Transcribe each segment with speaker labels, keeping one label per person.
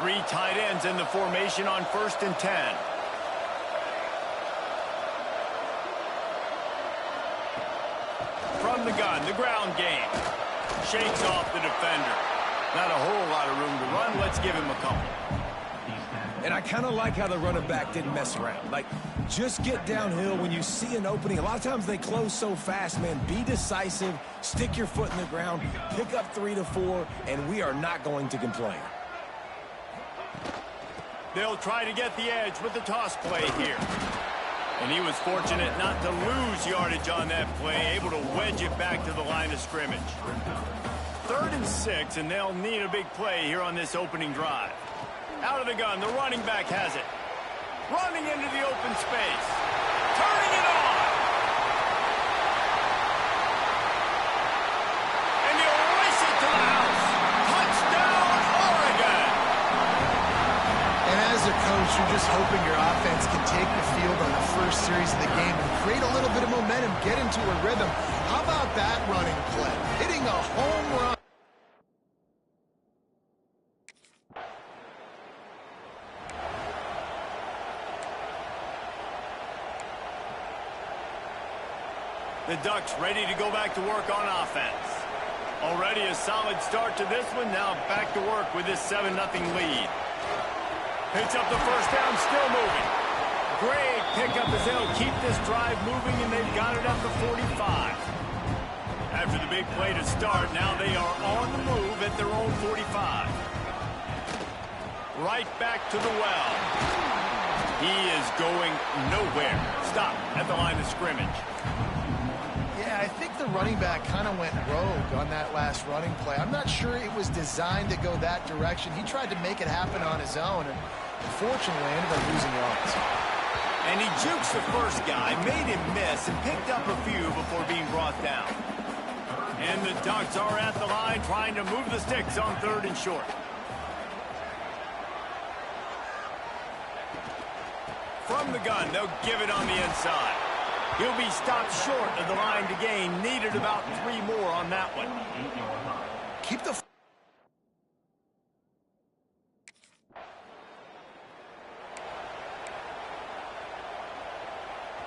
Speaker 1: Three tight ends in the formation on 1st and 10. From the gun, the ground game. Shakes off the defender. Not a whole lot of room to run. Let's give him a couple.
Speaker 2: And I kind of like how the running back didn't mess around. Like, just get downhill when you see an opening. A lot of times they close so fast, man. Be decisive, stick your foot in the ground, pick up 3 to 4, and we are not going to complain.
Speaker 1: They'll try to get the edge with the toss play here. And he was fortunate not to lose yardage on that play, able to wedge it back to the line of scrimmage. 3rd and 6, and they'll need a big play here on this opening drive. Out of the gun, the running back has it. Running into the open space. Turning it on. And he'll race it to the house. Touchdown, Oregon.
Speaker 3: And as a coach, you're just hoping your offense can take the field on the first series of the game and create a little bit of momentum, get into a rhythm. How about that running play? Hitting a home run.
Speaker 1: The Ducks ready to go back to work on offense. Already a solid start to this one. Now back to work with this 7-0 lead. Picks up the first down, still moving. Great pickup as they'll keep this drive moving, and they've got it at the 45. After the big play to start, now they are on the move at their own 45. Right back to the well. He is going nowhere. Stop at the line of scrimmage.
Speaker 3: Yeah, I think the running back kind of went rogue on that last running play. I'm not sure it was designed to go that direction. He tried to make it happen on his own, and unfortunately ended up losing yards.
Speaker 1: And he jukes the first guy, made him miss, and picked up a few before being brought down. And the Ducks are at the line trying to move the sticks on 3rd and short. From the gun, they'll give it on the inside. He'll be stopped short of the line to gain. Needed about 3 more on that one.
Speaker 3: Keep the...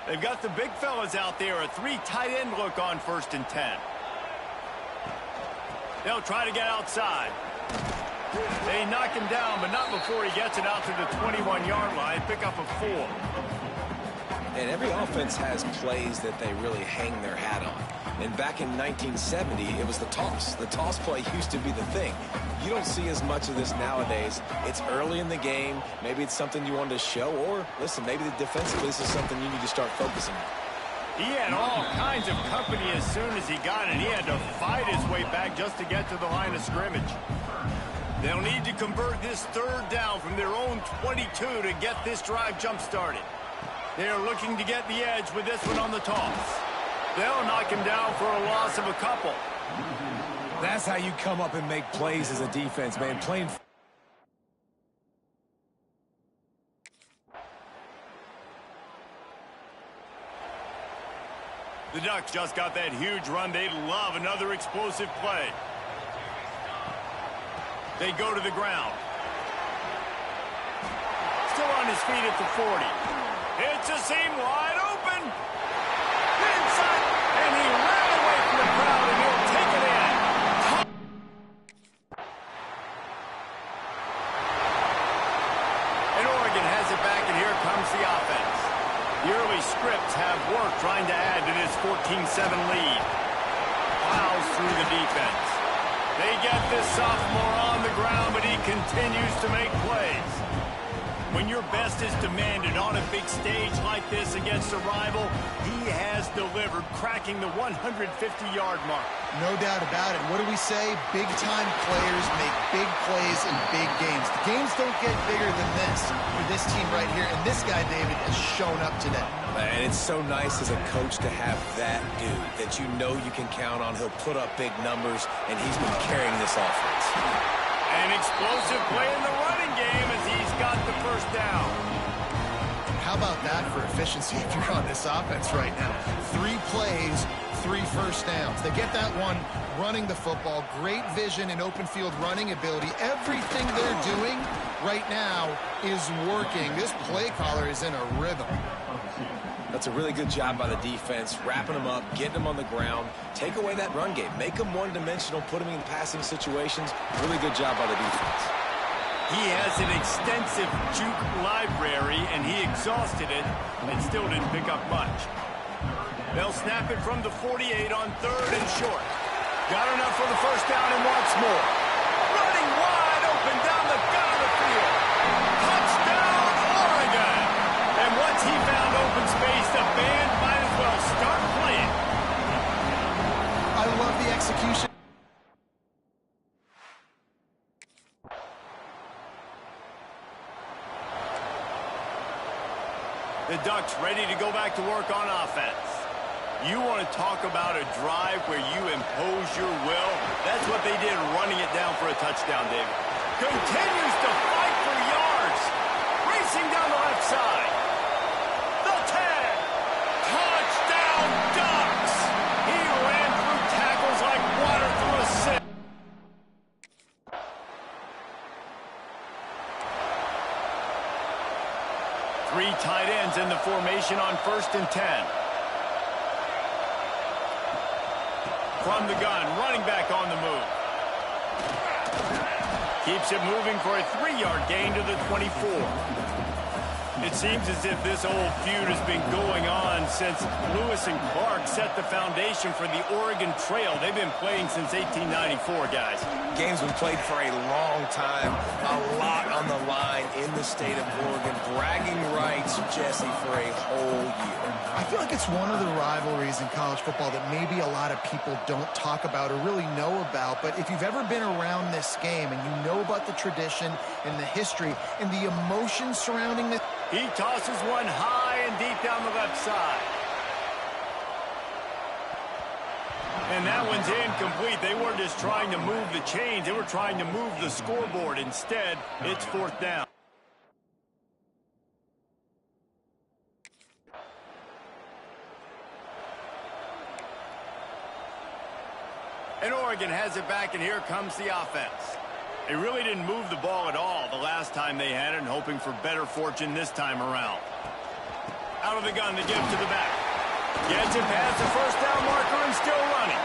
Speaker 1: They've got the big fellas out there. A 3 tight end look on 1st and 10. They'll try to get outside. They knock him down, but not before he gets it out to the 21-yard line. Pick up a 4.
Speaker 2: And every offense has plays that they really hang their hat on. And back in 1970, it was the toss. The toss play used to be the thing. You don't see as much of this nowadays. It's early in the game. Maybe it's something you wanted to show. Or, listen, maybe defensively this is something you need to start focusing on.
Speaker 1: He had all kinds of company as soon as he got it. He had to fight his way back just to get to the line of scrimmage. They'll need to convert this 3rd down from their own 22 to get this drive jump-started. They're looking to get the edge with this one on the toss. They'll knock him down for a loss of a couple.
Speaker 2: That's how you come up and make plays as a defense, man. Playing...
Speaker 1: The Ducks just got that huge run. They'd love another explosive play. They go to the ground. Still on his feet at the 40. It's a seam wide open. Inside, and he ran away from the crowd, and he'll take it in. And Oregon has it back, and here comes the offense. The early scripts have worked trying to add to this 14-7 lead. Plows through the defense. They get this sophomore on the ground, but he continues to make plays. When your best is demanded on a big stage like this against a rival, he has delivered, cracking the 150-yard mark.
Speaker 3: No doubt about it. What do we say? Big-time players make big plays in big games. The games don't get bigger than this for this team right here, and this guy, David, has shown up today.
Speaker 2: And it's so nice as a coach to have that dude that you know you can count on. He'll put up big numbers, and he's been carrying this offense.
Speaker 1: An explosive play in the running game as he's got the first down.
Speaker 3: How about that for efficiency if you're on this offense right now? 3 plays, 3 first downs. They get that one running the football. Great vision and open field running ability. Everything they're doing right now is working. This play caller is in a rhythm.
Speaker 2: That's a really good job by the defense, wrapping them up, getting them on the ground, take away that run game, make them one-dimensional, put them in passing situations. Really good job by the defense.
Speaker 1: He has an extensive juke library, and he exhausted it and still didn't pick up much. They'll snap it from the 48 on 3rd and short. Got enough for the first down and wants more. Running wide open down the gut of the field. Touchdown, Oregon! And once he found open space, the band might as well start playing.
Speaker 3: I love the execution.
Speaker 1: The Ducks ready to go back to work on offense. You want to talk about a drive where you impose your will? That's what they did, running it down for a touchdown, David. Continues to fight for yards. Racing down the left side. The 10. Touchdown, Ducks. He ran through tackles like water through a sieve. Three tight ends in the formation on 1st and 10. From the gun, running back on the move. Keeps it moving for a 3-yard gain to the 24. It seems as if this old feud has been going on since Lewis and Clark set the foundation for the Oregon Trail. They've been playing since 1894, guys.
Speaker 2: Game's been played for a long time, a lot on the line in the state of Oregon. Bragging rights, Jesse, for a whole year.
Speaker 3: I feel like it's one of the rivalries in college football that maybe a lot of people don't talk about or really know about. But if you've ever been around this game and you know about the tradition and the history and the emotion surrounding this.
Speaker 1: He tosses one high and deep down the left side. And that one's incomplete. They weren't just trying to move the chains. They were trying to move the scoreboard. Instead, it's 4th down. And Oregon has it back, and here comes the offense. They really didn't move the ball at all the last time they had it, and hoping for better fortune this time around. Out of the gun, the give to the back. Gets it past the first down marker and still running.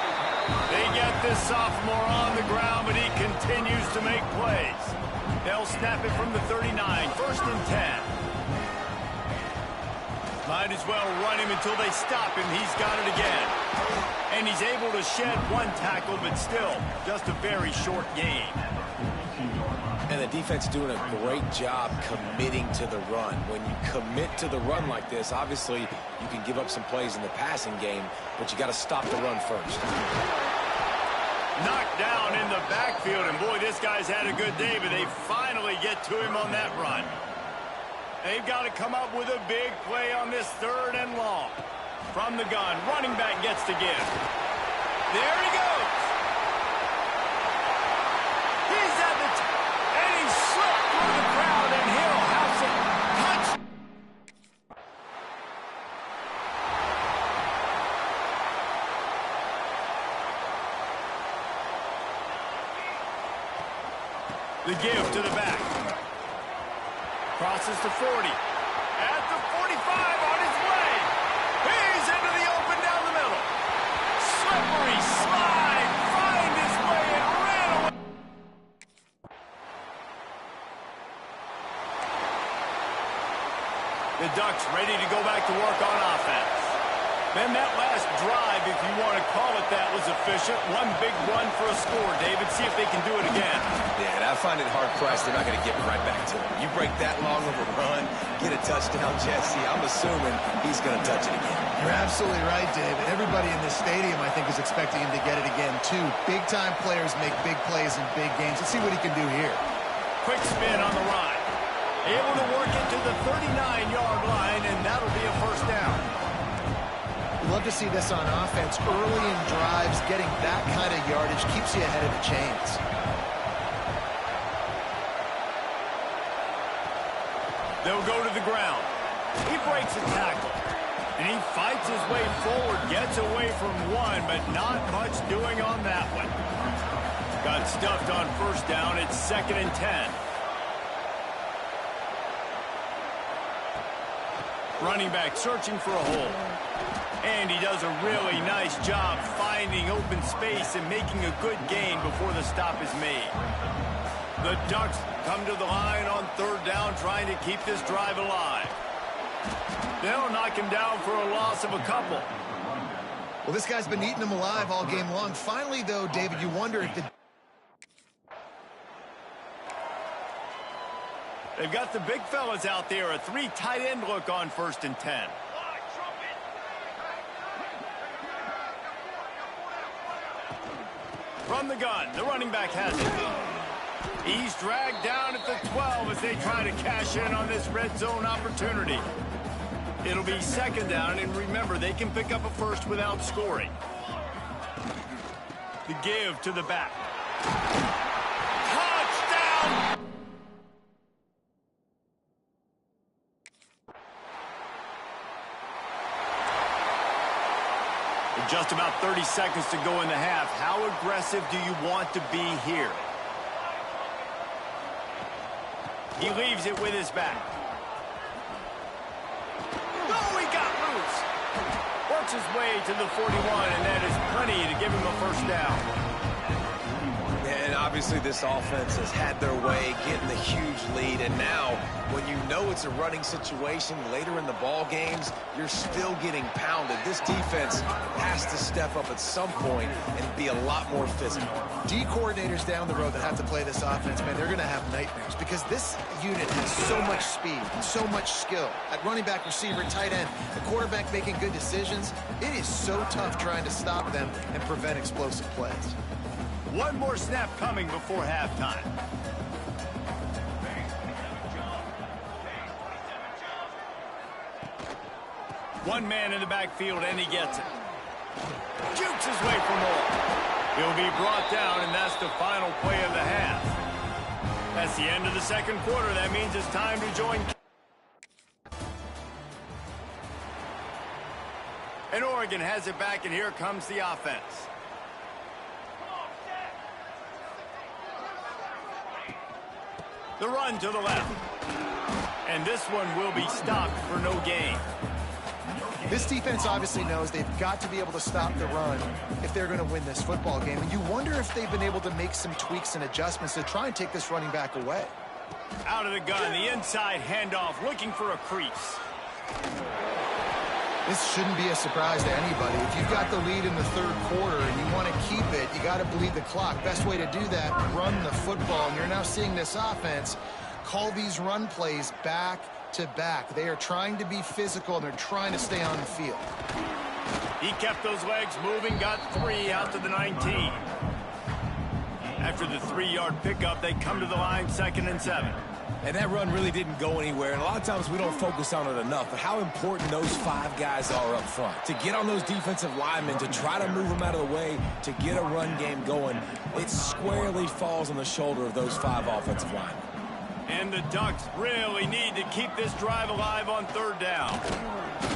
Speaker 1: They get this sophomore on the ground, but he continues to make plays. They'll snap it from the 39, 1st and 10. Might as well run him until they stop him. He's got it again. And he's able to shed one tackle, but still just a very short gain.
Speaker 2: And the defense doing a great job committing to the run. When you commit to the run like this, obviously you can give up some plays in the passing game, but you got to stop the run first.
Speaker 1: Knocked down in the backfield, and boy, this guy's had a good day, but they finally get to him on that run. They've got to come up with a big play on this 3rd and long. From the gun, running back gets to give. There he goes. He's at the and he slipped through the crowd, and he'll have some touch. The give to the back. Crosses to 40. At the 45 on his way. He's into the open down the middle. Slippery slide. Find his way and ran away. The Ducks ready to go back to work on offense. Then that last drive, if you want to call it that, was efficient. One big run for a score, David. See if they can do it again.
Speaker 2: Yeah, and I find it hard-pressed. They're not going to get right back to him. You break that long of a run, get a touchdown, Jesse, I'm assuming he's going to touch it again.
Speaker 3: You're absolutely right, Dave. Everybody in this stadium, I think, is expecting him to get it again, too. Big-time players make big plays in big games. Let's see what he can do here.
Speaker 1: Quick spin on the run. Able to work it to the 39-yard line, and that'll be a 1st down.
Speaker 3: Love to see this on offense. Early in drives, getting that kind of yardage keeps you ahead of the chains.
Speaker 1: They'll go to the ground. He breaks a tackle. And he fights his way forward, gets away from one, but not much doing on that one. Got stuffed on first down. It's 2nd and 10. Running back searching for a hole. And he does a really nice job finding open space and making a good gain before the stop is made. The Ducks come to the line on 3rd down, trying to keep this drive alive. They'll knock him down for a loss of a couple.
Speaker 3: Well, this guy's been eating them alive all game long. Finally, though, David, you wonder if the...
Speaker 1: They've got the big fellas out there. A 3 tight end look on 1st and 10. From the gun, the running back has it. He's dragged down at the 12 as they try to cash in on this red zone opportunity. It'll be 2nd down, and remember, they can pick up a first without scoring. The give to the back. Touchdown! With just about 30 seconds to go in the half, how aggressive do you want to be here? He leaves it with his back. Oh, he got loose. Works his way to the 41, and that is plenty to give him a first down.
Speaker 2: And obviously this offense has had their way, getting the huge lead, and now when you know it's a running situation later in the ball games, you're still getting pounded. This defense has to step up at some point and be a lot more physical.
Speaker 3: D coordinators down the road that have to play this offense, man, they're going to have nightmares because this unit has so much speed and so much skill. At running back, receiver, tight end, the quarterback making good decisions. It is so tough trying to stop them and prevent explosive plays.
Speaker 1: One more snap coming before halftime. One man in the backfield, and he gets it. Jukes his way for more. He'll be brought down, and that's the final play of the half. That's the end of the 2nd quarter. That means it's time to join. And Oregon has it back, and here comes the offense. The run to the left. And this one will be stopped for no gain.
Speaker 3: This defense obviously knows they've got to be able to stop the run if they're going to win this football game. And you wonder if they've been able to make some tweaks and adjustments to try and take this running back away.
Speaker 1: Out of the gun, the inside handoff, looking for a crease.
Speaker 3: This shouldn't be a surprise to anybody. If you've got the lead in the 3rd quarter and you want to keep it, you got to bleed the clock. Best way to do that, run the football. And you're now seeing this offense call these run plays back to back. They are trying to be physical, and they're trying to stay on the field.
Speaker 1: He kept those legs moving, got 3 out to the 19. After the 3-yard pickup, they come to the line 2nd and 7.
Speaker 2: And that run really didn't go anywhere, and a lot of times we don't focus on it enough, but how important those 5 guys are up front. To get on those defensive linemen, to try to move them out of the way, to get a run game going, it squarely falls on the shoulder of those 5 offensive linemen.
Speaker 1: And the Ducks really need to keep this drive alive on 3rd down.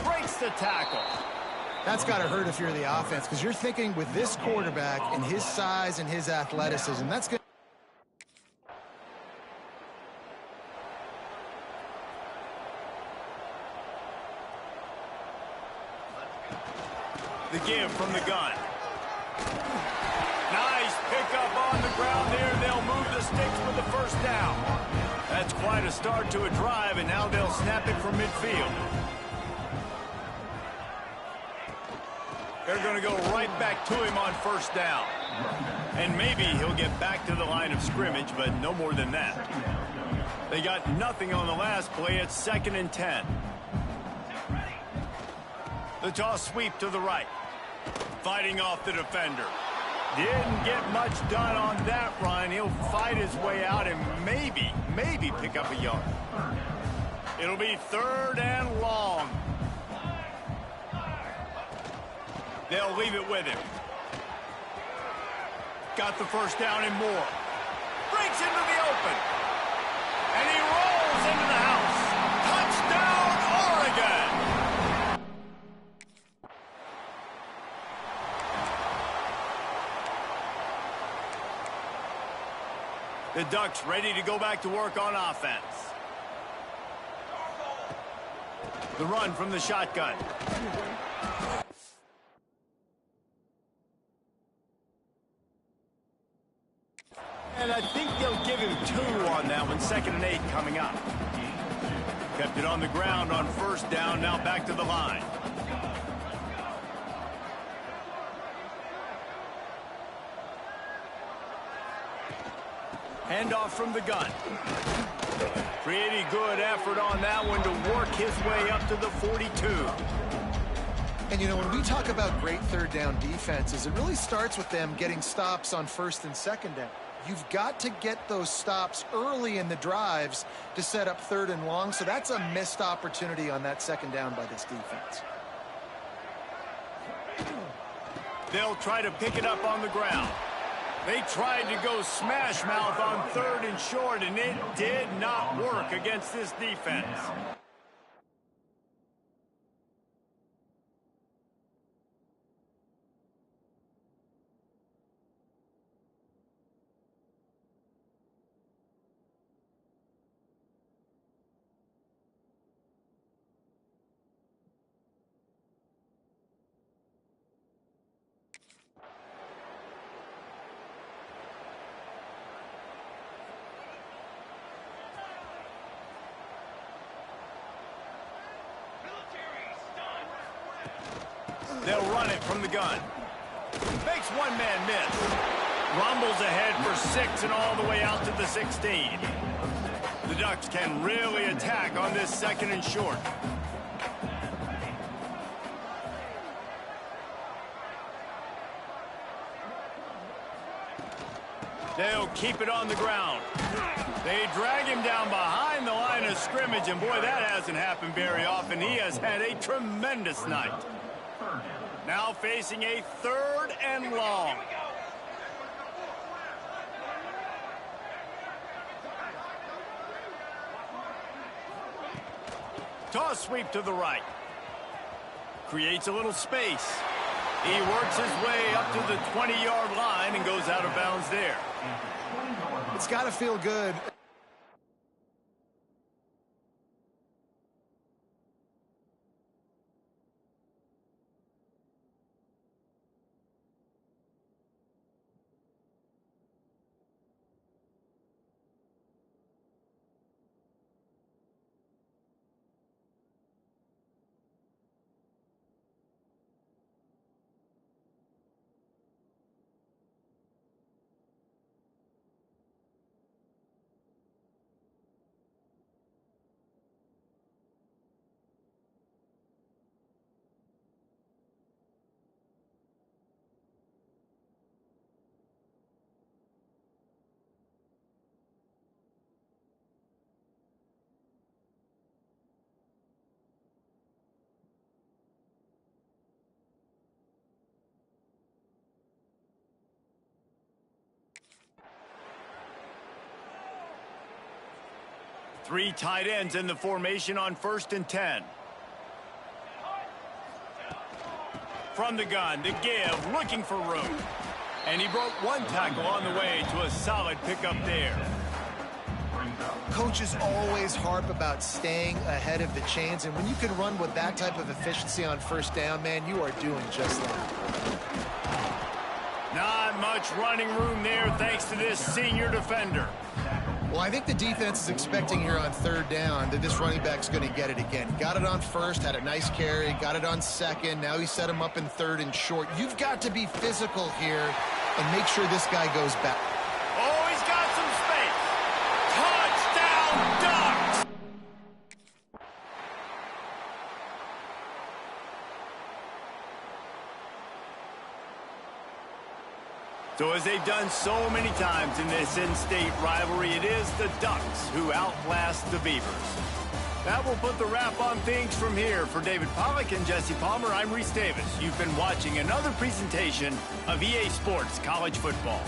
Speaker 1: Breaks the tackle.
Speaker 3: That's got to hurt if you're the offense, because you're thinking with this quarterback and his size and his athleticism, that's going to...
Speaker 1: The give from the gun. Nice pickup on the ground there. They'll move the sticks with the first down. That's quite a start to a drive, and now they'll snap it from midfield. They're going to go right back to him on first down. And maybe he'll get back to the line of scrimmage, but no more than that. They got nothing on the last play. It's 2nd and 10. The toss sweep to the right. Fighting off the defender. Didn't get much done on that run. He'll fight his way out and maybe pick up a yard. It'll be 3rd and long. They'll leave it with him. Got the first down and more. Breaks into the open. And he rolls into the house. Touchdown, Oregon! The Ducks ready to go back to work on offense. The run from the shotgun. And I think they'll give him 2 on that one. 2nd and 8 coming up. Kept it on the ground on 1st down. Now back to the line. Handoff from the gun. Pretty good effort on that one to work his way up to the 42.
Speaker 3: And, you know, when we talk about great 3rd down defenses, it really starts with them getting stops on 1st and 2nd down. You've got to get those stops early in the drives to set up 3rd and long, so that's a missed opportunity on that 2nd down by this defense.
Speaker 1: They'll try to pick it up on the ground. They tried to go smash mouth on 3rd and short, and it did not work against this defense. They'll run it from the gun. Makes one man miss. Rumbles ahead for 6 and all the way out to the 16. The Ducks can really attack on this 2nd and short. They'll keep it on the ground. They drag him down behind the line of scrimmage, and boy, that hasn't happened very often. He has had a tremendous night. Now facing a 3rd and long. Toss sweep to the right. Creates a little space. He works his way up to the 20-yard line and goes out of bounds there.
Speaker 3: It's got to feel good.
Speaker 1: Three tight ends in the formation on 1st and 10. From the gun, the give, looking for room. And he broke one tackle on the way to a solid pickup there.
Speaker 3: Coaches always harp about staying ahead of the chains, and when you can run with that type of efficiency on 1st down, man, you are doing just that.
Speaker 1: Not much running room there thanks to this senior defender.
Speaker 3: Well, I think the defense is expecting here on 3rd down that this running back's going to get it again. Got it on 1st, had a nice carry, got it on 2nd. Now he set him up in 3rd and short. You've got to be physical here and make sure this guy goes back.
Speaker 1: Oh, he's got some space. Touchdown, Ducks! So as they've done so many times in this in-state rivalry, it is the Ducks who outlast the Beavers. That will put the wrap on things from here. For David Pollack and Jesse Palmer, I'm Reese Davis. You've been watching another presentation of EA Sports College Football.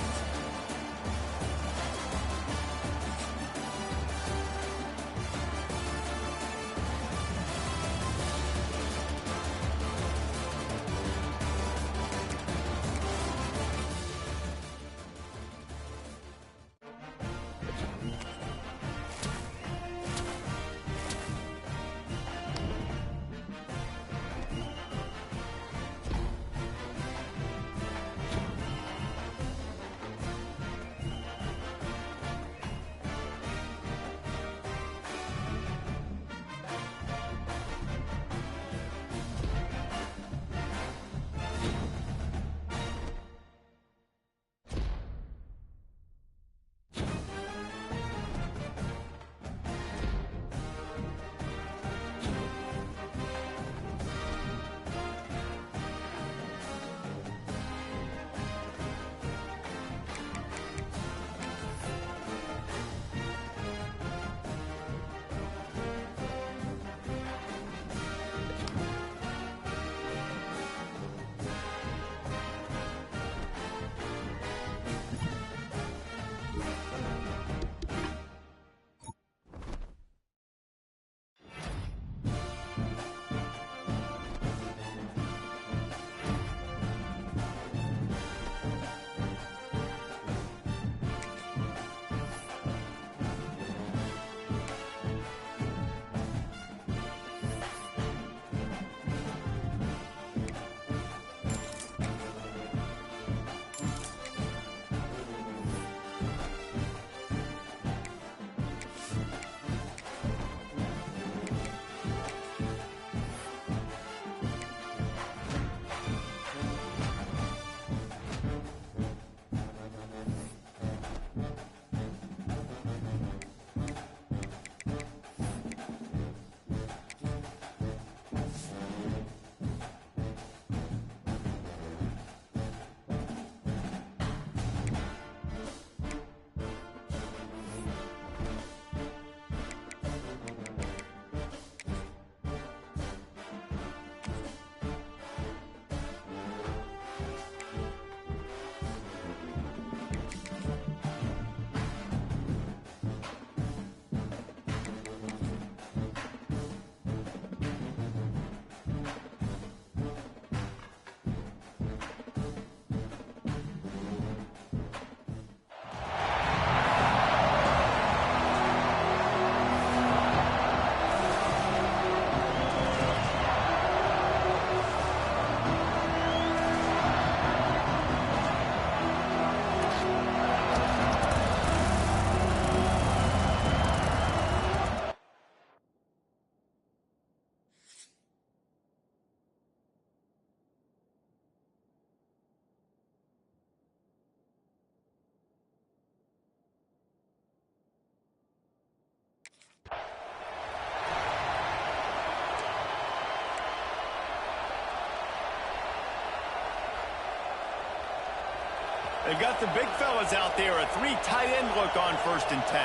Speaker 1: They've got the big fellas out there. A 3 tight end look on 1st and 10.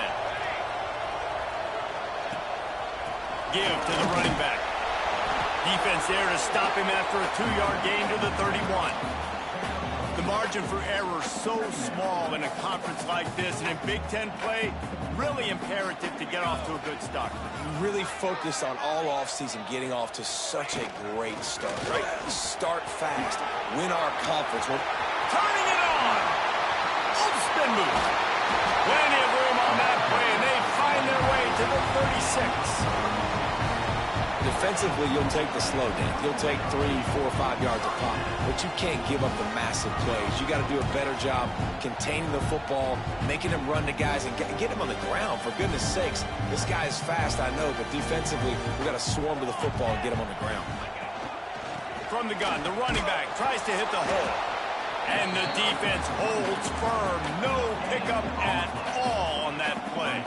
Speaker 1: Give to the running back. Defense there to stop him after a 2-yard gain to the 31. The margin for error so small in a conference like this, and in Big Ten play, really imperative to get off to a good start.
Speaker 2: Really focused on all offseason getting off to such a great start, right? Start fast, win our conference.
Speaker 1: Turning it on! Oh, spin move. Plenty of room on that play, and they find their way to the 36.
Speaker 2: Defensively, you'll take the slow down. You'll take 3, 4, 5 yards a pop, but you can't give up the massive plays. You got to do a better job containing the football, making them run to guys, and get them on the ground. For goodness sakes, this guy is fast, I know, but defensively, we got to swarm to the football and get him on the ground.
Speaker 1: From the gun, the running back tries to hit the hole, and the defense holds firm. No pickup at all on that play.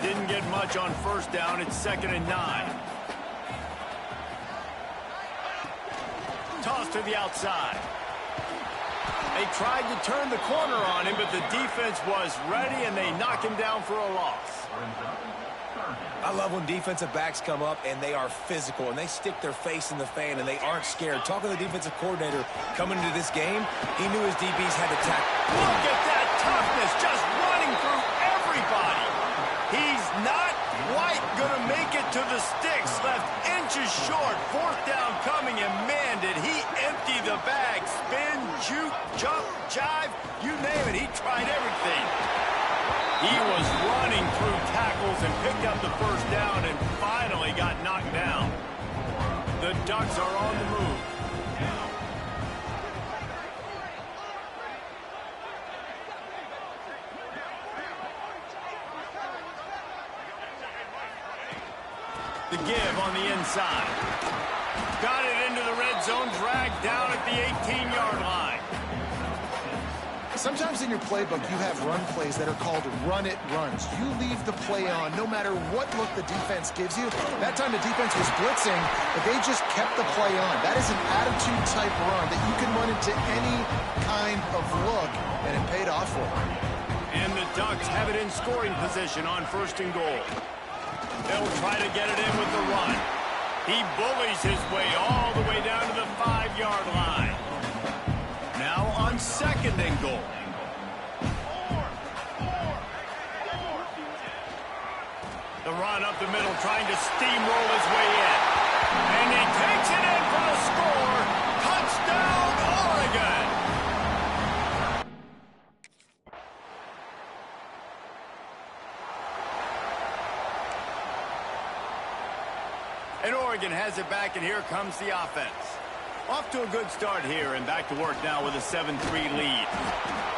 Speaker 1: Didn't get much on 1st down. It's 2nd and 9. Toss to the outside. They tried to turn the corner on him, but the defense was ready, and they knock him down for a loss.
Speaker 2: I love when defensive backs come up, and they are physical, and they stick their face in the fan, and they aren't scared. Talking to the defensive coordinator coming into this game, he knew his DBs had to tackle.
Speaker 1: Look at that toughness, just running through everybody. He's not quite going to make it to the sticks. Left inches short. 4th down coming, and man, did he empty the bag. Spin, juke, jump, jive, you name it. He tried everything. He was running through tackles and picked up the 1st down and finally got knocked down. The Ducks are on the move. The give on the inside. Got it into the red zone, dragged down at the 18-yard line.
Speaker 3: Sometimes in your playbook, you have run plays that are called run-it runs. You leave the play on no matter what look the defense gives you. That time the defense was blitzing, but they just kept the play on. That is an attitude-type run that you can run into any kind of look, and it paid off for them.
Speaker 1: And the Ducks have it in scoring position on 1st and goal. They'll try to get it in with the run. He bullies his way all the way down to the 5-yard line. Now on 2nd and goal. The run up the middle, trying to steamroll his way in. And he takes it in for the score. Touchdown, Oregon! And Oregon has it back, and here comes the offense. Off to a good start here, and back to work now with a 7-3 lead.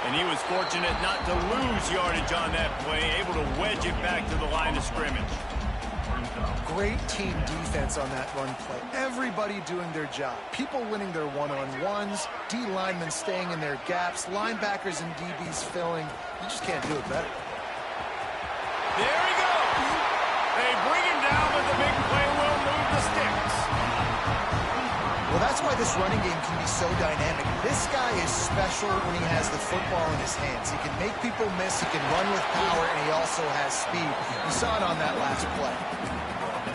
Speaker 1: And he was fortunate not to lose yardage on that play, able to wedge it back to the line of scrimmage.
Speaker 3: Great team defense on that run play. Everybody doing their job. People winning their one-on-ones, D linemen staying in their gaps, linebackers and DBs filling. You just can't do it better.
Speaker 1: There he goes. They bring him down, but the big play will move the sticks.
Speaker 3: Well, that's why this running game can be so dynamic. This guy is special when he has the football in his hands. He can make people miss, he can run with power, and he also has speed. You saw it on that last play.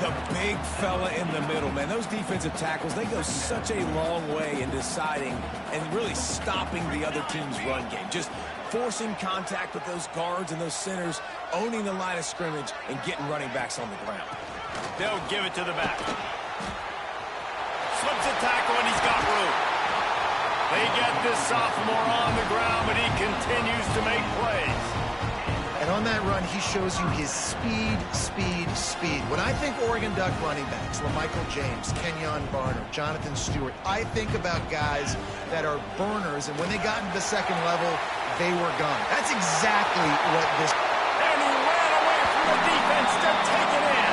Speaker 2: The big fella in the middle, man. Those defensive tackles, they go such a long way in deciding and really stopping the other team's run game. Just forcing contact with those guards and those centers, owning the line of scrimmage, and getting running backs on the ground.
Speaker 1: They'll give it to the back. Slips a tackle, and he's got room. They get this sophomore on the ground, but he continues to make plays.
Speaker 3: And on that run, he shows you his speed, speed, speed. When I think Oregon Duck running backs, LaMichael James, Kenyon Barner, Jonathan Stewart, I think about guys that are burners, and when they got into the second level, they were gone. That's exactly what this...
Speaker 1: And he ran away from the defense to take it in.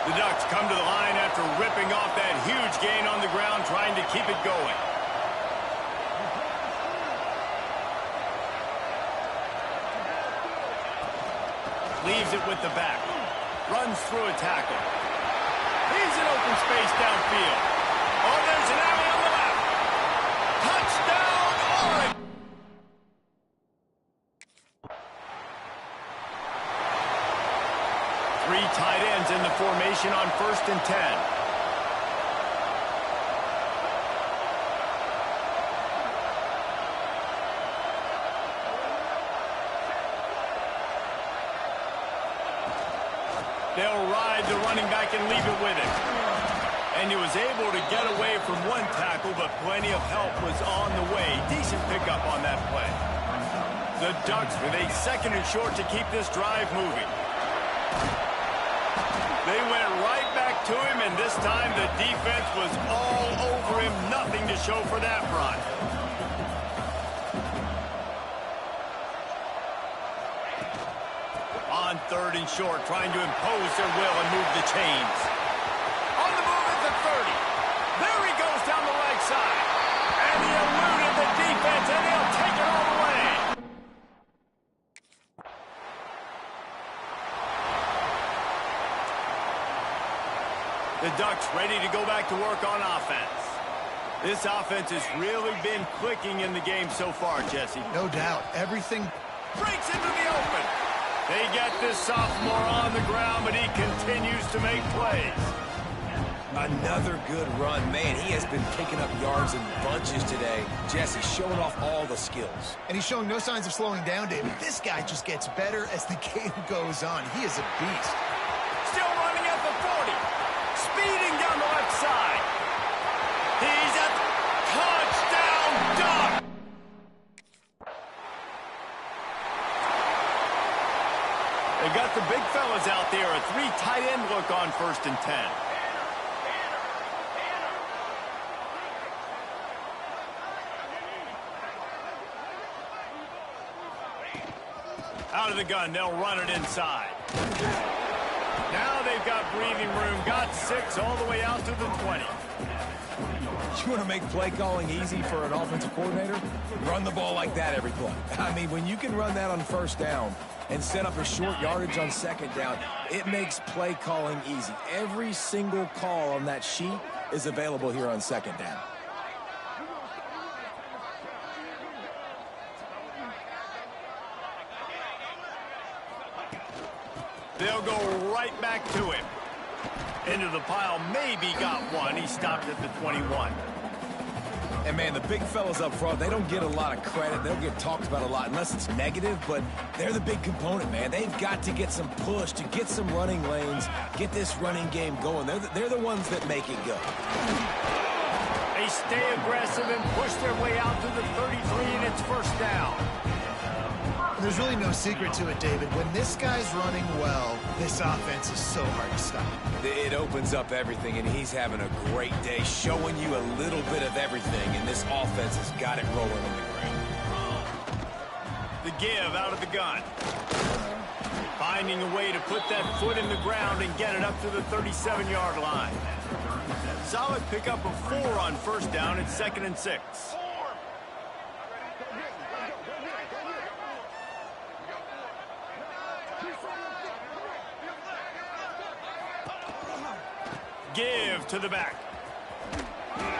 Speaker 1: The Ducks come to the line after ripping off that huge gain on the ground, trying to keep it going. Leaves it with the back. Runs through a tackle. He's in open space downfield. Oh, there's an alley on the left. Touchdown, Oregon! Three tight ends in the formation on 1st and 10. They'll ride the running back and leave it with him. And he was able to get away from one tackle, but plenty of help was on the way. Decent pickup on that play. The Ducks with a 2nd and short to keep this drive moving. They went right back to him, and this time the defense was all over him. Nothing to show for that run. On 3rd and short, trying to impose their will and move the chains. On the move at the 30. There he goes down the right side. And he eluded the defense, and he'll take it all the way. The Ducks ready to go back to work on offense. This offense has really been clicking in the game so far, Jesse.
Speaker 3: No doubt. Everything
Speaker 1: breaks into the open. They get this sophomore on the ground, but he continues to make plays.
Speaker 2: Another good run. Man, he has been picking up yards in bunches today. Jesse showing off all the skills.
Speaker 3: And he's showing no signs of slowing down, David. This guy just gets better as the game goes on. He is a beast.
Speaker 1: Still running at the 40. Speeding down the left side. He's at touchdown Duck. They got the big fellas out there. A 3 tight end look on 1st and 10. Out of the gun, they'll run it inside. Now they've got breathing room. Got 6 all the way out to the 20.
Speaker 2: You want to make play calling easy for an offensive coordinator? Run the ball like that every play. I mean, when you can run that on 1st down and set up a short yardage on 2nd down, it makes play calling easy. Every single call on that sheet is available here on 2nd down.
Speaker 1: They'll go right back to him. Into the pile, maybe got one. He stopped at the 21.
Speaker 2: And, man, the big fellas up front, they don't get a lot of credit. They don't get talked about a lot unless it's negative, but they're the big component, man. They've got to get some push, to get some running lanes, get this running game going. They're the ones that make it go.
Speaker 1: They stay aggressive and push their way out to the 33, and it's 1st down.
Speaker 3: There's really no secret to it, David. When this guy's running well, this offense is so hard to stop.
Speaker 2: It opens up everything, and he's having a great day, showing you a little bit of everything, and this offense has got it rolling on the ground.
Speaker 1: The give out of the gun. Finding a way to put that foot in the ground and get it up to the 37-yard line. Solid pickup of 4 on 1st down. It's 2nd and 6. Give to the back.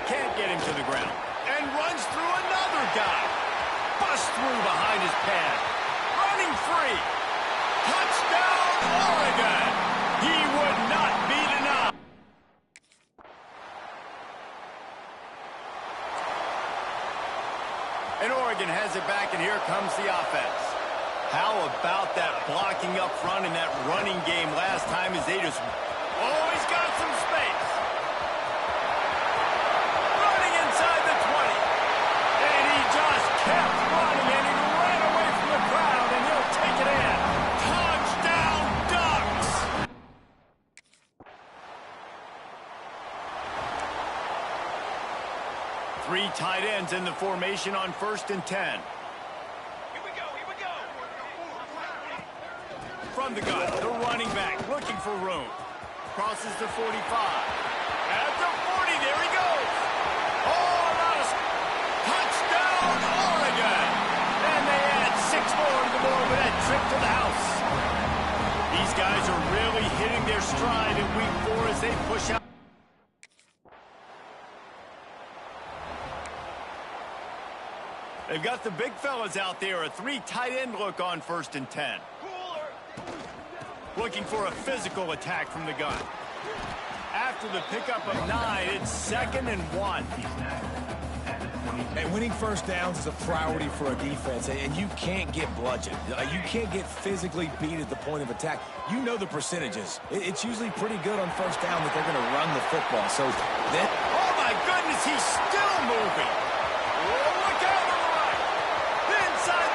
Speaker 1: Can't get him to the ground. And runs through another guy. Busts through behind his pad. Running free. Touchdown, Oregon. He would not be denied. And Oregon has it back, and here comes the offense. How about that blocking up front in that running game last time as they just... Oh, he's got some space. Running inside the 20. And he just kept running, and he ran away from the crowd, and he'll take it in. Touchdown, Ducks! Three tight ends in the formation on 1st and 10. From the gun, the running back looking for room. Crosses the 45. At the 40, there he goes. Oh, nice. Touchdown, Oregon. And they add 6 more to the board with that trip to the house. These guys are really hitting stride in week 4 as they push out. They've got the big fellas out there. A 3 tight end look on 1st and 10. Looking for a physical attack from the gun. After the pickup of 9, it's 2nd and 1.
Speaker 2: And winning first downs is a priority for a defense, and you can't get bludgeoned. You can't get physically beat at the point of attack. You know the percentages. It's usually pretty good on first down that they're going to run the football. So then,
Speaker 1: oh my goodness, he's still moving. Oh, look out to the right. The inside.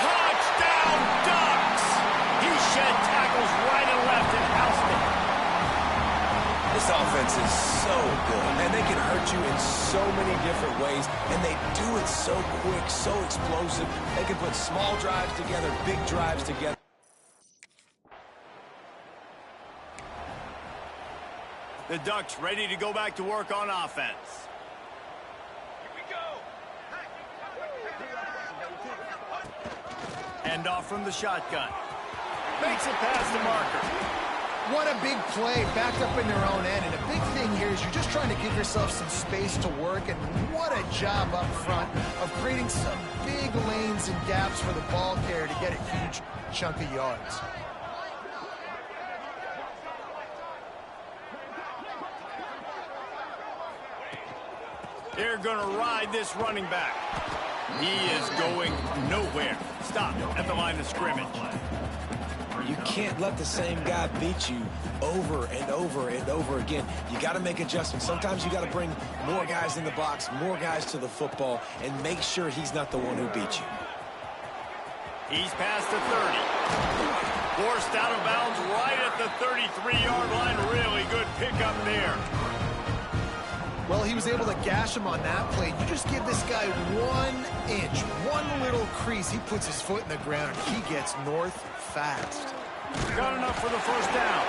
Speaker 1: Touchdown Ducks. He shed tackles right and left and housed them.
Speaker 2: this offense is so good, and they can hurt you in so many different ways, and they do it so quick, so explosive. They can put small drives together, big drives together.
Speaker 1: The Ducks ready to go back to work on offense. Here we go. Hand off from the shotgun. Makes it past the marker.
Speaker 3: What a big play, backed up in their own end. And a big thing here is you're just trying to give yourself some space to work. And what a job up front of creating some big lanes and gaps for the ball carrier to get a huge chunk of yards.
Speaker 1: They're going to ride this running back. He is going nowhere. Stop at the line of scrimmage.
Speaker 2: You can't let the same guy beat you over and over and over again. You got to make adjustments. Sometimes you got to bring more guys in the box, more guys to the football, and make sure he's not the one who beat you.
Speaker 1: He's past the 30. Forced out of bounds right at the 33-yard line. Really good pickup there.
Speaker 3: Well, he was able to gash him on that play. You just give this guy 1 inch, one little crease. He puts his foot in the ground. He gets north fast.
Speaker 1: Got enough for the first down.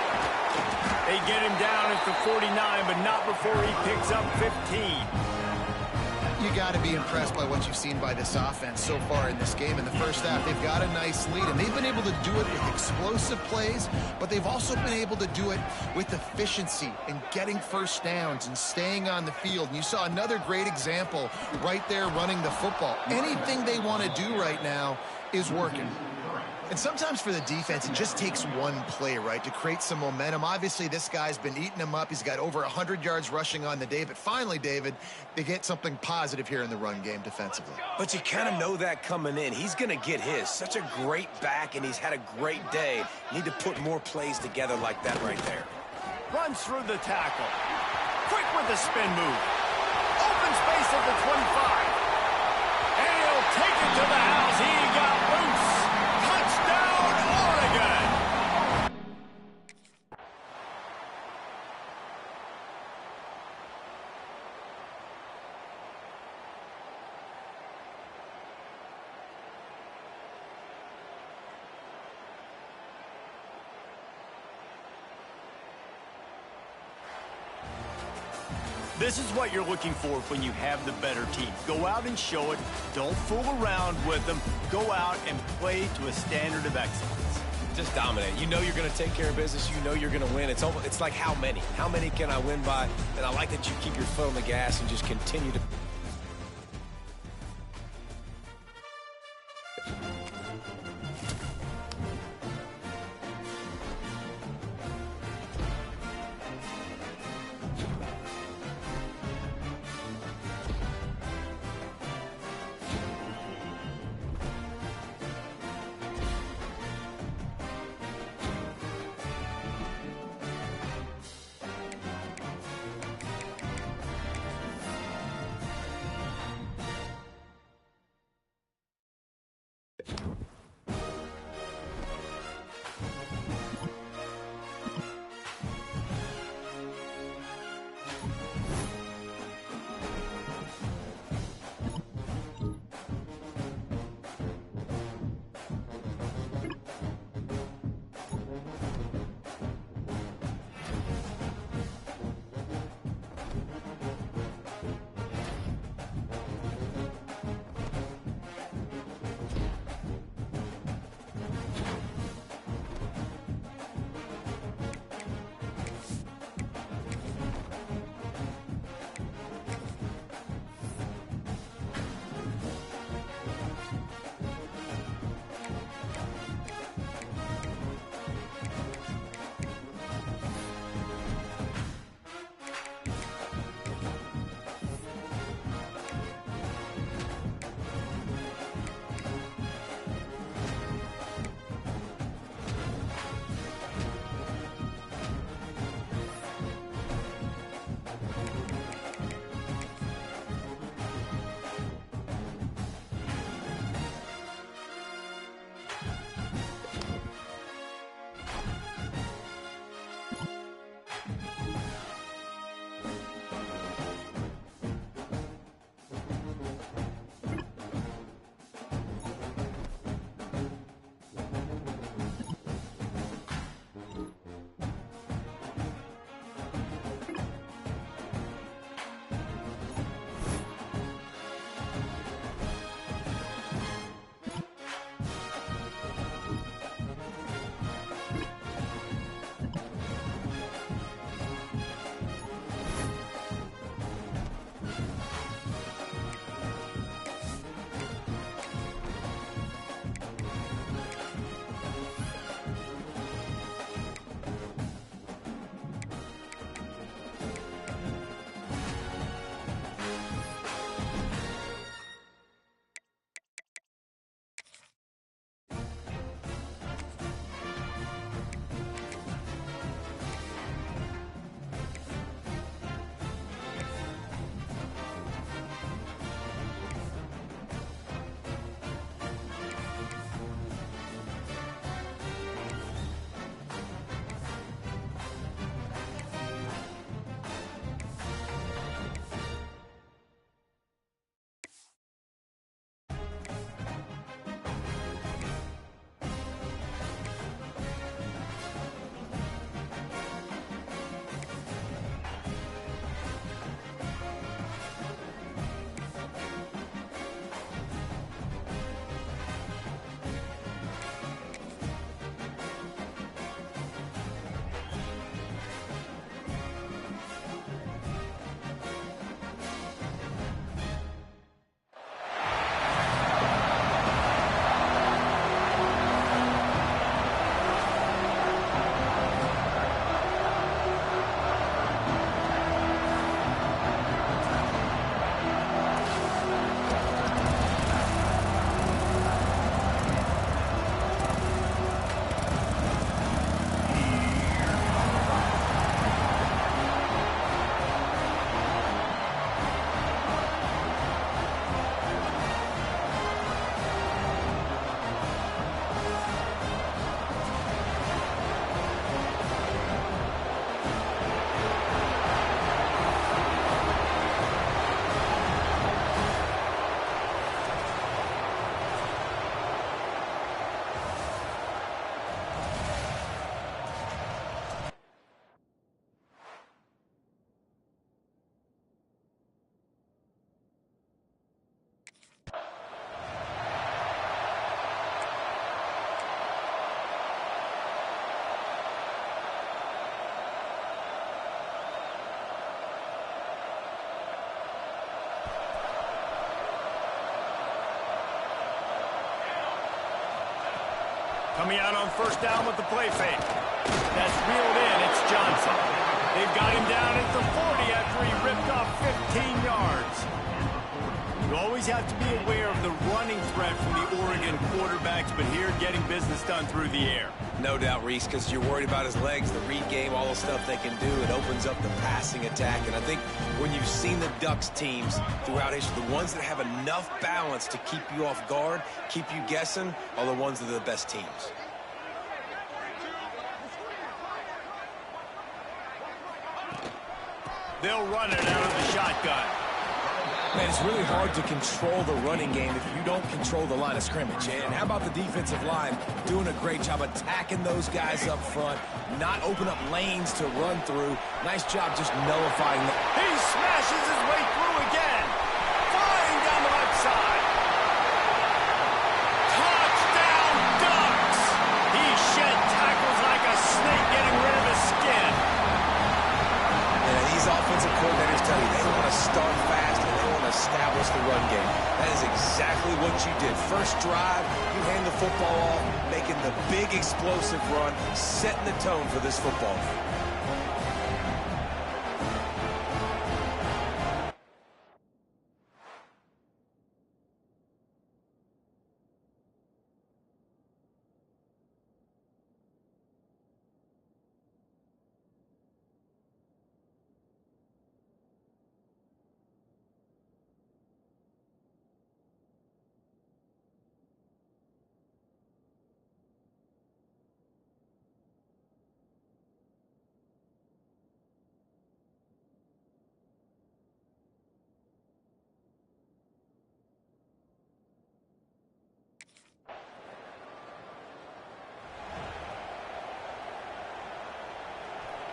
Speaker 1: They get him down at the 49, but not before he picks up 15.
Speaker 3: You got to be impressed by what you've seen by this offense so far in this game. In the first half, they've got a nice lead, and they've been able to do it with explosive plays, but they've also been able to do it with efficiency and getting first downs and staying on the field. And you saw another great example right there running the football. Anything they want to do right now is working. And sometimes for the defense, it just takes one play, right, to create some momentum. Obviously, this guy's been eating them up. He's got over 100 yards rushing on the day. But finally, David, they get something positive here in the run game defensively.
Speaker 2: But you kind of know that coming in. He's going to get his. Such a great back, and he's had a great day. Need to put more plays together like that right there.
Speaker 1: Runs through the tackle. Quick with the spin move. Open space at the 25. And he'll take it to the house. He got loose. Touchdown, Oregon! This is what you're looking for when you have the better team. Go out and show it. Don't fool around with them. Go out and play to a standard of excellence.
Speaker 2: Just dominate. You know you're going to take care of business. You know you're going to win. It's like how many? How many can I win by? And I like that you keep your foot on the gas and just continue to...
Speaker 1: Coming out on first down with the play fake. That's reeled in. It's Johnson. They've got him down at the 40 after he ripped off 15 yards. You always have to be aware of the running threat from the Oregon quarterbacks, but here getting business done through the air.
Speaker 2: No doubt, Reese, because you're worried about his legs, the read game, all the stuff they can do. It opens up the passing attack. And I think when you've seen the Ducks teams throughout history, the ones that have enough balance to keep you off guard, keep you guessing, are the ones that are the best teams.
Speaker 1: They'll run it out of the shotgun.
Speaker 4: Man, it's really hard to control the running game if you don't control the line of scrimmage. And how about the defensive line doing a great job attacking those guys up front, not open up lanes to run through. Nice job just nullifying them.
Speaker 1: He smashes his way through again. Flying down the left side. Touchdown, Ducks! He shed tackles like a snake getting rid of his skin.
Speaker 2: And these offensive coordinators tell you they want to start fast and they want to establish the run game. That is exactly what you did. First drive, you hand the football off, making the big explosive run, setting the tone for this football game.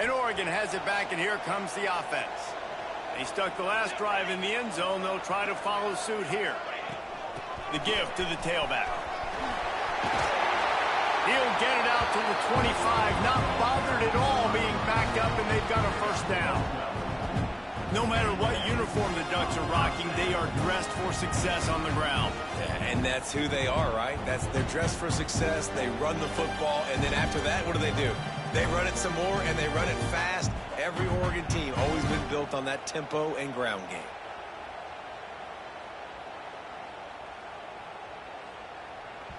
Speaker 1: And Oregon has it back, and here comes the offense. They stuck the last drive in the end zone. They'll try to follow suit here. The give to the tailback. He'll get it out to the 25, not bothered at all being backed up, and they've got a first down. No matter what uniform the Ducks are rocking, they are dressed for success on the ground.
Speaker 2: And that's who they are, right? They're dressed for success. They run the football, and then after that, what do? They run it some more, and they run it fast. Every Oregon team always been built on that tempo and ground game.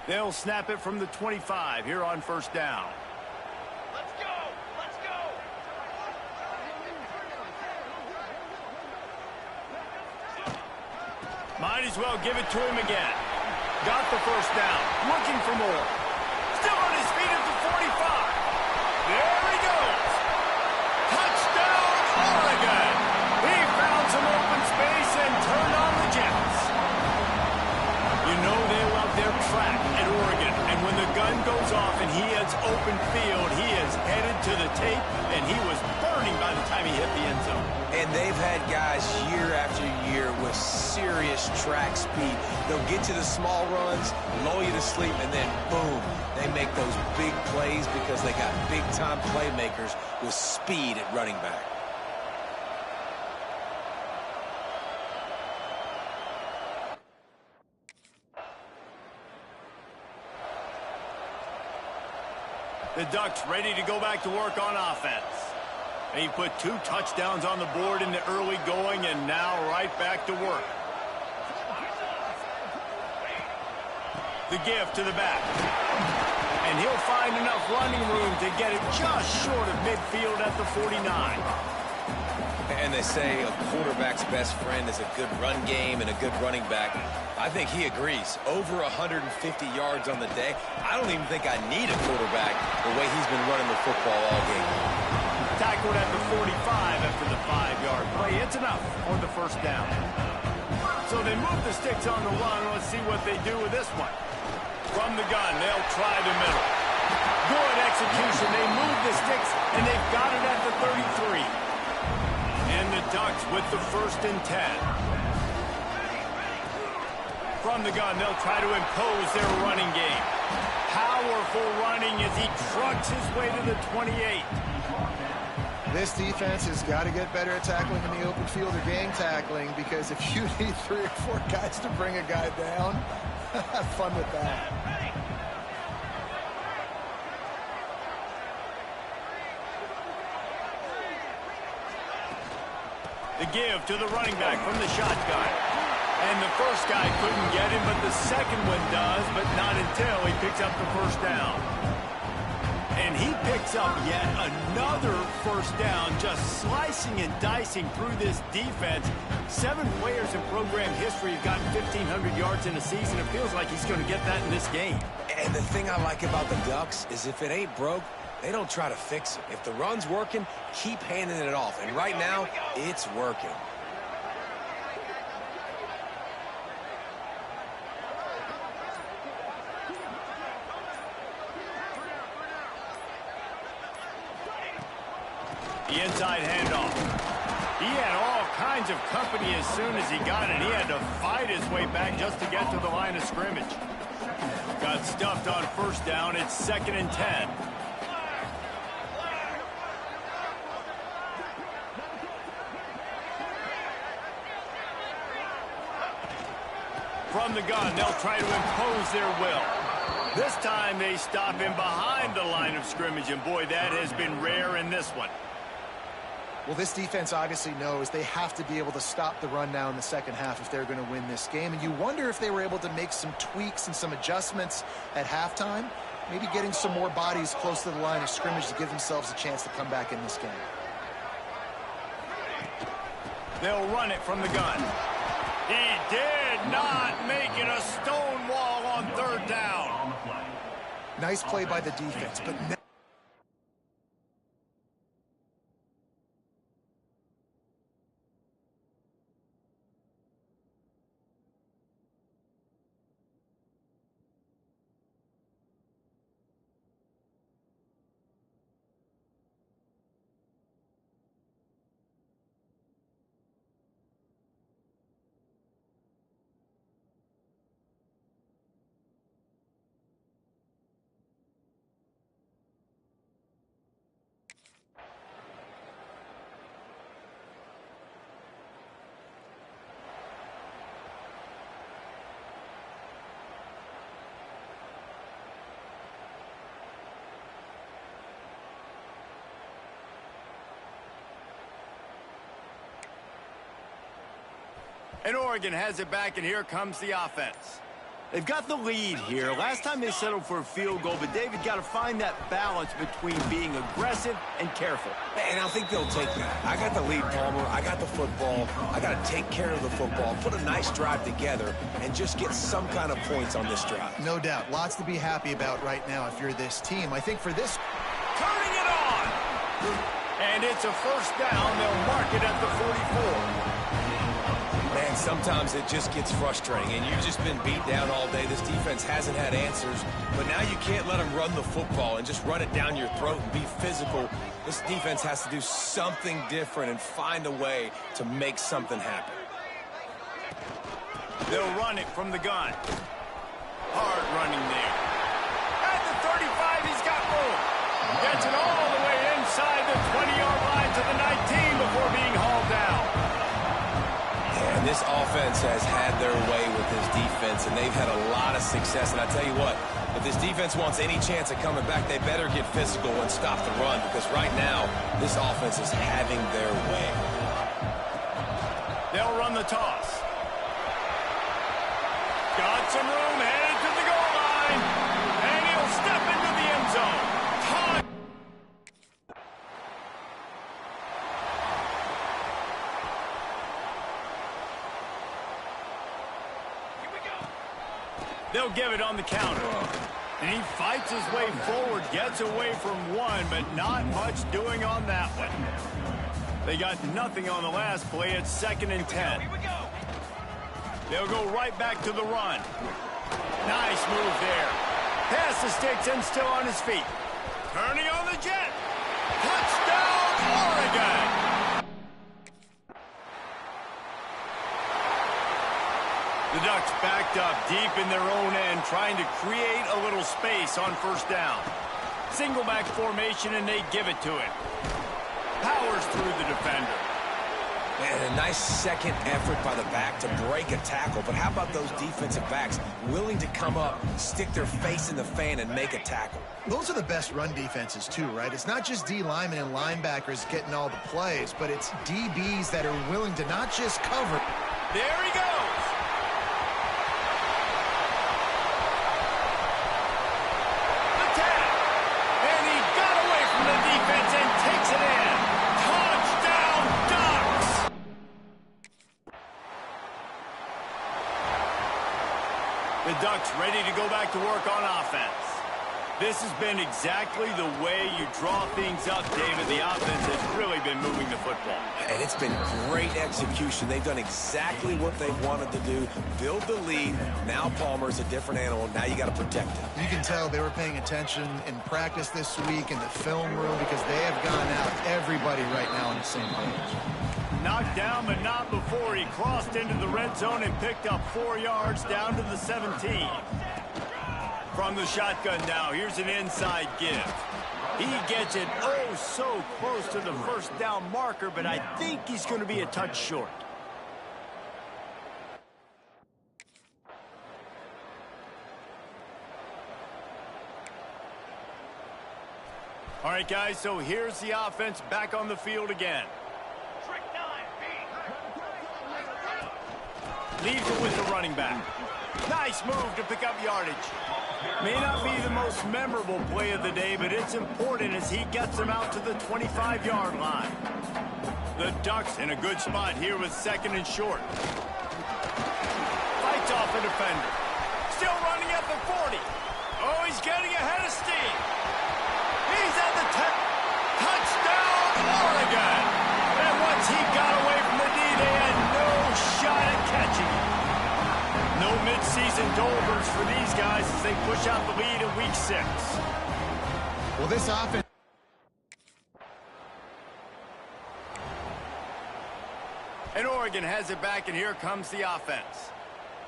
Speaker 1: They'll snap it from the 25 here on first down.
Speaker 5: Let's go! Let's go!
Speaker 1: Might as well give it to him again. Got the first down. Looking for more. Still on his feet at the 45. There he goes. Touchdown, Oregon. He found some open space and turned on the Jets. You know they love their track at Oregon. And when the gun goes off and he has open field, he is headed to the tape, and he was burning by the time he hit the end zone.
Speaker 2: And they've had guys year after year with serious track speed. They'll get you the small runs, lull you to sleep, and then boom, they make those big plays because they got big-time playmakers with speed at running back.
Speaker 1: The Ducks ready to go back to work on offense. He put 2 touchdowns on the board in the early going, and now right back to work. The give to the back. And he'll find enough running room to get it just short of midfield at the 49.
Speaker 2: And they say a quarterback's best friend is a good run game and a good running back. I think he agrees. Over 150 yards on the day. I don't even think I need a quarterback the way he's been running the football all game.
Speaker 1: Tackled at the 45 after the 5-yard play. It's enough for the first down. So they move the sticks on the run. Let's see what they do with this one. From the gun, they'll try the middle. Good execution. They move the sticks, and they've got it at the 33. And the Ducks with the 1st and 10. From the gun, they'll try to impose their running game. Powerful running as he trucks his way to the 28.
Speaker 3: This defense has got to get better at tackling in the open field or gang tackling, because if you need 3 or 4 guys to bring a guy down, have fun with that.
Speaker 1: The give to the running back from the shotgun. And the first guy couldn't get him, but the second one does, but not until he picks up the first down. And he picks up yet another first down, just slicing and dicing through this defense. 7 players in program history have gotten 1,500 yards in a season. It feels like he's going to get that in this game.
Speaker 2: And the thing I like about the Ducks is if it ain't broke, they don't try to fix it. If the run's working, keep handing it off. And right now, it's working.
Speaker 1: The inside handoff. He had all kinds of company as soon as he got it. He had to fight his way back just to get to the line of scrimmage. Got stuffed on first down. It's 2nd and 10. From the gun, they'll try to impose their will. This time they stop him behind the line of scrimmage, and boy, that has been rare in this one.
Speaker 3: Well, this defense obviously knows they have to be able to stop the run now in the second half if they're going to win this game. And you wonder if they were able to make some tweaks and some adjustments at halftime, maybe getting some more bodies close to the line of scrimmage to give themselves a chance to come back in this game.
Speaker 1: They'll run it from the gun. He did not make it a stone wall on 3rd down.
Speaker 3: Nice play by the defense, but
Speaker 1: And Oregon has it back, and here comes the offense. They've got the lead here. Last time they settled for a field goal, but David got to find that balance between being aggressive and careful.
Speaker 2: And I think they'll take that. I got the lead, Palmer. I got the football. I got to take care of the football, put a nice drive together, and just get some kind of points on this drive.
Speaker 3: no doubt. Lots to be happy about right now if you're this team. I think for this...
Speaker 1: Turning it on! And it's a first down. They'll mark it at the 44.
Speaker 2: Man, sometimes it just gets frustrating, and you've just been beat down all day. This defense hasn't had answers, but now you can't let them run the football and just run it down your throat and be physical. This defense has to do something different and find a way to make something happen.
Speaker 1: They'll run it from the gun. Hard running there. At the 35, he's got room. Gets it all the way inside the 20-yard line to the 19 before being hauled down.
Speaker 2: And this offense has had their way with this defense, and they've had a lot of success. And I tell you what, if this defense wants any chance of coming back, they better get physical and stop the run, because right now, this offense is having their way.
Speaker 1: They'll run the toss. Got some room, headed to the goal line, and he'll step into the end zone. Time. They'll give it on the counter. And he fights his way forward, gets away from one, but not much doing on that one. They got nothing on the last play. It's 2nd and 10. They'll go right back to the run. Nice move there. Pass the sticks and still on his feet. Turning on the jet. Touchdown, Oregon! The Ducks backed up deep in their own end, trying to create a little space on first down. Single back formation, and they give it to him. Powers through the defender.
Speaker 2: And a nice Nice second effort by the back to break a tackle. But how about those defensive backs willing to come up, stick their face in the fan, and make a tackle?
Speaker 3: Those are the best run defenses, too, right? It's not just D linemen and linebackers getting all the plays, but it's DBs that are willing to not just cover.
Speaker 1: There he goes. Attack. And he got away from the defense and takes it in. Touchdown, Ducks. The Ducks ready to go back to work on offense. This has been exactly the way you draw things up, David. The offense has really been moving the football.
Speaker 2: And it's been great execution. They've done exactly what they wanted to do. Build the lead. Now Palmer's a different animal. Now you got to protect him.
Speaker 3: You can tell they were paying attention in practice this week in the film room because they have gone out, everybody right now on the same page.
Speaker 1: Knocked down, but not before he crossed into the red zone and picked up 4 yards down to the 17. From the shotgun now, here's an inside give. He gets it oh so close to the first down marker, but I think he's going to be a touch short. All right, guys, so here's the offense back on the field again. Leaves it with the running back. Nice move to pick up yardage. May not be the most memorable play of the day, but it's important as he gets them out to the 25-yard line. The Ducks in a good spot here with second and short. Fights off a defender. Still running at the 40. Oh, he's getting ahead of steam. He's at the 10. Touchdown, Oregon. And once he got away from the D, they had no shot at catching him. No midseason dolders for these guys as they push out the lead in week 6.
Speaker 3: Well, this offense...
Speaker 1: And Oregon has it back, and here comes the offense.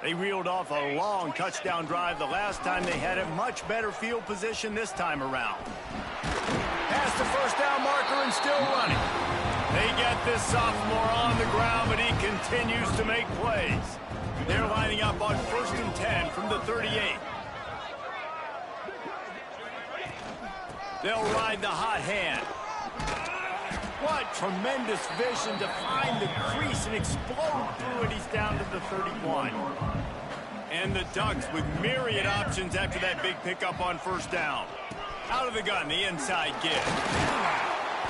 Speaker 1: They reeled off a long touchdown drive the last time. They had a much better field position this time around. Past the first down marker and still running. They get this sophomore on the ground, but he continues to make plays. They're lining up on 1st and 10 from the 38. They'll ride the hot hand. What tremendous vision to find the crease and explode through it. He's down to the 31. And the Ducks with myriad options after that big pickup on 1st down. Out of the gun, the inside give.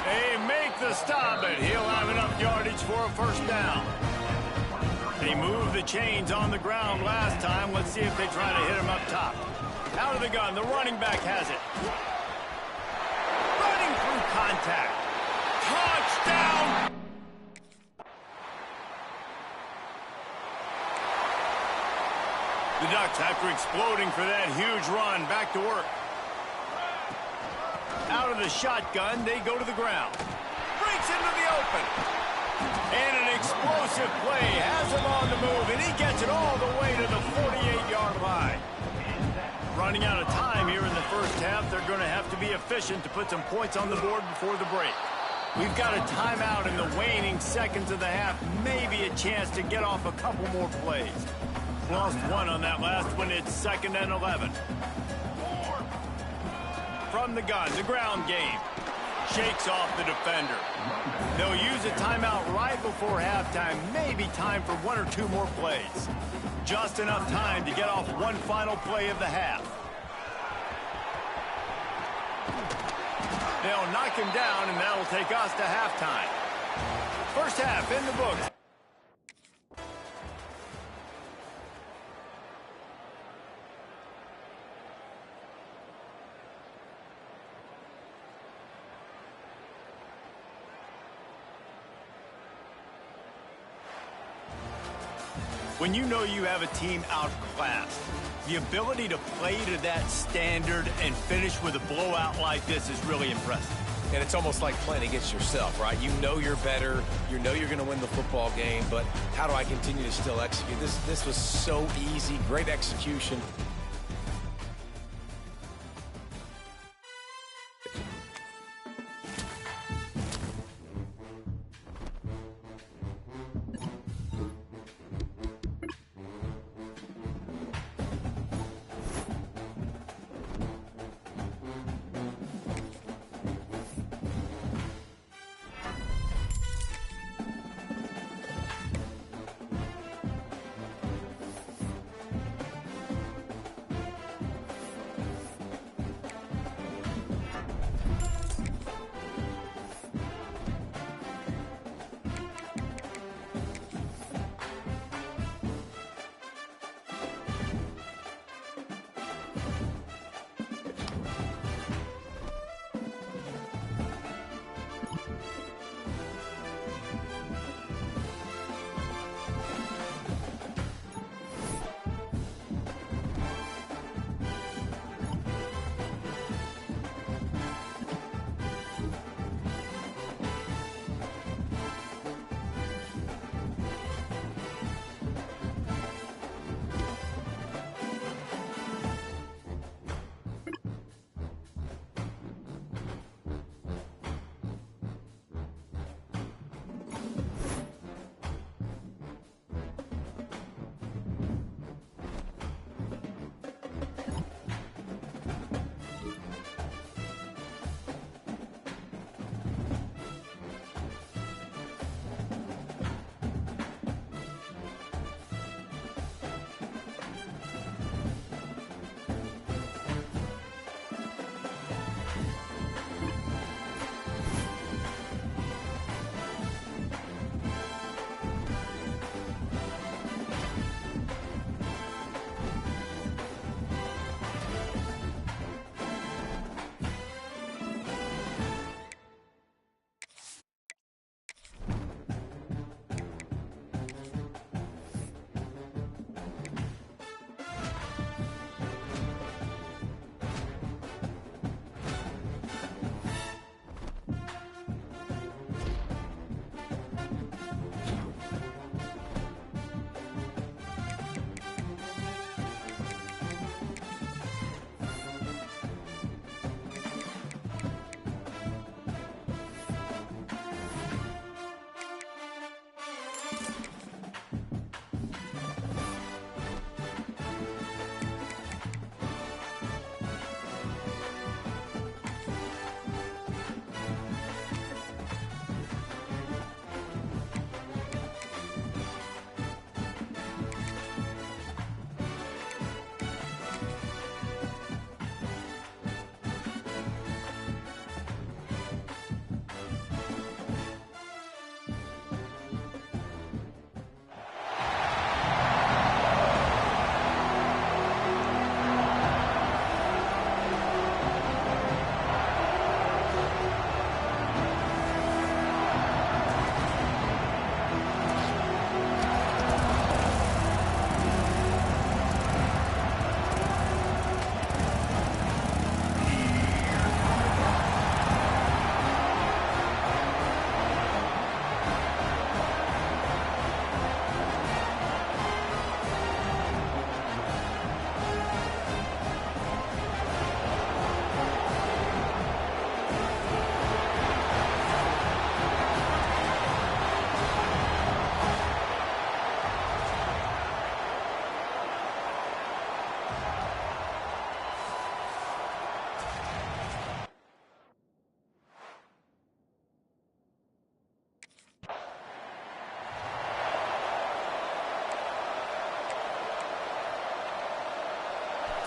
Speaker 1: They make the stop, but he'll have enough yardage for a 1st down. They moved the chains on the ground last time. Let's see if they try to hit him up top. Out of the gun, the running back has it. Running through contact. Touchdown! The Ducks, after exploding for that huge run, back to work. Out of the shotgun, they go to the ground. Breaks into the open. And an explosive play has him on the move, and he gets it all the way to the 48-yard line. Running out of time here in the first half, they're going to have to be efficient to put some points on the board before the break. We've got a timeout in the waning seconds of the half, maybe a chance to get off a couple more plays. Lost one on that last one. It's 2nd and 11. From the gun, the ground game. Shakes off the defender. They'll use a timeout right before halftime. Maybe time for 1 or 2 more plays. Just enough time to get off one final play of the half. They'll knock him down, and that'll take us to halftime. First half in the books. When you know you have a team outclassed, the ability to play to that standard and finish with a blowout like this is really impressive.
Speaker 2: And it's almost like playing against yourself, right? You know you're better. You know you're going to win the football game, but how do I continue to still execute? This was so easy. Great execution.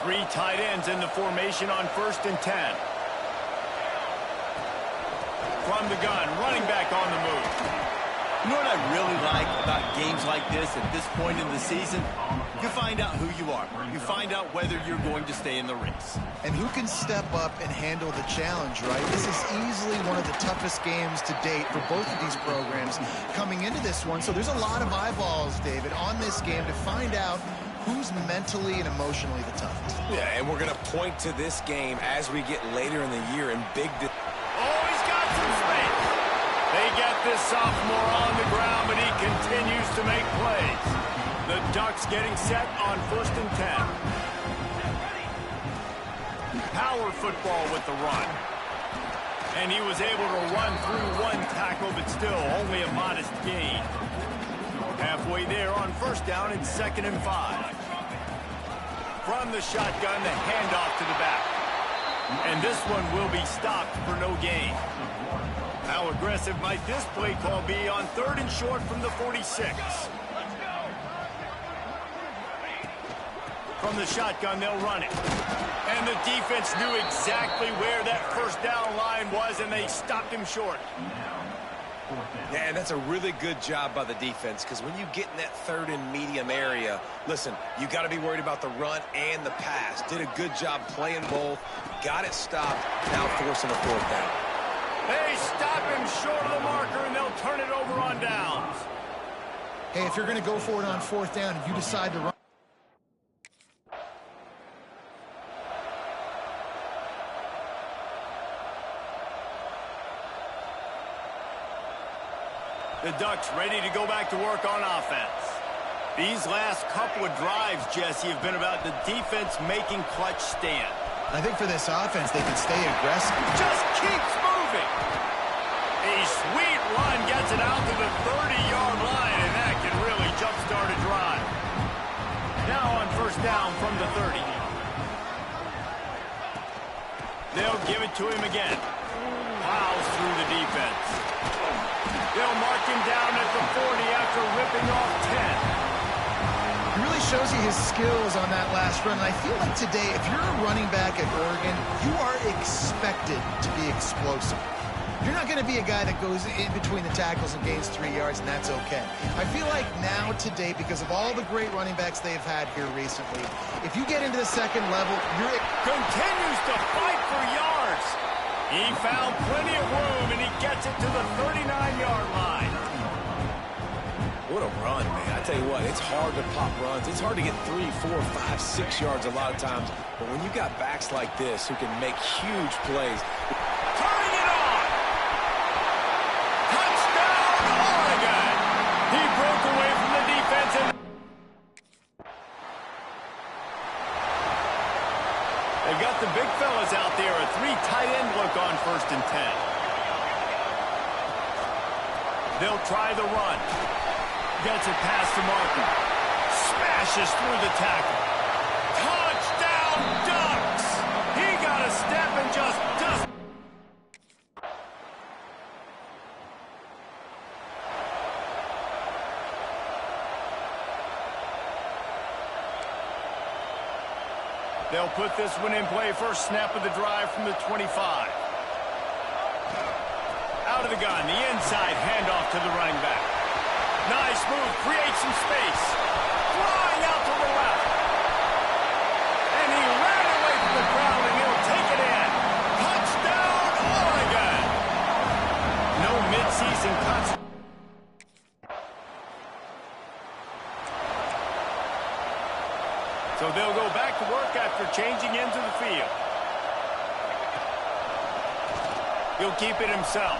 Speaker 1: Three tight ends in the formation on 1st and 10. From the gun, running back on the move.
Speaker 6: You know what I really like about games like this at this point in the season? You find out who you are. You find out whether you're going to stay in the race.
Speaker 3: And who can step up and handle the challenge, right? This is easily one of the toughest games to date for both of these programs coming into this one. So there's a lot of eyeballs, David, on this game to find out who's mentally and emotionally the toughest.
Speaker 2: Yeah, and we're going to point to this game as we get later in the year in big...
Speaker 1: Oh, he's got some space. They get this sophomore on the ground, but he continues to make plays. The Ducks getting set on 1st and 10. Power football with the run. And he was able to run through one tackle, but still only a modest gain. Halfway there on 1st down and 2nd and 5. From the shotgun, the handoff to the back. And this one will be stopped for no gain. How aggressive might this play call be on 3rd and short from the 46? From the shotgun, they'll run it. And the defense knew exactly where that 1st down line was, and they stopped him short.
Speaker 2: Yeah, and that's a really good job by the defense, because when you get in that 3rd and medium area, listen, you got to be worried about the run and the pass. Did a good job playing both, got it stopped, now forcing a 4th down.
Speaker 1: They stop him short of the marker, and they'll turn it over on downs.
Speaker 3: Hey, if you're going to go for it on 4th down, if you decide to run...
Speaker 1: The Ducks ready to go back to work on offense. These last couple of drives, Jesse, have been about the defense making clutch stand.
Speaker 3: I think for this offense, they can stay aggressive.
Speaker 1: Just keeps moving. A sweet run gets it out to the 30-yard line, and that can really jumpstart a drive. Now on 1st down from the 30. They'll give it to him again. Plows through the defense. They'll mark him down at the 40 after ripping off 10.
Speaker 3: He really shows you his skills on that last run. And I feel like today, if you're a running back at Oregon, you are expected to be explosive. You're not going to be a guy that goes in between the tackles and gains 3 yards, and that's okay. I feel like now today, because of all the great running backs they've had here recently, if you get into the 2nd level, you're...
Speaker 1: Continues to fight for yards. He found plenty of room, and he gets it to the 39-yard line.
Speaker 2: What a run, man. I tell you what, it's hard to pop runs. It's hard to get 3, 4, 5, 6 yards a lot of times. But when you got backs like this who can make huge plays...
Speaker 1: Turning it on! Touchdown, Oregon! He broke away from the defense and... They've got the big fellas out there, a 3 tight end look on 1st and 10. They'll try the run. Gets it past the marker. Smashes through the tackle. Touchdown, Ducks! He got a step and just doesn't. They'll put this one in play. First snap of the drive from the 25. Out of the gun, the inside handoff to the running back. Nice move, creates some space. Flying out to the left. And he ran away from the crowd, and he'll take it in. Touchdown, Oregon! No midseason cuts. So they'll go back to work after changing into the field. He'll keep it himself.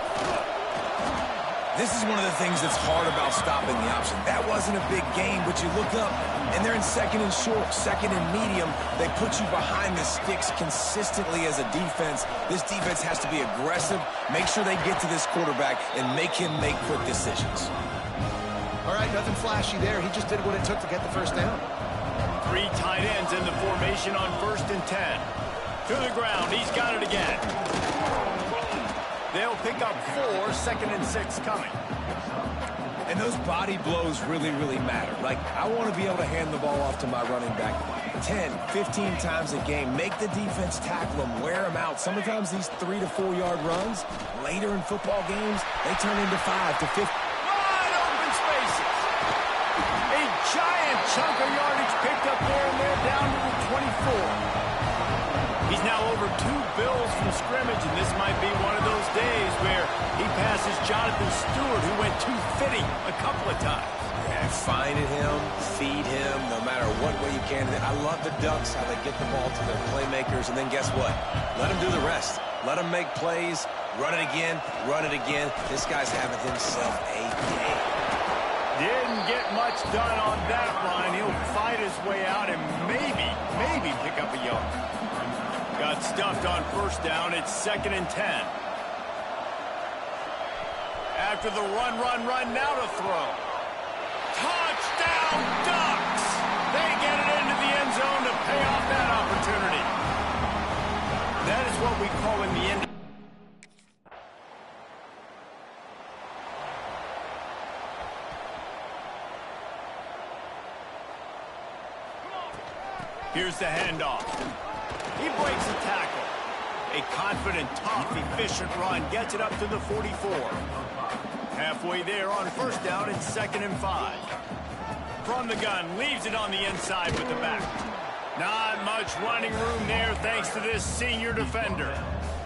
Speaker 4: This is one of the things that's hard about stopping the option. That wasn't a big gain, but you look up, and they're in 2nd and short, 2nd and medium. They put you behind the sticks consistently as a defense. This defense has to be aggressive, make sure they get to this quarterback, and make him make quick decisions.
Speaker 3: All right, nothing flashy there. He just did what it took to get the 1st down.
Speaker 1: 3 tight ends in the formation on 1st and 10. To the ground, he's got it again. They'll pick up 4, 2nd and 6 coming.
Speaker 4: And those body blows really, really matter. Like, I want to be able to hand the ball off to my running back. 10, 15 times a game. Make the defense tackle them, wear them out. Sometimes these 3 to 4 yard runs, later in football games, they turn into 5 to 50.
Speaker 1: Wide open spaces. A giant chunk of yardage picked up there, and they're down to the 24. He's now over 2 bills from scrimmage, and this might be one of those days where he passes Jonathan Stewart, who went 250 a couple of times.
Speaker 2: Yeah, finding him, feed him, no matter what way you can. I love the Ducks, how they get the ball to their playmakers, and then guess what? Let them do the rest. Let them make plays, run it again, run it again. This guy's having himself a day.
Speaker 1: Didn't get much done on that line. He'll fight his way out and maybe pick up a yard. Got stuffed on first down. It's 2nd and 10. After the run, now to throw. Touchdown, Ducks! They get it into the end zone to pay off that opportunity. That is what we call in the end. Here's the handoff. He breaks the tackle. A confident, tough, efficient run gets it up to the 44. Halfway there on first down, it's 2nd and 5. From the gun, leaves it on the inside with the back. Not much running room there thanks to this senior defender.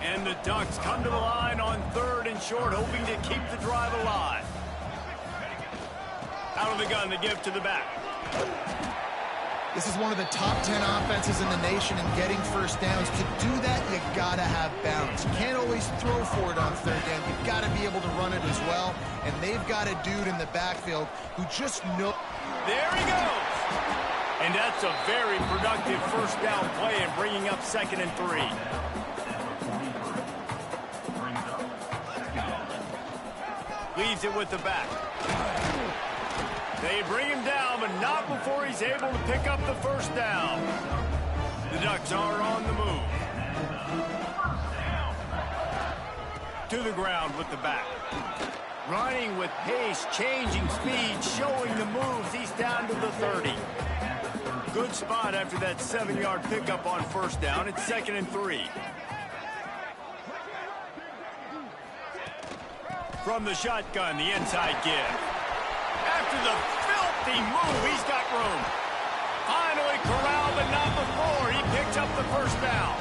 Speaker 1: And the Ducks come to the line on 3rd and short, hoping to keep the drive alive. Out of the gun, the give to the back.
Speaker 3: This is one of the top 10 offenses in the nation in getting first downs. To do that, you gotta have balance. You can't always throw for it on 3rd down. You've got to be able to run it as well. And they've got a dude in the backfield who just knows.
Speaker 1: There he goes. And that's a very productive first down play and bringing up 2nd and 3. Leaves it with the back. They bring him down, but not before he's able to pick up the first down. The Ducks are on the move. To the ground with the back. Running with pace, changing speed, showing the moves. He's down to the 30. Good spot after that 7-yard pickup on first down. It's 2nd and 3. From the shotgun, the inside give. After the filthy move, he's got room. Finally corralled, but not before. He picks up the first down.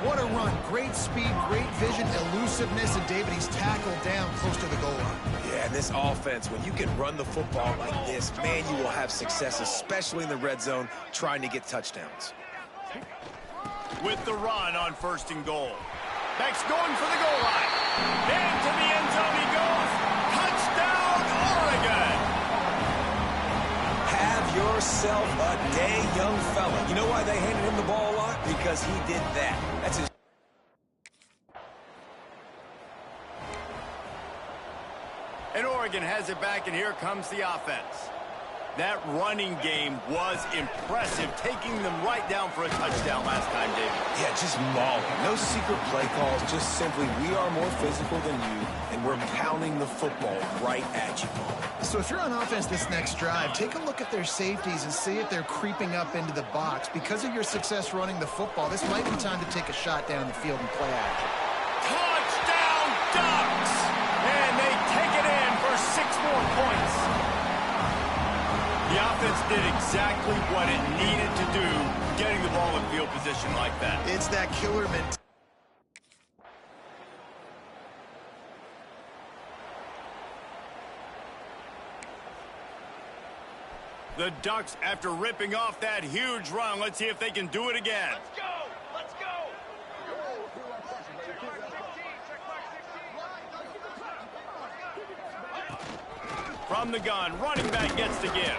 Speaker 3: What a run. Great speed, great vision, elusiveness, and David, he's tackled down close to the goal line.
Speaker 2: Yeah, and this offense, when you can run the football like this, man, you will have success, especially in the red zone, trying to get touchdowns.
Speaker 1: With the run on 1st and goal. Beck's going for the goal line. Into the end zone he goes. Touchdown, Oregon!
Speaker 2: Have yourself a day, young fella. You know why they handed him the ball a lot? Because he did that. That's his.
Speaker 1: And Oregon has it back, and here comes the offense. That running game was impressive, taking them right down for a touchdown last time, David.
Speaker 2: Yeah, just mauling. No secret play calls, just simply we are more physical than you, and we're pounding the football right at you.
Speaker 3: So if you're on offense this next drive, take a look at their safeties and see if they're creeping up into the box. Because of your success running the football, this might be time to take a shot down the field and play action.
Speaker 1: Touchdown, Ducks! And they take it in for 6 more points. The offense did exactly what it needed to do, getting the ball in field position like that.
Speaker 3: It's that killer mentality.
Speaker 1: The Ducks, after ripping off that huge run, let's see if they can do it again.
Speaker 5: Let's go! Let's go!
Speaker 1: From the gun, running back gets the give.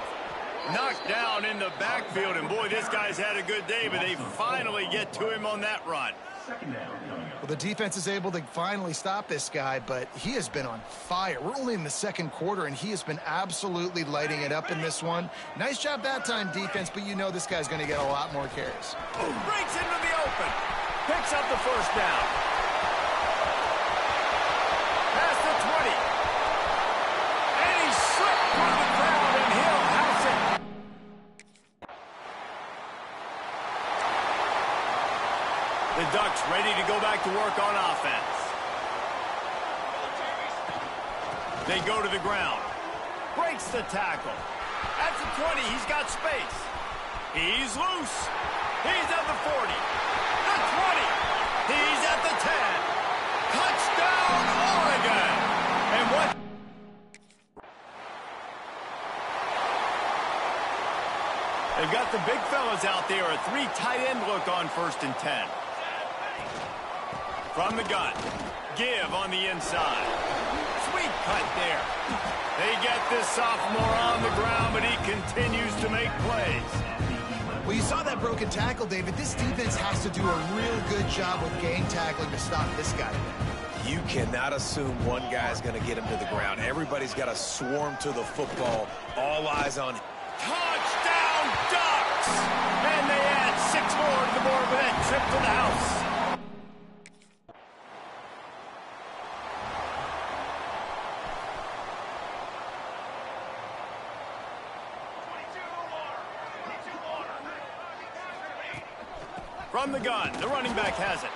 Speaker 1: Knocked down in the backfield, and boy, this guy's had a good day, but they finally get to him on that run.
Speaker 3: Well, the defense is able to finally stop this guy, but he has been on fire. We're only in the 2nd quarter, and he has been absolutely lighting it up in this one. Nice job that time, defense, but you know this guy's going to get a lot more carries.
Speaker 1: Breaks into the open. Picks up the first down. Past the 20. And he slipped through the crowd, and he'll house it. Ducks ready to go back to work on offense. They go to the ground. Breaks the tackle. At the 20, he's got space. He's loose. He's at the 40. The 20. He's at the 10. Touchdown, Oregon. And what? They've got the big fellas out there. A 3 tight end look on 1st and 10. From the gun. Give on the inside. Sweet cut there. They get this sophomore on the ground, but he continues to make plays.
Speaker 3: Well, you saw that broken tackle, David. This defense has to do a real good job with gang tackling to stop this guy.
Speaker 2: You cannot assume one guy's going to get him to the ground. Everybody's got to swarm to the football. All eyes on him.
Speaker 1: Touchdown, Ducks! And they add 6 more to the board with that trip to the house. From the gun, the running back has it.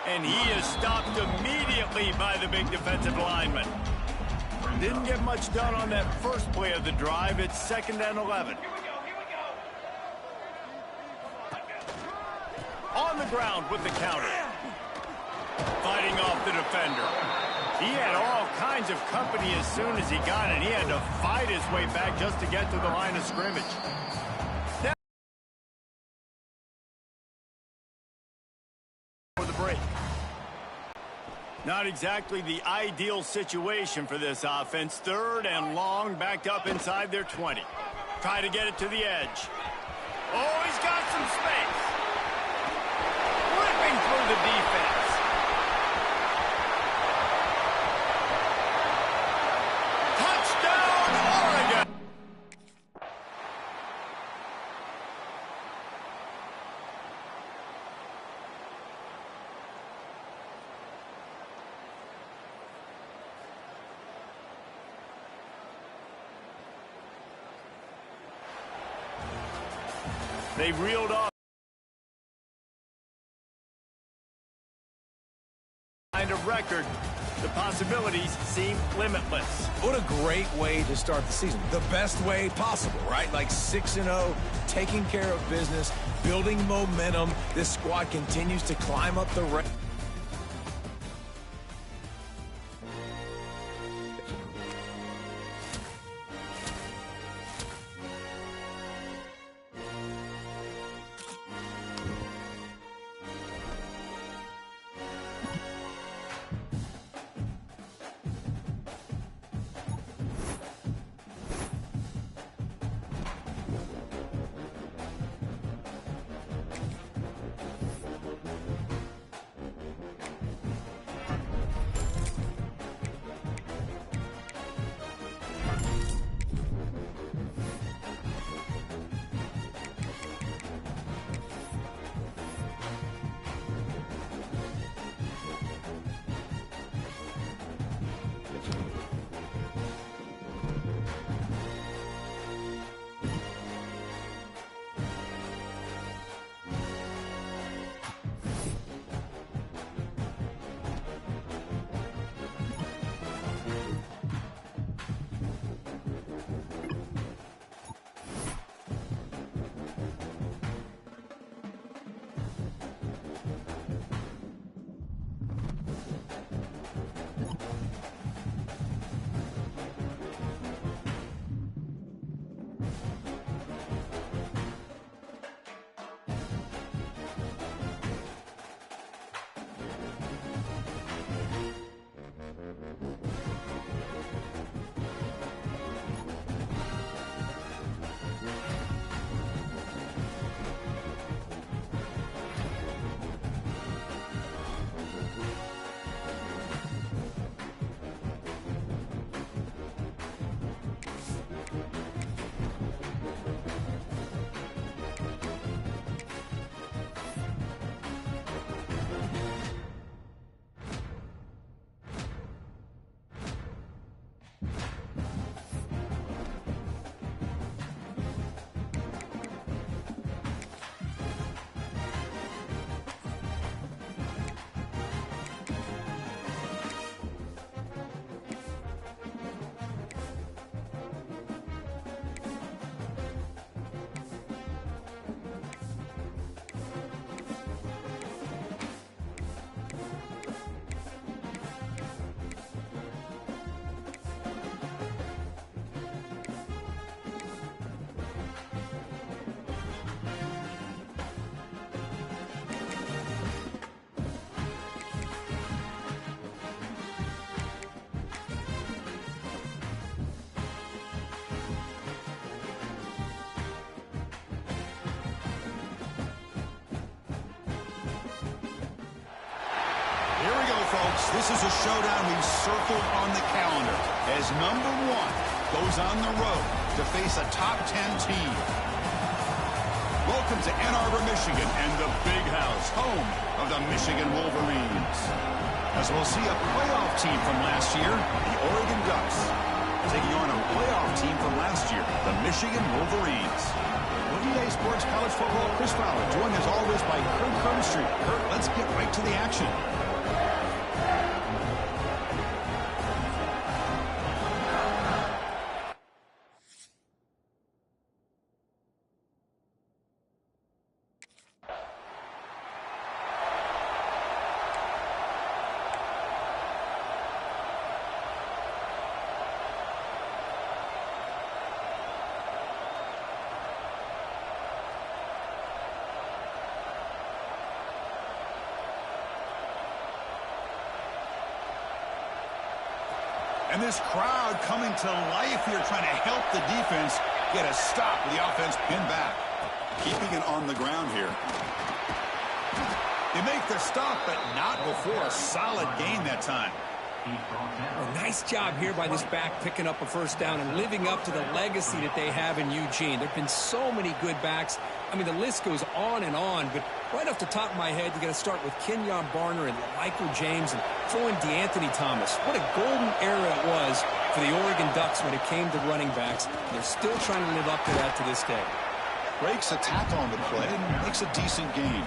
Speaker 1: And he is stopped immediately by the big defensive lineman. Didn't get much done on that first play of the drive. It's 2nd and 11. On the ground with the counter. Fighting off the defender. He had all kinds of company as soon as he got it. He had to fight his way back just to get to the line of scrimmage. Not exactly the ideal situation for this offense. 3rd and long, backed up inside their 20. Try to get it to the edge. Oh, he's got some space. Ripping through the defense. Touchdown, Oregon! They reeled off a record. The possibilities seem limitless.
Speaker 4: What a great way to start the season. The best way possible, right? Like 6-0, taking care of business, building momentum. This squad continues to climb up the ranks.
Speaker 7: folks, this is a showdown we've circled on the calendar as number 1 goes on the road to face a top 10 team. Welcome to Ann Arbor, Michigan, and the Big House, home of the Michigan Wolverines. As we'll see a playoff team from last year, the Oregon Ducks, taking on a playoff team from last year, the Michigan Wolverines. EA Sports College Football, Chris Fowler, joined as always by Kurt Kirkstreet. Kurt, let's get right to the action. And this crowd coming to life here, trying to help the defense get a stop with the offense pinned back. Keeping it on the ground here. They make the stop, but not before a solid gain that time.
Speaker 8: Well, nice job here by this back picking up a first down and living up to the legacy that they have in Eugene. There have been so many good backs. I mean, the list goes on and on, but right off the top of my head, you got to start with Kenyon Barner and Michael James and throw in DeAnthony Thomas. What a golden era it was for the Oregon Ducks when it came to running backs. They're still trying to live up to that to this day.
Speaker 7: Breaks a tackle on the play and makes a decent gain.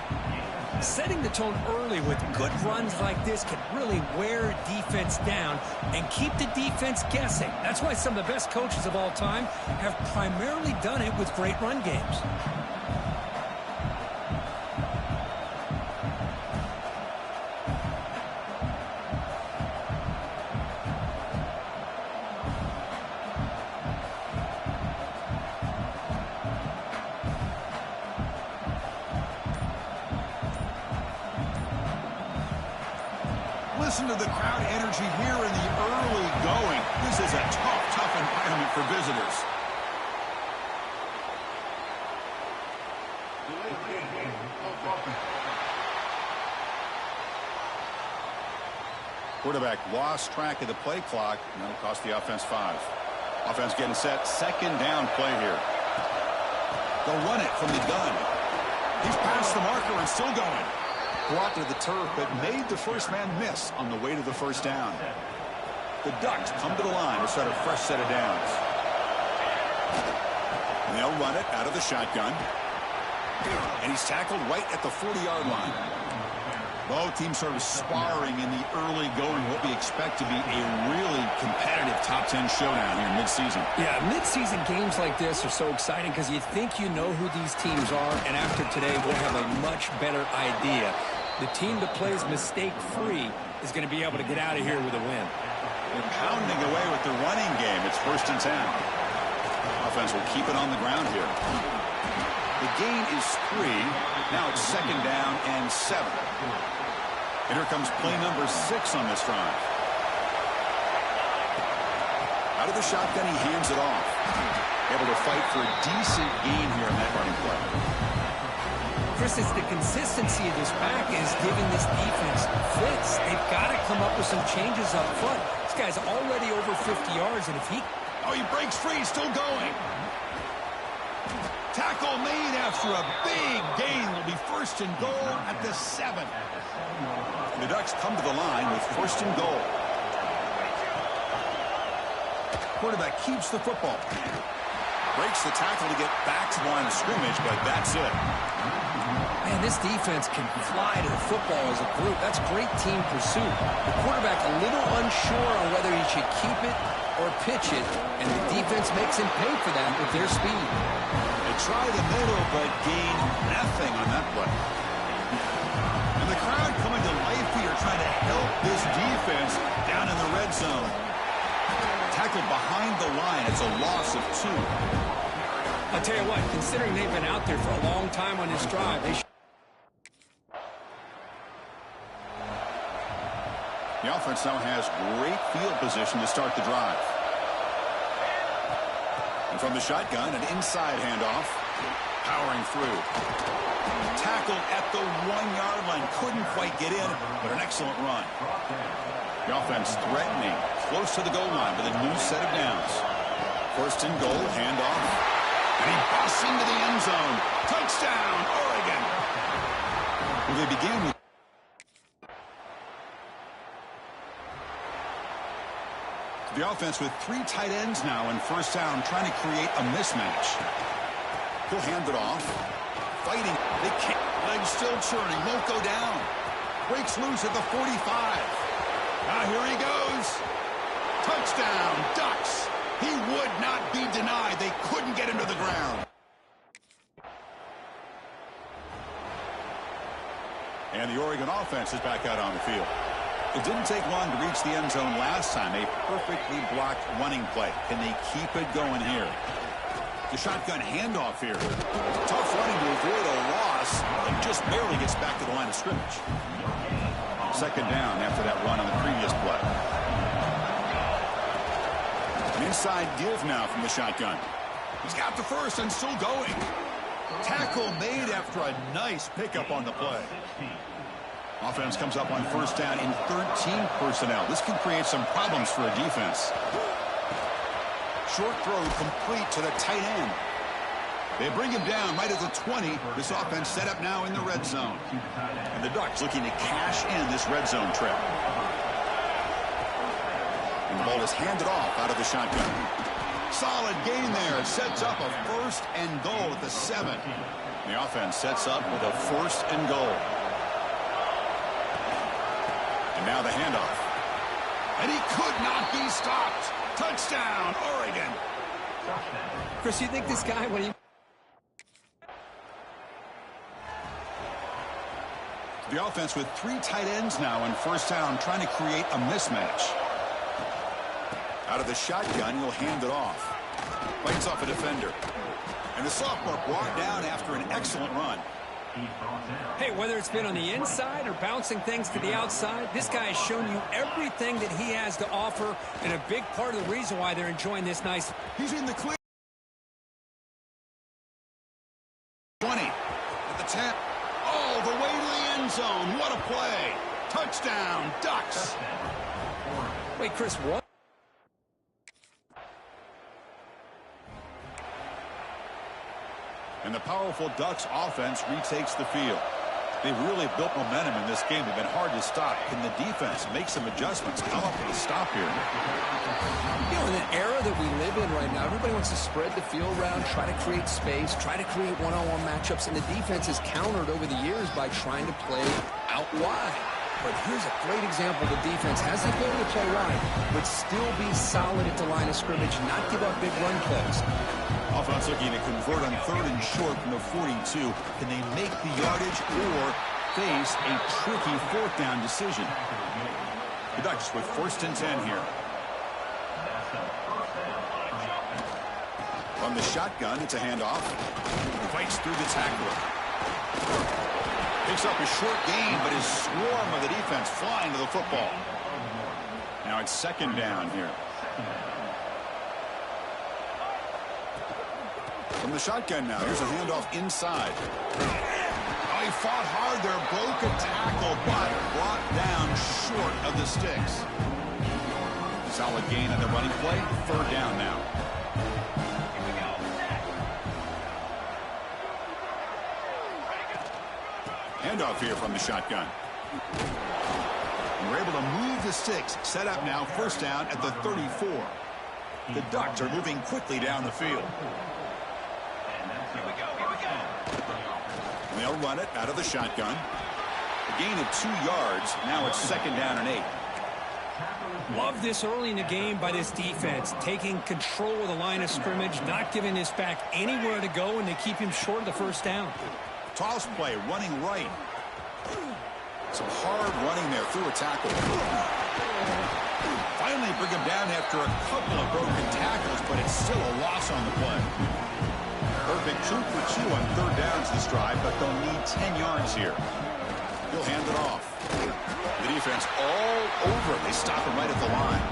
Speaker 8: Setting the tone early with good runs like this can really wear defense down and keep the defense guessing. That's why some of the best coaches of all time have primarily done it with great run games.
Speaker 7: Listen to the crowd energy here in the early going. This is a tough environment for visitors. Quarterback lost track of the play clock, and that'll cost the offense 5. Offense getting set. Second down play here. They'll run it from the gun. He's past the marker and still going. Brought to the turf, but made the first man miss on the way to the first down. The Ducks come to the line to start a fresh set of downs. And they'll run it out of the shotgun. And he's tackled right at the 40-yard line. Both teams sort of sparring in the early going, what we expect to be a really competitive top 10 showdown here mid-season.
Speaker 8: Yeah, mid-season games like this are so exciting because you think you know who these teams are, and after today we'll have a much better idea. The team that plays mistake-free is going to be able to get out of here with a win.
Speaker 7: They're pounding away with the running game. It's 1st and 10. Offense will keep it on the ground here. The gain is 3. Now it's 2nd down and 7. And here comes play number 6 on this drive. Out of the shotgun, he hands it off. Able to fight for a decent gain here in that running play.
Speaker 8: Chris, it's the consistency of this back is giving this defense fits. They've got to come up with some changes up front. This guy's already over 50 yards, and if he...
Speaker 7: Oh, he breaks free. He's still going. Tackle made after a big gain. Will be 1st and goal at the 7. The Ducks come to the line with 1st and goal. Quarterback keeps the football. Breaks the tackle to get back to the line of scrimmage, but that's it.
Speaker 8: Man, this defense can fly to the football as a group. That's great team pursuit. The quarterback a little unsure on whether he should keep it or pitch it, and the defense makes him pay for that with their speed.
Speaker 7: They try the middle, but gain nothing on that play. And the crowd coming to life here, trying to help this defense down in the red zone. Tackled behind the line. It's a loss of 2.
Speaker 8: I'll tell you what, considering they've been out there for a long time on this drive, they should...
Speaker 7: The offense now has great field position to start the drive. And from the shotgun, an inside handoff. powering through. Tackled at the 1-yard line. Couldn't quite get in, but an excellent run. The offense threatening, close to the goal line with a new set of downs. First and goal, handoff. And he busts into the end zone. Touchdown, Oregon. Well, they began with the offense with 3 tight ends now in first down, trying to create a mismatch. He'll hand it off. Fighting. They can't. Legs still churning. Won't go down. Breaks loose at the 45. Now here he goes. Touchdown, Ducks. He would not be denied. They couldn't get him to the ground. And the Oregon offense is back out on the field. It didn't take long to reach the end zone last time. A perfectly blocked running play. Can they keep it going here? The shotgun handoff here. Tough running to avoid a loss, and just barely gets back to the line of scrimmage. Second down after that run on the previous play. An inside give now from the shotgun. He's got the first and still going. Tackle made after a nice pickup on the play. Offense comes up on first down in 13 personnel. This can create some problems for a defense. Short throw complete to the tight end. They bring him down right at the 20. This offense set up now in the red zone. And the Ducks looking to cash in this red zone trip. And the ball is handed off out of the shotgun. Solid gain there. It sets up a first and goal at the 7. The offense sets up with a first and goal. And now the handoff. And he could not be stopped. Touchdown, Oregon.
Speaker 8: Chris, you think this guy, when he...
Speaker 7: The offense with 3 tight ends now in first down, trying to create a mismatch. Out of the shotgun, he'll hand it off. Bites off a defender. And the sophomore brought down after an excellent run.
Speaker 8: Hey, whether it's been on the inside or bouncing things to the outside, this guy has shown you everything that he has to offer, and a big part of the reason why they're enjoying this nice...
Speaker 7: He's in the clear. 20 at the 10. All the way to the end zone. What a play. Touchdown, Ducks.
Speaker 8: Wait, Chris, what?
Speaker 7: And the powerful Ducks offense retakes the field. They've really built momentum in this game. They've been hard to stop. Can the defense make some adjustments? Come up with a stop here.
Speaker 9: You know, in an era that we live in right now, everybody wants to spread the field around, try to create space, try to create one-on-one matchups, and the defense has countered over the years by trying to play out wide. But here's a great example. The defense has the ability to play wide, but still be solid at the line of scrimmage, not give up big run plays.
Speaker 7: Offense looking to convert on 3rd and short from the 42. Can they make the yardage or face a tricky 4th down decision? The Ducks with 1st and 10 here. From the shotgun, it's a handoff. Fights through the tackler. Picks up a short gain, but his swarm of the defense flying to the football. Now it's 2nd down here. From the shotgun now, here's a handoff inside. Oh, he fought hard there, broke a tackle, but brought down short of the sticks. Solid gain on the running play, 3rd down now. Handoff here from the shotgun. And we're able to move the sticks, set up now, 1st down at the 34. The Ducks are moving quickly down the field. And they'll run it out of the shotgun. A gain of 2 yards. Now it's 2nd down and 8.
Speaker 8: Love this early in the game by this defense, taking control of the line of scrimmage, not giving this back anywhere to go, and they keep him short of the 1st down.
Speaker 7: Toss play, running right. Some hard running there through a tackle. Finally bring him down after a couple of broken tackles, but it's still a loss on the play. Perfect 2 for 2 on 3rd downs this drive, but they'll need 10 yards here. He'll hand it off. The defense all over. They stop him right at the line.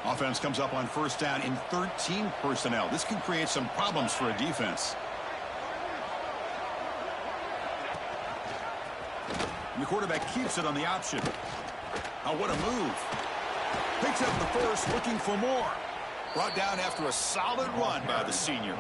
Speaker 7: Offense comes up on first down in 13 personnel. This can create some problems for a defense. The quarterback keeps it on the option. Oh, what a move. Picks up the first, looking for more. Brought down after a solid run by the senior.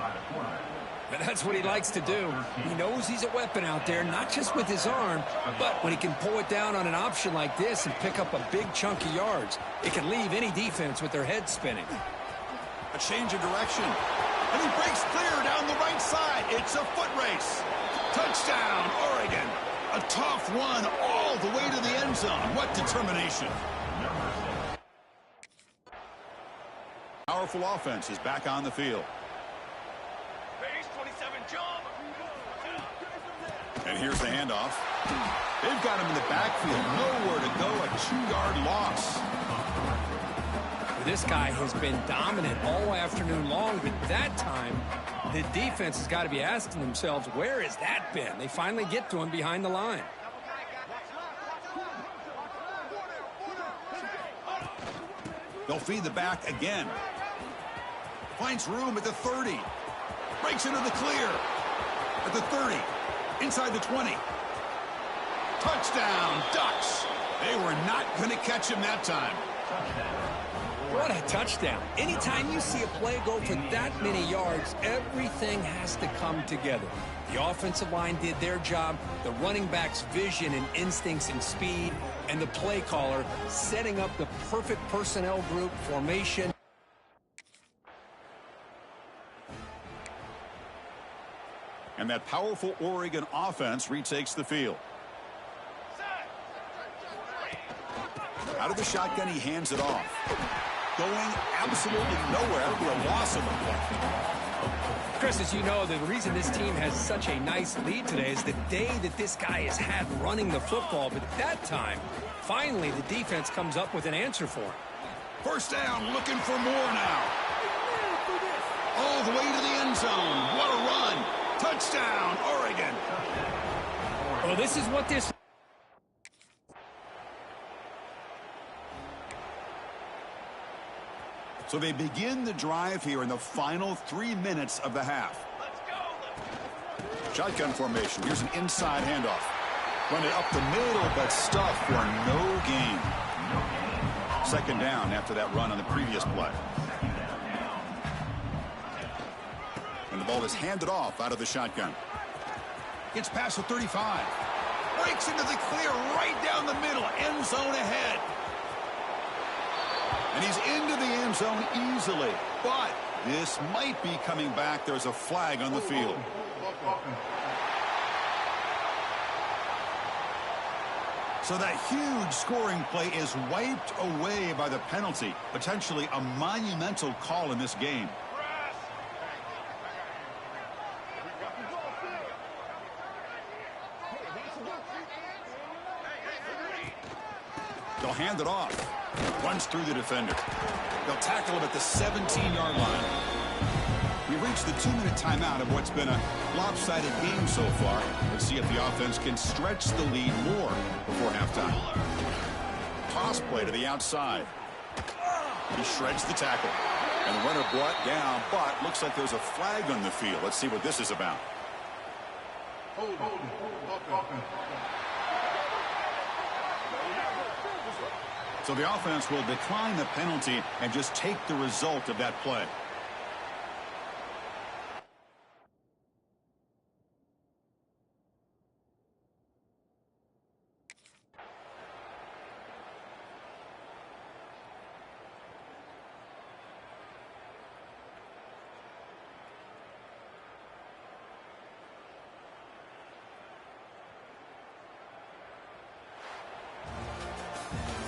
Speaker 8: And that's what he likes to do. He knows he's a weapon out there, not just with his arm, but when he can pull it down on an option like this and pick up a big chunk of yards, it can leave any defense with their head spinning.
Speaker 7: A change of direction. And he breaks clear down the right side. It's a foot race. Touchdown, Oregon. A tough run all the way to the end zone. What determination. Powerful offense is back on the field.
Speaker 5: Base 27 jump.
Speaker 7: And here's the handoff. They've got him in the backfield. Nowhere to go. A 2-yard loss.
Speaker 8: This guy has been dominant all afternoon long, but that time, the defense has got to be asking themselves, where has that been? They finally get to him behind the line.
Speaker 7: They'll feed the back again. Finds room at the 30. Breaks into the clear. At the 30. Inside the 20. Touchdown, Ducks. They were not going to catch him that time.
Speaker 8: What a touchdown. Anytime you see a play go for that many yards, everything has to come together. The offensive line did their job, the running back's vision and instincts and speed, and the play caller setting up the perfect personnel group formation.
Speaker 7: And that powerful Oregon offense retakes the field. Out of the shotgun, he hands it off. Going absolutely nowhere. That'll be a loss of the play.
Speaker 8: Chris, as you know, the reason this team has such a nice lead today is the day that this guy has had running the football. But at that time, finally, the defense comes up with an answer for him.
Speaker 7: First down, looking for more now. All the way to the end zone. What a run. Touchdown, Oregon.
Speaker 8: Well, this is what this...
Speaker 7: So they begin the drive here in the final 3 minutes of the half. Shotgun formation. Here's an inside handoff. Run it up the middle, but stuff for no gain. Second down after that run on the previous play. And the ball is handed off out of the shotgun. Gets past the 35. Breaks into the clear right down the middle. End zone ahead. And he's into the end zone easily. But this might be coming back. There's a flag on the field. So that huge scoring play is wiped away by the penalty. Potentially a monumental call in this game. They'll hand it off. Runs through the defender. They'll tackle him at the 17-yard line. We reached the 2-minute timeout of what's been a lopsided game so far. Let's see if the offense can stretch the lead more before halftime. Toss play to the outside. He shreds the tackle. And the runner brought down, but looks like there's a flag on the field. Let's see what this is about. So the offense will decline the penalty and just take the result of that play.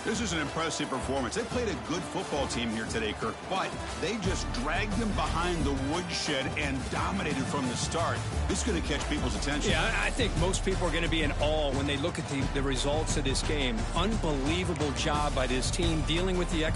Speaker 7: This is an impressive performance. They played a good football team here today, Kirk, but they just dragged them behind the woodshed and dominated from the start. This is going to catch people's attention.
Speaker 8: Yeah, I think most people are going to be in awe when they look at the results of this game. Unbelievable job by this team dealing with the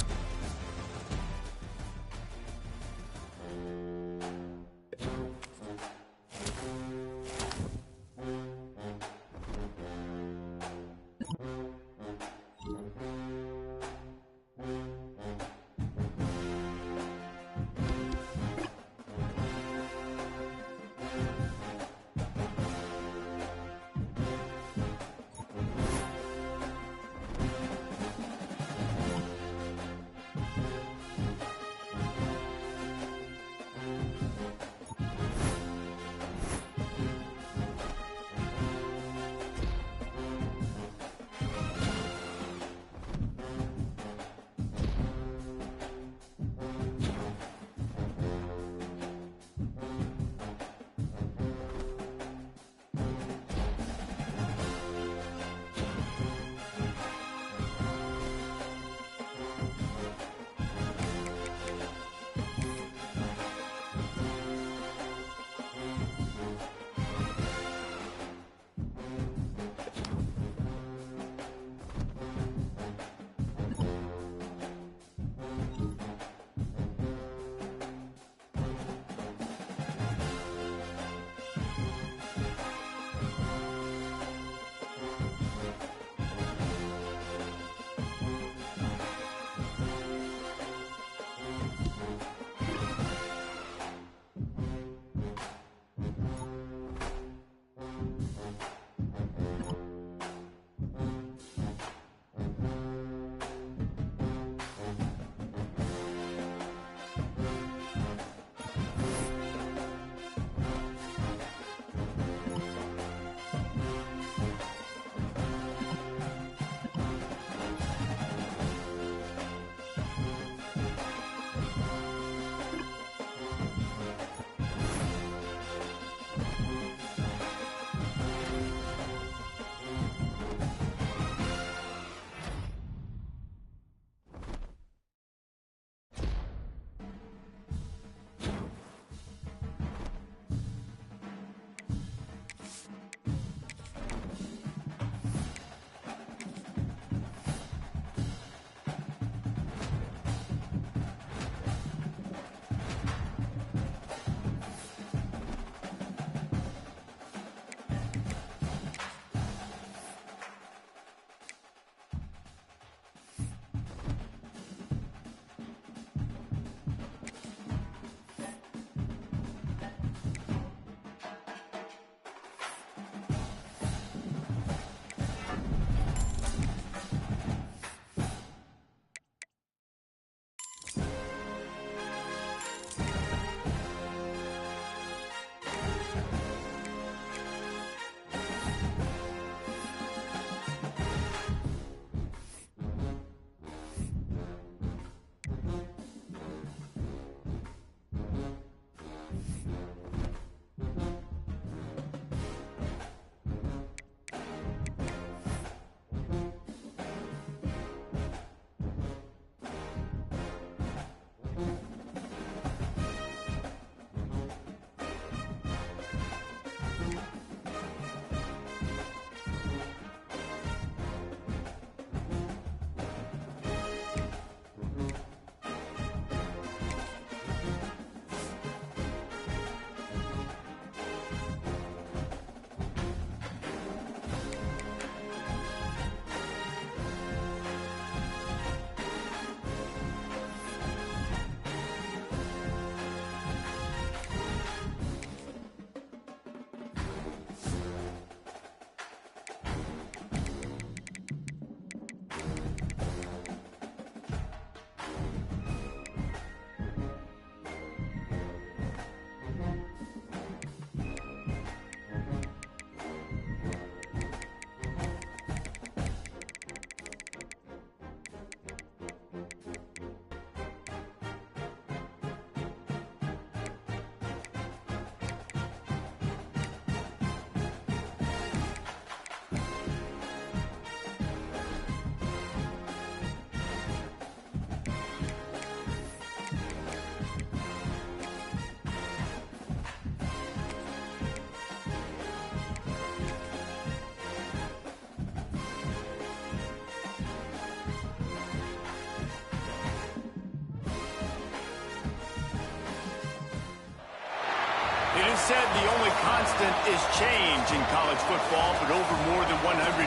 Speaker 1: It is said the only constant is change in college football, but over more than 150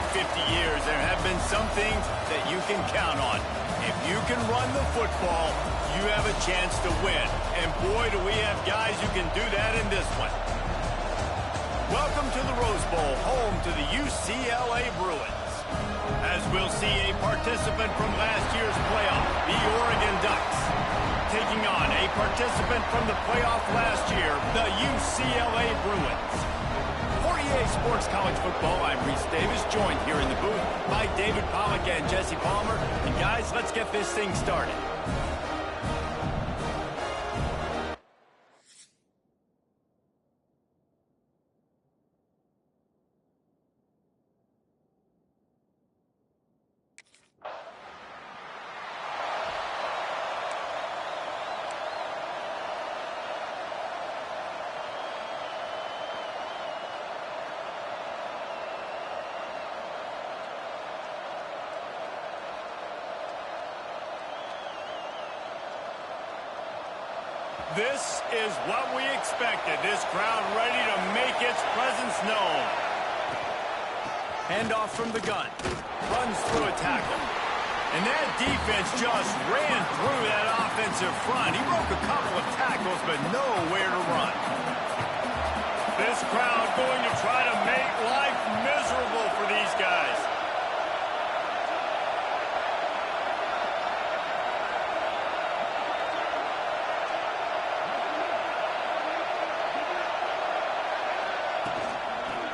Speaker 1: years, there have been some things that you can count on. If you can run the football, you have a chance to win. And boy, do we have guys who can do that in this one. Welcome to the Rose Bowl, home to the UCLA Bruins. As we'll see a participant from last year's playoff, the Oregon Ducks, taking on a participant from the playoff last year, the UCLA Bruins. For EA Sports College Football, I'm Reese Davis, joined here in the booth by David Pollack and Jesse Palmer. And guys, let's get this thing started. This is what we expected. This crowd ready to make its presence known. Handoff from the gun. Runs through a tackle. And that defense just ran through that offensive front. He broke a couple of tackles, but nowhere to run. This crowd going to try to make life miserable for these guys.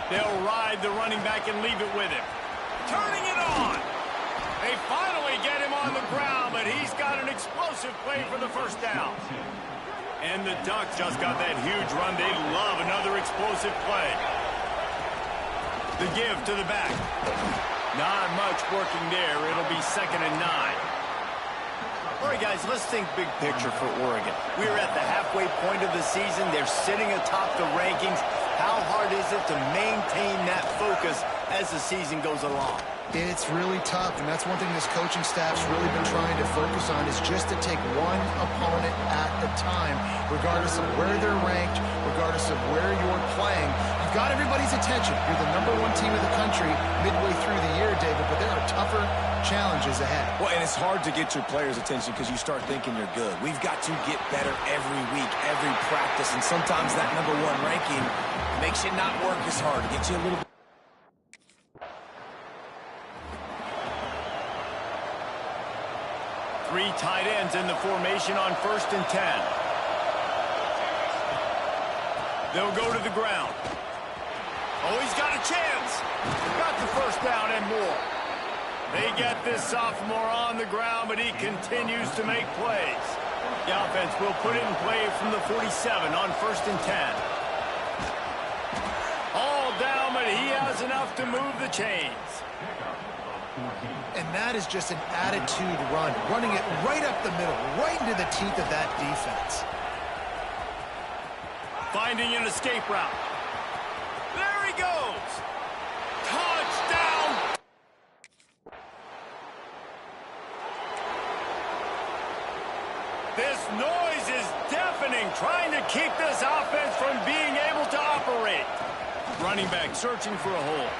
Speaker 1: They'll ride the running back and leave it with him. Turning it on. They finally get him on the ground, but he's got an explosive play for the first down. And the Ducks just got that huge run. They love another explosive play. The give to the back. Not much working there. It'll be 2nd and 9. All right, guys, let's think big picture for Oregon. We're at the halfway point of the season. They're sitting atop the rankings. How hard is it to maintain that focus as the season goes along?
Speaker 3: It's really tough, and that's one thing this coaching staff's really been trying to focus on is just to take one opponent at a time, regardless of where they're ranked, regardless of where you're playing. You've got everybody's attention. You're the #1 team in the country midway through the year, David, but there are tougher challenges ahead.
Speaker 4: Well, and it's hard to get your players' attention because you start thinking you're good. We've got to get better every week, every practice, and sometimes that #1 ranking makes you not work as hard to get you a little bit.
Speaker 1: Three tight ends in the formation on 1st and 10. They'll go to the ground. Oh, he's got a chance. Got the first down and more. They get this sophomore on the ground, but he continues to make plays. The offense will put it in play from the 47 on 1st and 10. All down, but he has enough to move the chains.
Speaker 3: And that is just an attitude run, running it right up the middle, right into the teeth of that defense.
Speaker 1: Finding an escape route. There he goes. Touchdown. This noise is deafening, trying to keep this offense from being able to operate. Running back searching for a hole.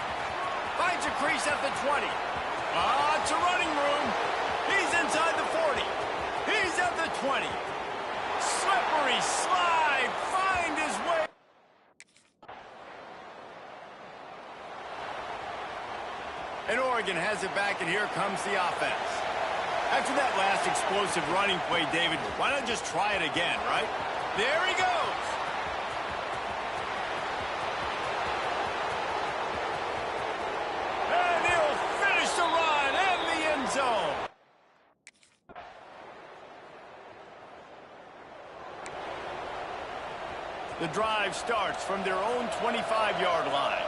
Speaker 1: Finds a crease at the 20. It's a running room. He's inside the 40. He's at the 20. Slippery slide. Find his way. And Oregon has it back, and here comes the offense. After that last explosive running play, David, why not just try it again, right? There he goes. And he'll finish the run in the end zone. The drive starts from their own 25-yard line.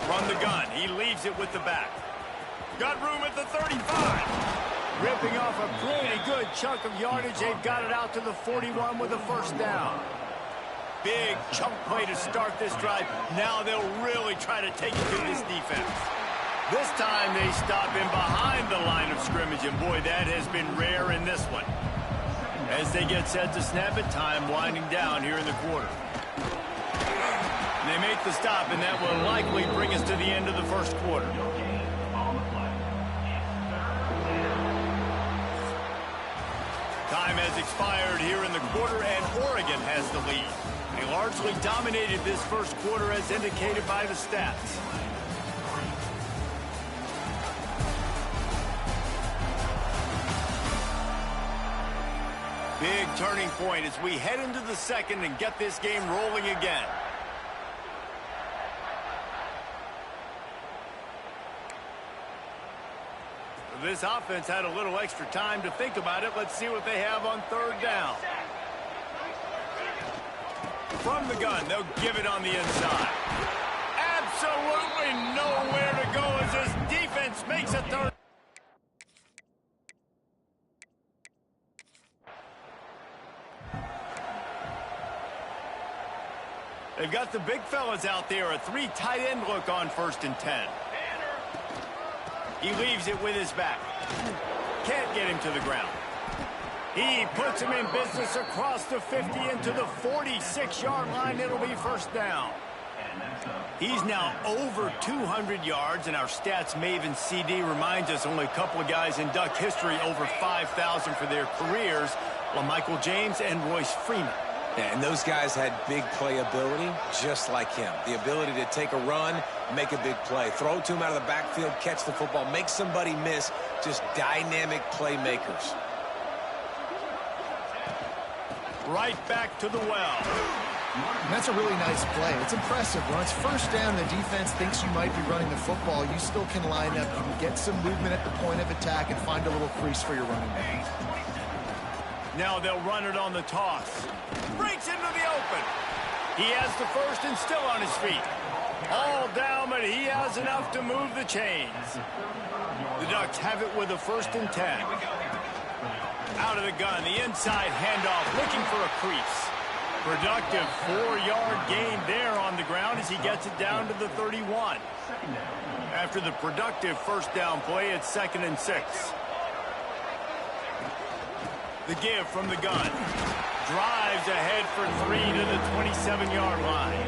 Speaker 1: Run the gun. He leaves it with the back. Got room at the 35. Ripping off a pretty good chunk of yardage. They've got it out to the 41 with a first down. Big chunk play to start this drive. Now they'll really try to take it to this defense. This time they stop him behind the line of scrimmage, and boy, that has been rare in this one. As they get set to snap it, time winding down here in the quarter. They make the stop, and that will likely bring us to the end of the first quarter. Time has expired here in the quarter, and Oregon has the lead. They largely dominated this first quarter as indicated by the stats. Big turning point as we head into the second and get this game rolling again. This offense had a little extra time to think about it. Let's see what they have on third down. From the gun, they'll give it on the inside. Absolutely nowhere to go as this defense makes a third. They've got the big fellas out there. A 3 tight end look on 1st and 10. He leaves it with his back. Can't get him to the ground. He puts him in business across the 50 into the 46-yard line. It'll be first down. He's now over 200 yards, and our stats maven CD reminds us only a couple of guys in Duck history over 5,000 for their careers, while Michael James and Royce Freeman.
Speaker 2: Yeah, and those guys had big playability just like him. The ability to take a run, make a big play. Throw it to him out of the backfield, catch the football, make somebody miss. Just dynamic playmakers.
Speaker 1: Right back to the well.
Speaker 3: And that's a really nice play. It's impressive. When it's first down, the defense thinks you might be running the football. You still can line up. You can get some movement at the point of attack and find a little crease for your running back.
Speaker 1: Now they'll run it on the toss. Breaks into the open. He has the first and still on his feet. All down, but he has enough to move the chains. The Ducks have it with a 1st and 10. Out of the gun, the inside handoff, looking for a crease. Productive 4-yard gain there on the ground as he gets it down to the 31. After the productive first down play, it's 2nd and 6. The give from the gun. Drives ahead for 3 to the 27-yard line.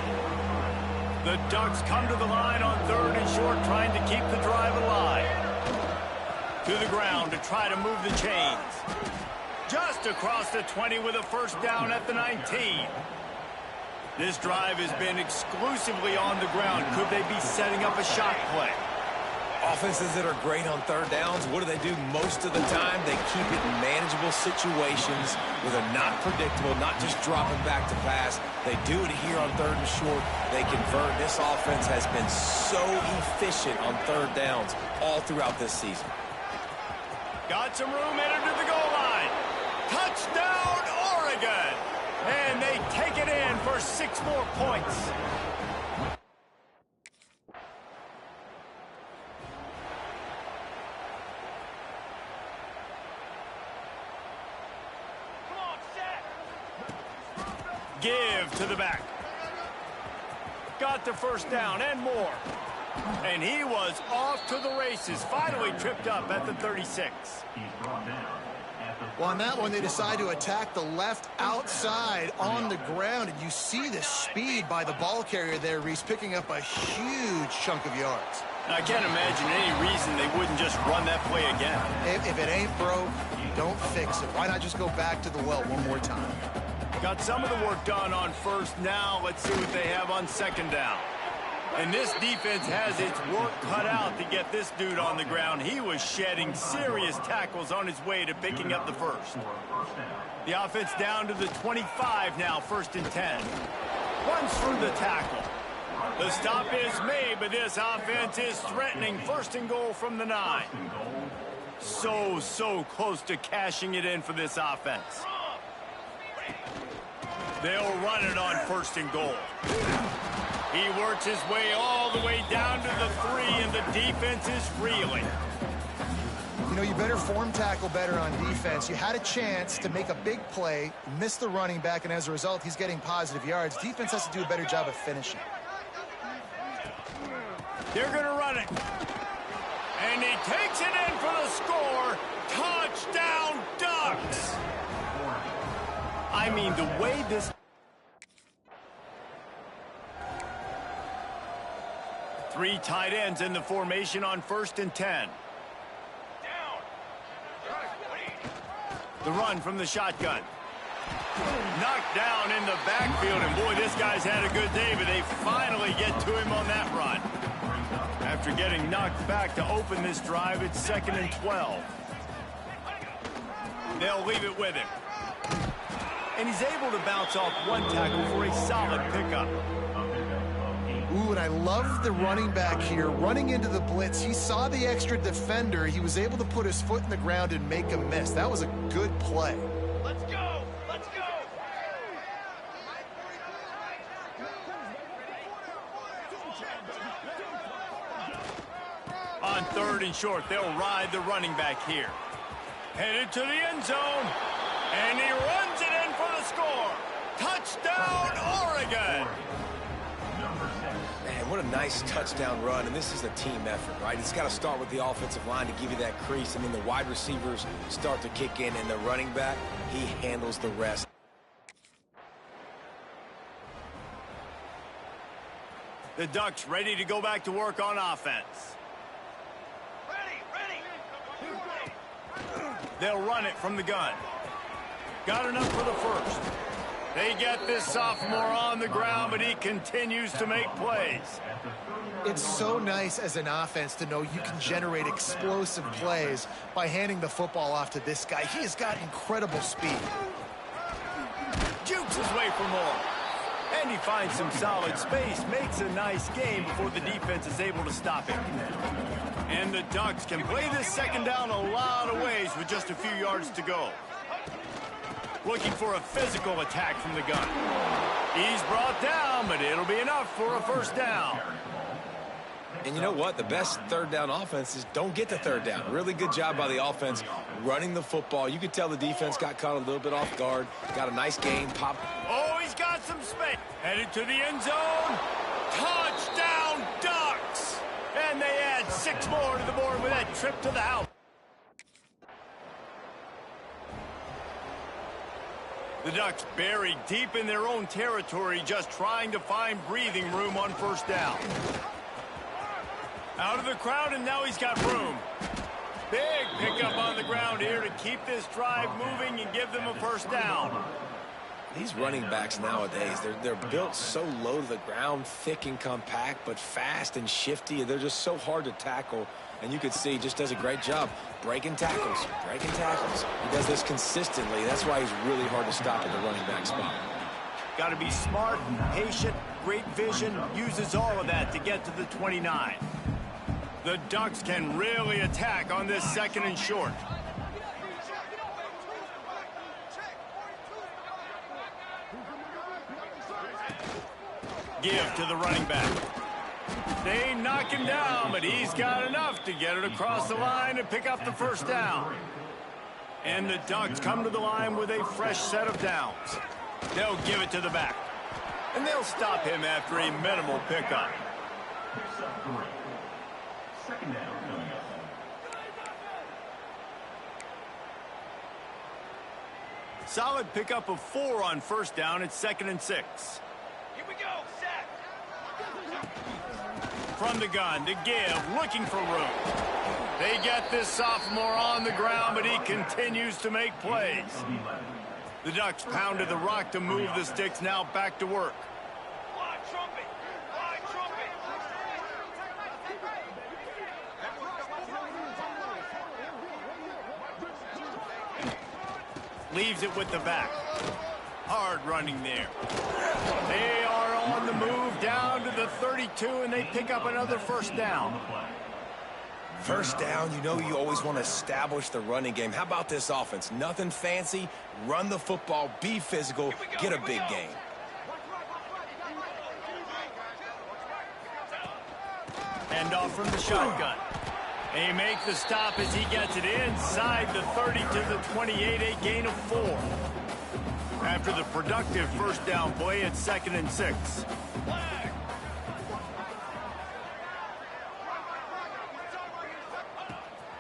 Speaker 1: The Ducks come to the line on 3rd and short, trying to keep the drive alive. To the ground to try to move the chains. Just across the 20 with a first down at the 19. This drive has been exclusively on the ground. Could they be setting up a shot play?
Speaker 2: Offenses that are great on 3rd downs, what do? Most of the time, they keep it in manageable situations where they're not predictable, not just dropping back to pass. They do it here on 3rd and short. They convert. This offense has been so efficient on 3rd downs all throughout this season.
Speaker 1: Got some room headed to the goal line. Touchdown, Oregon! And they take it in for 6 more points. Give to the back. Got the first down and more. And he was off to the races. Finally tripped up at the 36.
Speaker 3: Well, on that one, they decide to attack the left outside on the ground. And you see the speed by the ball carrier there, Reese, picking up a huge chunk of yards.
Speaker 1: I can't imagine any reason they wouldn't just run that play again.
Speaker 3: If it ain't broke, don't fix it. Why not just go back to the well one more time?
Speaker 1: Got some of the work done on 1st. Now let's see what they have on 2nd down. And this defense has its work cut out to get this dude on the ground. He was shedding serious tackles on his way to picking up the first. The offense down to the 25 now, 1st and 10. Runs through the tackle. The stop is made, but this offense is threatening 1st and goal from the 9. So close to cashing it in for this offense. They'll run it on 1st and goal. He works his way all the way down to the 3, and the defense is reeling.
Speaker 3: You know, you better form tackle better on defense. You had a chance to make a big play, miss the running back, and as a result, he's getting positive yards. Defense has to do a better job of finishing.
Speaker 1: They're going to run it. And he takes it in for the score. Touchdown, Ducks! I mean, the way this... Three tight ends in the formation on 1st and 10. The run from the shotgun. Knocked down in the backfield, and boy, this guy's had a good day, but they finally get to him on that run. After getting knocked back to open this drive, it's 2nd and 12. They'll leave it with him. And he's able to bounce off one tackle for a solid pickup.
Speaker 3: Ooh, and I love the running back here. Running into the blitz, he saw the extra defender. He was able to put his foot in the ground and make a miss. That was a good play.
Speaker 5: Let's go! Let's go!
Speaker 1: On 3rd and short, they'll ride the running back here. Headed to the end zone, and he runs it in for the score. Touchdown, Oregon!
Speaker 2: Man, what a nice touchdown run, and this is a team effort, right? It's got to start with the offensive line to give you that crease, and then the wide receivers start to kick in, and the running back, he handles the rest.
Speaker 1: The Ducks ready to go back to work on offense. They'll run it from the gun. Got enough for the first. They get this sophomore on the ground, but he continues to make plays.
Speaker 3: It's so nice as an offense to know you can generate explosive plays by handing the football off to this guy. He has got incredible speed.
Speaker 1: Jukes his way for more. And he finds some solid space, makes a nice game before the defense is able to stop him. And the Ducks can play this second down a lot of ways with just a few yards to go. Looking for a physical attack from the gun. He's brought down, but it'll be enough for a first down.
Speaker 2: And you know what? The best third down offenses don't get the third down. Really good job by the offense running the football. You could tell the defense got caught a little bit off guard. Got a nice gain. Pop.
Speaker 1: Oh, he's got some space. Headed to the end zone. Touchdown, Ducks! And they add 6 more to the board with that trip to the house. The Ducks buried deep in their own territory, just trying to find breathing room on first down. Out of the crowd, and now he's got room. Big pickup on the ground here to keep this drive moving and give them a first down.
Speaker 2: These running backs nowadays, they're built so low to the ground, thick and compact, but fast and shifty. They're just so hard to tackle. And you could see, just does a great job breaking tackles, breaking tackles. He does this consistently. That's why he's really hard to stop at the running back spot.
Speaker 1: Got to be smart, patient, great vision, uses all of that to get to the 29. The Ducks can really attack on this 2nd and short. Give to the running back. They knock him down, but he's got enough to get it across the line and pick up the first down. And the Ducks come to the line with a fresh set of downs. They'll give it to the back. And they'll stop him after a minimal pickup. Solid pickup of 4 on first down. It's 2nd and 6.
Speaker 5: Here we go, set.
Speaker 1: From the gun to give, looking for room. They get this sophomore on the ground, but he continues to make plays. The Ducks pounded the rock to move the sticks, now back to work.
Speaker 5: Fly trumpet. Fly trumpet.
Speaker 1: Leaves it with the back. Hard running there. They are on the move down to the 32, and they pick up another first down.
Speaker 2: First down, you know you always want to establish the running game. How about this offense? Nothing fancy. Run the football, be physical, get a big gain.
Speaker 1: Hand off from the shotgun. They make the stop as he gets it inside the 30 to the 28, a gain of 4. After the productive first down play, it's 2nd and 6.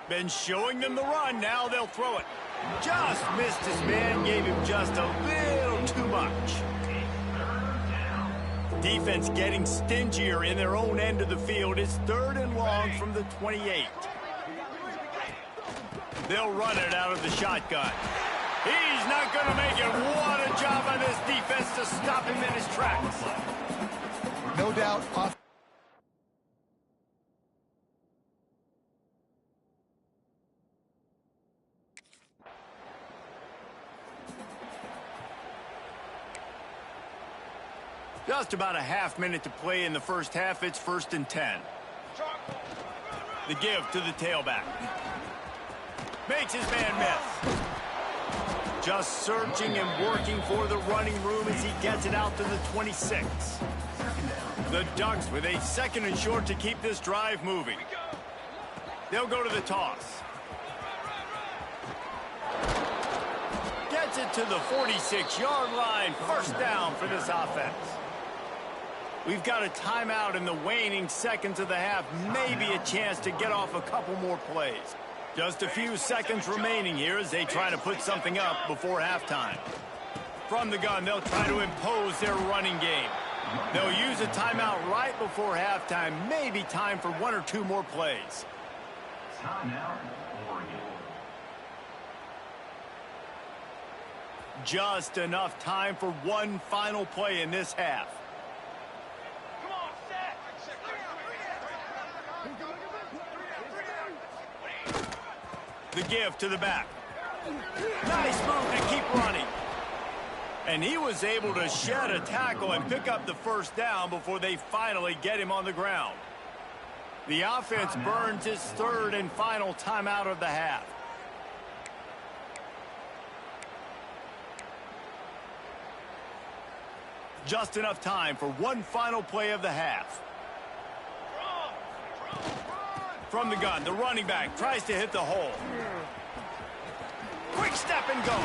Speaker 1: Been showing them the run, now they'll throw it. Just missed his man, gave him just a little too much. Defense getting stingier in their own end of the field. It's 3rd and long from the 28. They'll run it out of the shotgun. He's not going to make it. What a job by this defense to stop him in his tracks.
Speaker 3: No doubt off.
Speaker 1: Just about a half minute to play in the first half. It's 1st and 10. The give to the tailback. Makes his man miss. Just searching and working for the running room as he gets it out to the 26. The Ducks with a 2nd and short to keep this drive moving. They'll go to the toss. Gets it to the 46-yard line. 1st down for this offense. We've got a timeout in the waning seconds of the half. Maybe a chance to get off a couple more plays. Just a few seconds remaining here as they try to put something up before halftime. From the gun, they'll try to impose their running game. They'll use a timeout right before halftime. Maybe time for 1 or 2 more plays. Just enough time for one final play in this half.
Speaker 5: Come on, set.
Speaker 1: The give to the back. Nice move to keep running. And he was able to shed a tackle and pick up the 1st down before they finally get him on the ground. The offense burns its 3rd and final timeout of the half. Just enough time for one final play of the half. From the gun, the running back tries to hit the hole. Quick step and go.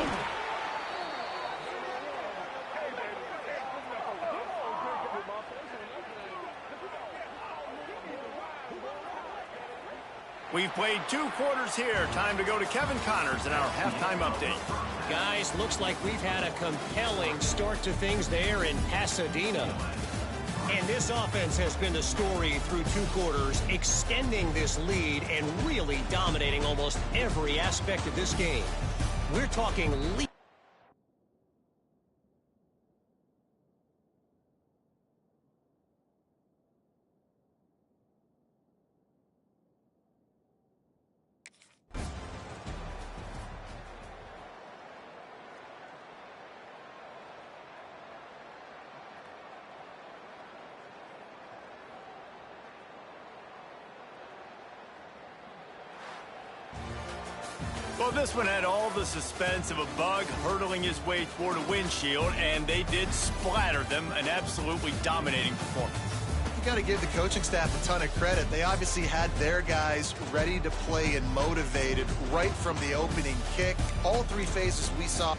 Speaker 1: We've played 2 quarters here. Time to go to Kevin Connors in our halftime update.
Speaker 10: Guys, looks like we've had a compelling start to things there in Pasadena. And this offense has been the story through 2 quarters, extending this lead and really dominating almost every aspect of this game. We're talking lead.
Speaker 1: Well, this one had all the suspense of a bug hurtling his way toward a windshield, and they did splatter them. An absolutely dominating performance.
Speaker 3: You got to give the coaching staff a ton of credit. They obviously had their guys ready to play and motivated right from the opening kick. All 3 phases we saw.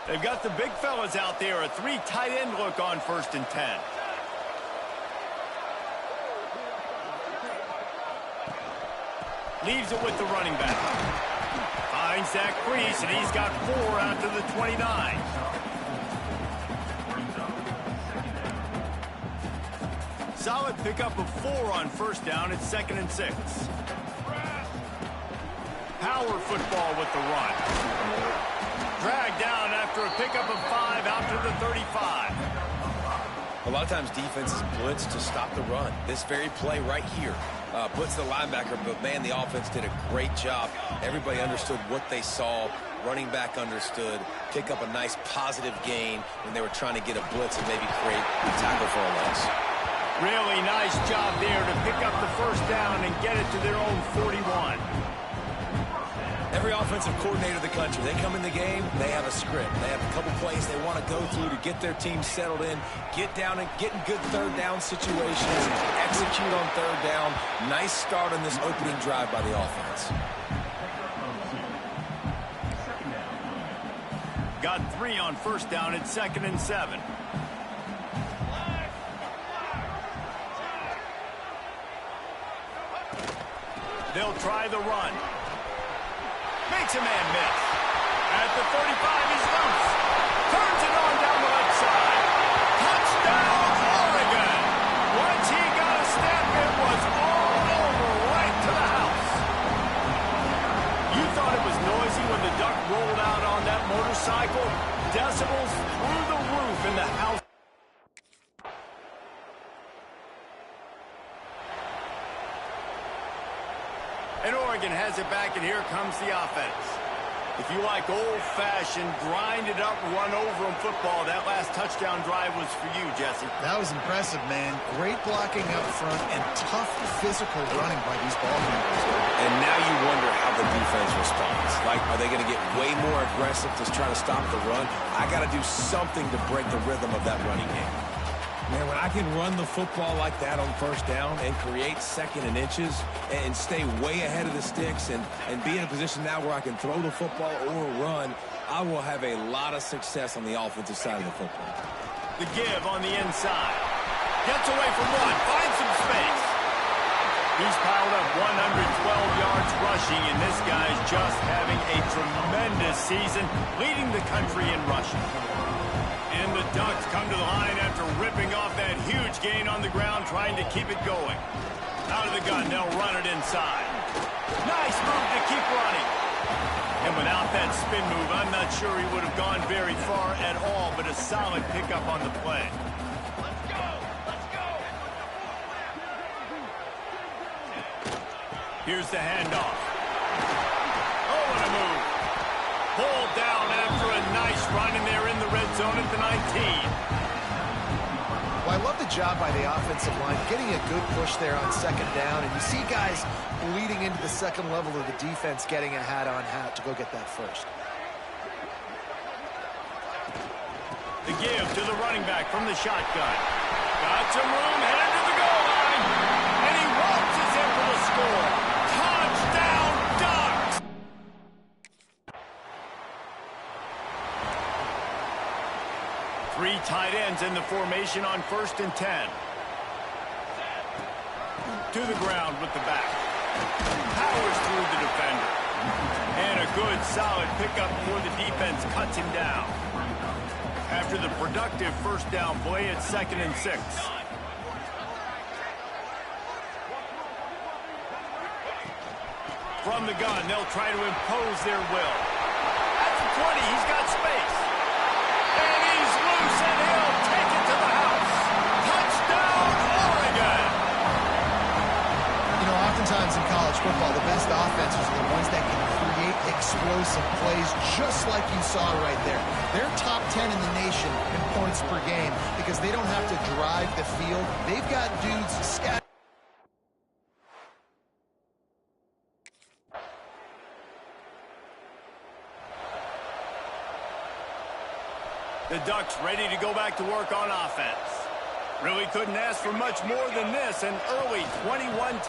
Speaker 1: They've got the big fellas out there. A 3 tight end look on 1st and 10. Leaves it with the running back. Finds that crease, and he's got 4 out to the 29. Solid pickup of 4 on 1st down. It's 2nd and 6. Power football with the run. Dragged down after a pickup of 5 out to the 35.
Speaker 2: A lot of times defenses blitz to stop the run. This very play right here blitz the linebacker, but man, the offense did a great job. Everybody understood what they saw. Running back understood. Pick up a nice positive gain when they were trying to get a blitz and maybe create a tackle for a loss.
Speaker 1: Really nice job there to pick up the 1st down and get it to their own 41.
Speaker 4: Every offensive coordinator in the country, they come in the game, they have a script. They have a couple plays they want to go through to get their team settled in, get down and get in good 3rd down situations, execute on 3rd down. Nice start on this opening drive by the offense.
Speaker 1: Got 3 on 1st down. It's 2nd and 7. They'll try the run. Makes a man miss. At the 35, he's loose. Turns it on down the left side. Touchdown, Oregon. Once he got a step, it was all over right to the house. You thought it was noisy when the Duck rolled out on that motorcycle? Decibels through the roof in the house. And Oregon has it back, and here comes the offense. If you like old-fashioned, grind-it-up, run-over-'em football, that last touchdown drive was for you, Jesse.
Speaker 3: That was impressive, man. Great blocking up front and tough physical running by these ball handlers.
Speaker 2: And now you wonder how the defense responds. Like, are they going to get way more aggressive to try to stop the run? I got to do something to break the rhythm of that running game.
Speaker 4: Man, when I can run the football like that on 1st down and create 2nd and inches and stay way ahead of the sticks and be in a position now where I can throw the football or run, I will have a lot of success on the offensive side of the football.
Speaker 1: The give on the inside. Gets away from 1. Finds some space. He's piled up 112 yards rushing, and this guy's just having a tremendous season, leading the country in rushing. And the Ducks come to the line after ripping off that huge gain on the ground, trying to keep it going. Out of the gun, they'll run it inside. Nice move to keep running. And without that spin move, I'm not sure he would have gone very far at all, but a solid pickup on the play.
Speaker 5: Let's go! Let's go!
Speaker 1: Here's the handoff. Oh, what a move. Pulled down after a nice run, and they're in the red zone at the 19.
Speaker 3: Well, I love the job by the offensive line, getting a good push there on 2nd down, and you see guys bleeding into the 2nd level of the defense getting a hat-on hat to go get that 1st.
Speaker 1: The give to the running back from the shotgun. Got some room, headed to the goal line, and he waltzes in for the score. Touchdown, Ducks! Three tight ends in the formation on 1st and 10. To the ground with the back. Powers through the defender. And a good, solid pickup before the defense cuts him down. After the productive 1st down play, it's 2nd and 6. From the gun, they'll try to impose their will. At the 20, he's got space. And he's loose, and he'll take it to the house. Touchdown, Oregon!
Speaker 3: You know, oftentimes in college football, the best offenses are the ones that can create explosive plays, just like you saw right there. They're top 10 in the nation in points per game because they don't have to drive the field. They've got dudes scattered.
Speaker 1: The Ducks ready to go back to work on offense. Really couldn't ask for much more than this, an early 21.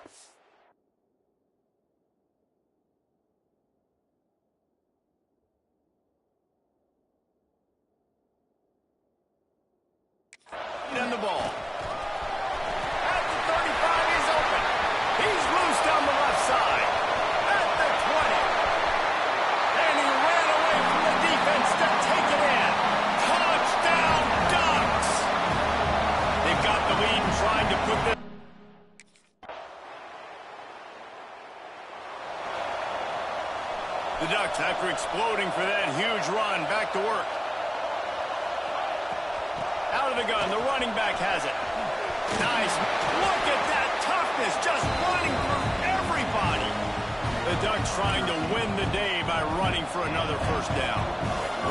Speaker 1: and the ball. At the 35, he's open. He's loose down the left side. At the 20. And he ran away from the defense to take it in. Touchdown, Ducks! They've got the lead and trying to put this. The Ducks, after exploding for that huge run, back to work. Out of the gun, the running back has it. Nice. Look at that toughness, just running through everybody. The Ducks trying to win the day by running for another first down.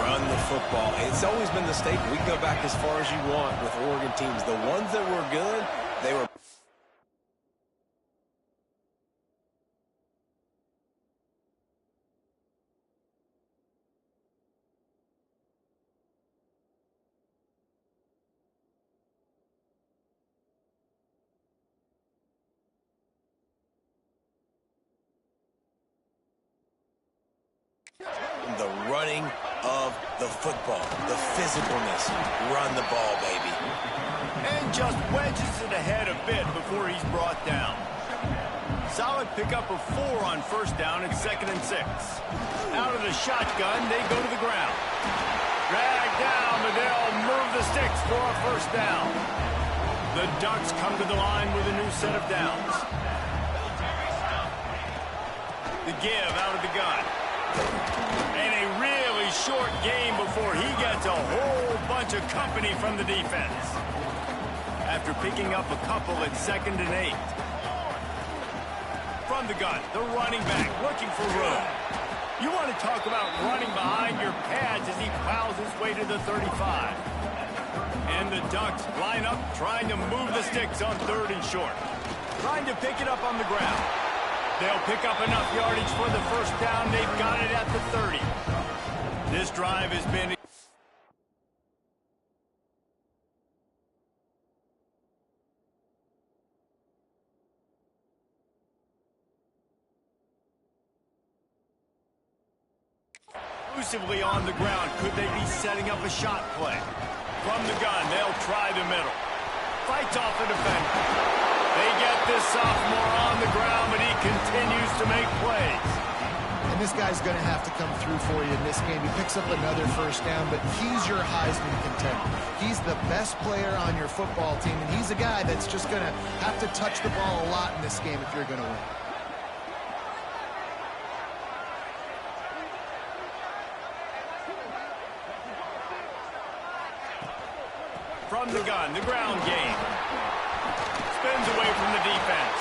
Speaker 2: Run the football. It's always been the staple. We can go back as far as you want with Oregon teams. The ones that were good, they were... The running of the football, the physicalness. Run the ball, baby.
Speaker 1: And just wedges it ahead a bit before he's brought down. Solid pickup of 4 on first down and 2nd and 6. Out of the shotgun, they go to the ground. Drag down, but they'll move the sticks for a first down. The Ducks come to the line with a new set of downs. The give out of the gun. And a really short game before he gets a whole bunch of company from the defense. After picking up a couple at 2nd and 8. From the gun, the running back looking for room. You want to talk about running behind your pads as he plows his way to the 35. And the Ducks line up trying to move the sticks on 3rd and short. Trying to pick it up on the ground. They'll pick up enough yardage for the first down. They've got it at the 30. This drive has been... exclusively on the ground. Could they be setting up a shot play? From the gun, they'll try the middle. Fights off the defender. They get this sophomore on the ground, but he continues to make plays.
Speaker 3: And this guy's going to have to come through for you in this game. He picks up another first down, but he's your Heisman contender. He's the best player on your football team, and he's a guy that's just going to have to touch the ball a lot in this game if you're going to win.
Speaker 1: From the gun, the ground game. Spins away from the defense.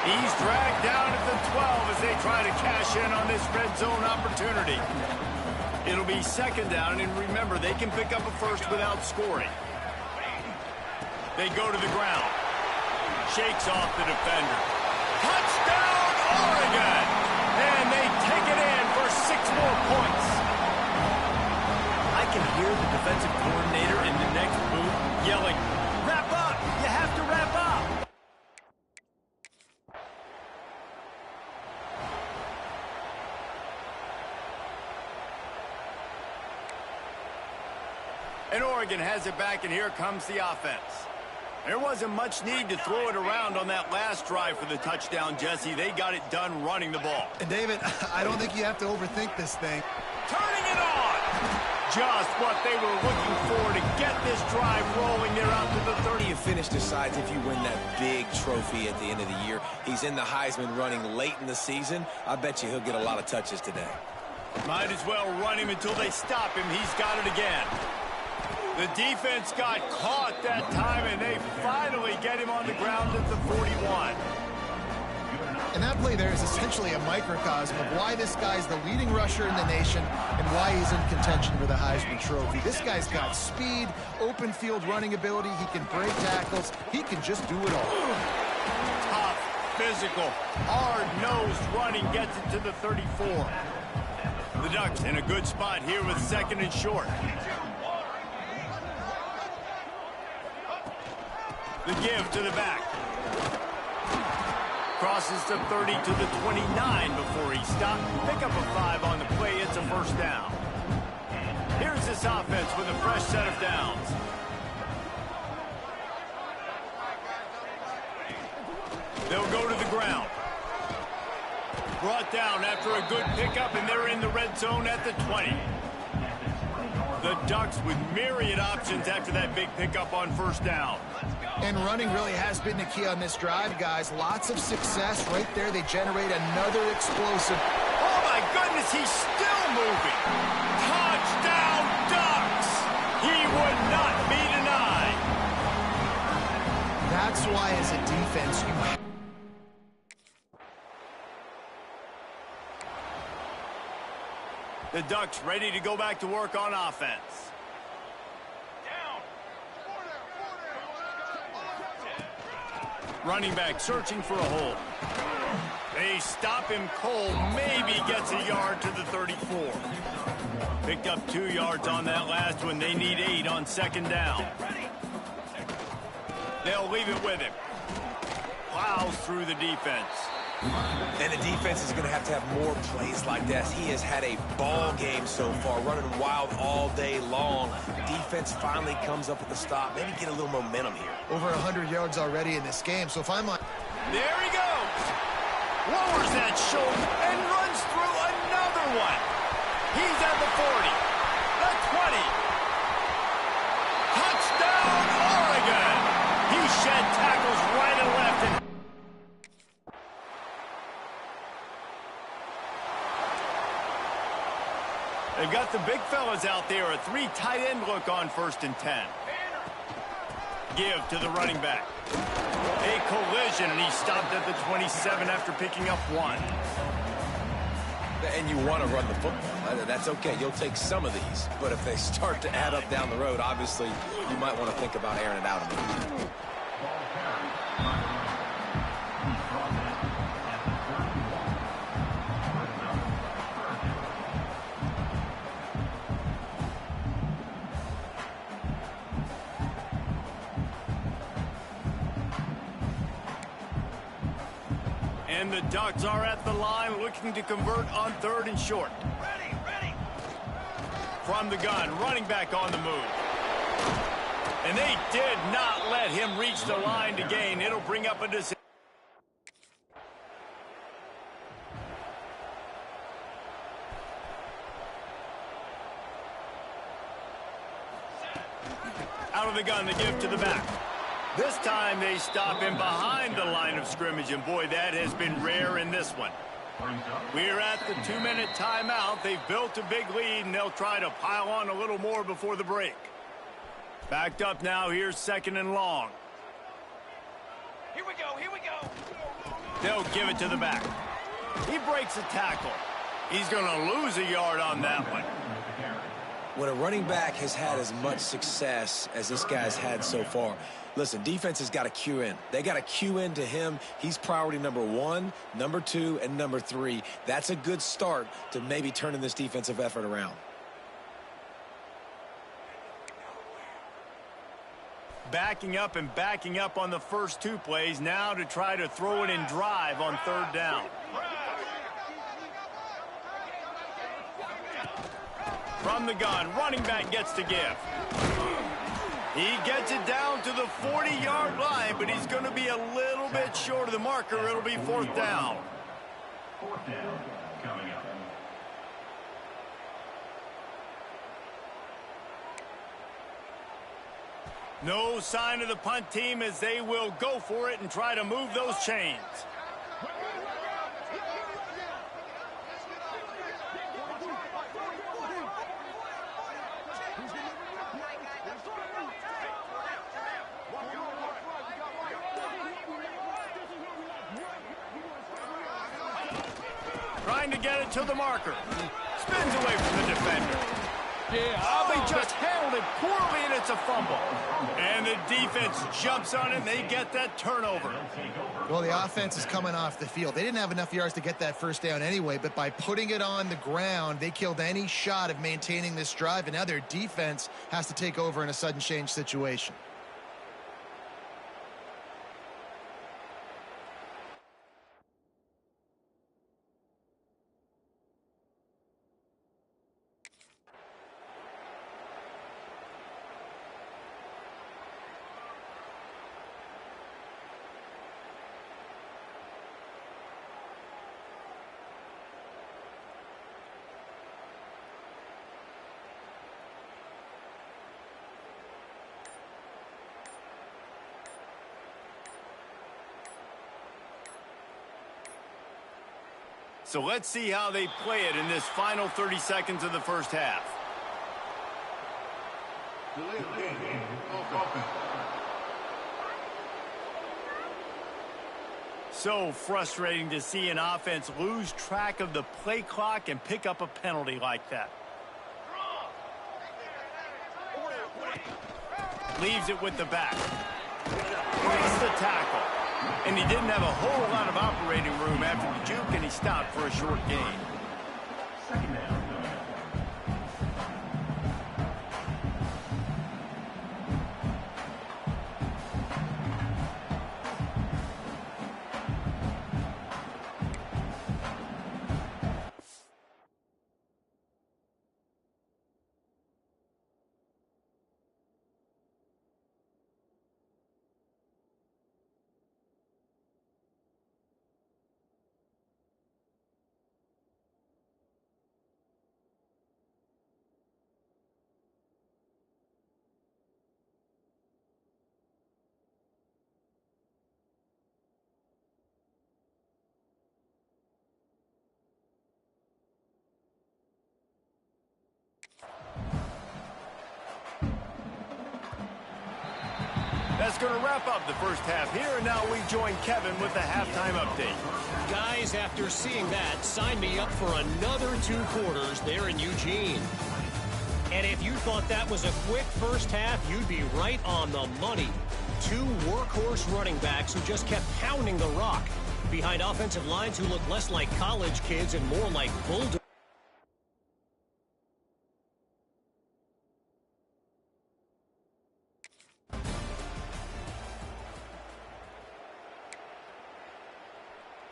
Speaker 1: He's dragged down at the 12 as they try to cash in on this red zone opportunity. It'll be 2nd down, and remember, they can pick up a first without scoring. They go to the ground. Shakes off the defender. Touchdown, Oregon! And they take it in for 6 more points. I can hear the defensive coordinator in the next booth yelling, "Wrap up! You have to wrap up!" And Oregon has it back, and here comes the offense. There wasn't much need to throw it around on that last drive for the touchdown, Jesse. They got it done running the ball.
Speaker 3: And David, I don't think you have to overthink this thing.
Speaker 1: Turning it on! Just what they were looking for to get this drive rolling. They're out to the 30.
Speaker 2: You finish decides if you win that big trophy at the end of the year. He's in the Heisman running late in the season. I bet you he'll get a lot of touches today.
Speaker 1: Might as well run him until they stop him. He's got it again. The defense got caught that time, and they finally get him on the ground at the 41.
Speaker 3: And that play there is essentially a microcosm of why this guy's the leading rusher in the nation and why he's in contention for the Heisman Trophy. This guy's got speed, open field running ability. He can break tackles. He can just do it all.
Speaker 1: Tough, physical, hard-nosed running gets it to the 34. The Ducks in a good spot here with 2nd and short. The give to the back. Crosses the 30 to the 29 before he stopped. Pick up a 5 on the play. It's a first down. Here's this offense with a fresh set of downs. They'll go to the ground. Brought down after a good pickup, and they're in the red zone at the 20. The Ducks with myriad options after that big pickup on first down.
Speaker 3: And running really has been the key on this drive, guys. Lots of success right there. They generate another explosive.
Speaker 1: Oh, my goodness, he's still moving. Touchdown, Ducks! He would not be denied.
Speaker 3: That's why, as a defense, you have...
Speaker 1: The Ducks ready to go back to work on offense. Running back searching for a hole. They stop him cold. Maybe gets a yard to the 34. Picked up 2 yards on that last one. They need 8 on second down. They'll leave it with him. Plows through the defense.
Speaker 2: And the defense is going to have more plays like this. He has had a ball game so far, running wild all day long. Defense finally comes up with the stop. Maybe get a little momentum here.
Speaker 3: Over 100 yards already in this game, so if I'm on...
Speaker 1: There he goes! Lowers that shoulder and runs through another one. He's at the 40, the 20. Touchdown, Oregon! He shed tackles right and left. And they've got the big fellas out there. A 3 tight end look on 1st and 10. Give to the running back. A collision, and he stopped at the 27 after picking up 1.
Speaker 2: And you want to run the football. That's okay. You'll take some of these. But if they start to add up down the road, obviously, you might want to think about airing it out a bit.
Speaker 1: And the Ducks are at the line looking to convert on 3rd and short.
Speaker 5: Ready.
Speaker 1: From the gun, running back on the move. And they did not let him reach the line to gain. It'll bring up a decision. Out of the gun, the give to the back. This time they stop him behind the line of scrimmage, and boy, that has been rare in this one. We're at the 2-minute timeout. They've built a big lead, and they'll try to pile on a little more before the break. Backed up now. Here's 2nd and long.
Speaker 5: Here we go.
Speaker 1: They'll give it to the back. He breaks a tackle. He's going to lose a yard on that one.
Speaker 2: When a running back has had as much success as this guy's had so far, listen, defense has got to cue in. They got to cue in to him. He's priority number 1, number 2, and number 3. That's a good start to maybe turning this defensive effort around.
Speaker 1: Backing up on the first 2 plays now to try to throw it in drive on 3rd down. From the gun, running back gets to give. He gets it down to the 40-yard line, but he's going to be a little bit short of the marker. It'll be 4th down.
Speaker 11: 4th down coming up.
Speaker 1: No sign of the punt team as they will go for it and try to move those chains. Trying to get it to the marker. Spins away from the defender. He just handled it poorly, and it's a fumble. And the defense jumps on it, and they get that turnover.
Speaker 3: Well, the offense is coming off the field. They didn't have enough yards to get that 1st down anyway, but by putting it on the ground, they killed any shot of maintaining this drive, and now their defense has to take over in a sudden change situation.
Speaker 1: So let's see how they play it in this final 30 seconds of the first half. So frustrating to see an offense lose track of the play clock and pick up a penalty like that. Leaves it with the back. Breaks the tackle. And he didn't have a whole lot of operating room after the juke, and he stopped for a short gain.
Speaker 11: Second down.
Speaker 1: That's going to wrap up the first half here, and now we join Kevin with the halftime update.
Speaker 10: Guys, after seeing that, sign me up for another 2 quarters there in Eugene. And if you thought that was a quick first half, you'd be right on the money. 2 workhorse running backs who just kept pounding the rock behind offensive lines who look less like college kids and more like bulldogs.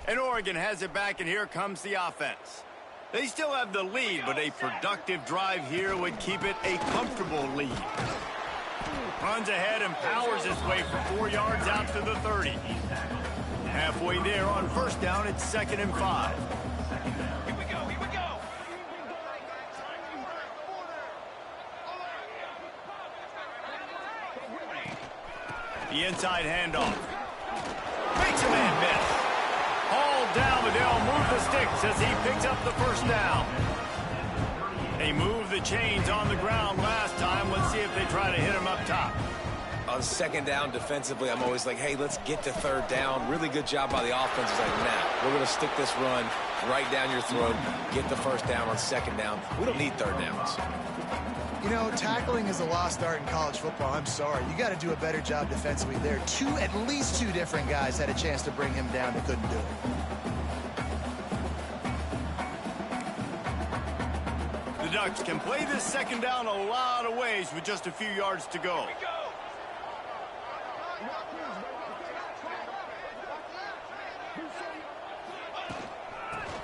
Speaker 1: And Oregon has it back, and here comes the offense. They still have the lead, but a productive drive here would keep it a comfortable lead. Runs ahead and powers his way for 4 yards out to the 30. Halfway there on first down, it's 2nd and 5.
Speaker 5: Here we go, here we go.
Speaker 1: The inside handoff. Makes a man miss. Hauled down, but they'll move the sticks as he picks up the first down. They moved the chains on the ground last time. Let's see if they try to hit him up top.
Speaker 2: On 2nd down defensively, I'm always like, hey, let's get to 3rd down. Really good job by the offense. It's like, nah, we're going to stick this run right down your throat, get the 1st down on 2nd down. We don't need 3rd downs.
Speaker 3: You know, tackling is a lost art in college football. I'm sorry. You got to do a better job defensively there. At least two different guys had a chance to bring him down. They couldn't do it.
Speaker 1: The Ducks can play this 2nd down a lot of ways with just a few yards to go.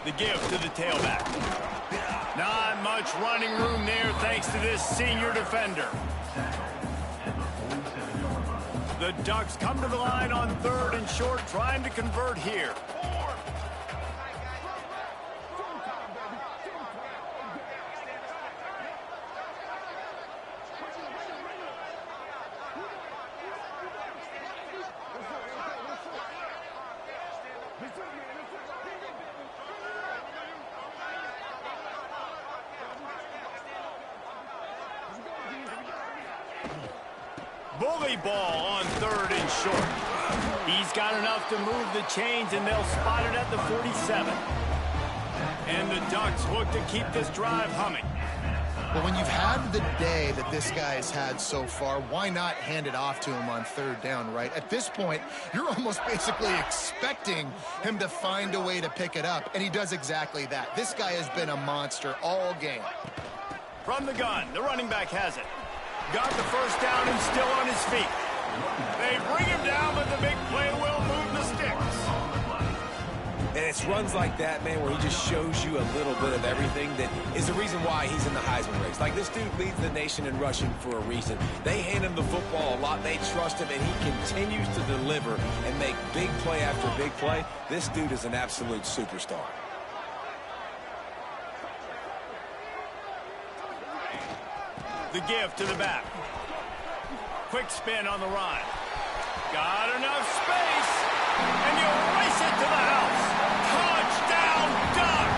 Speaker 1: The give to the tailback. Not much running room there thanks to this senior defender. The Ducks come to the line on 3rd and short, trying to convert here. Bully ball on 3rd and short. He's got enough to move the chains, and they'll spot it at the 47. And the Ducks look to keep this drive humming.
Speaker 3: But when you've had the day that this guy has had so far, why not hand it off to him on 3rd down, right? At this point, you're almost basically expecting him to find a way to pick it up, and he does exactly that. This guy has been a monster all game.
Speaker 1: From the gun, the running back has it. Got the 1st down and still on his feet. They bring him down, but the big play will move the sticks.
Speaker 2: And it's runs like that, man, where he just shows you a little bit of everything that is the reason why he's in the Heisman race. Like, this dude leads the nation in rushing for a reason. They hand him the football a lot. They trust him, and he continues to deliver and make big play after big play. This dude is an absolute superstar.
Speaker 1: The give to the back. Quick spin on the run. Got enough space, and you race it to the house. Touchdown, Ducks!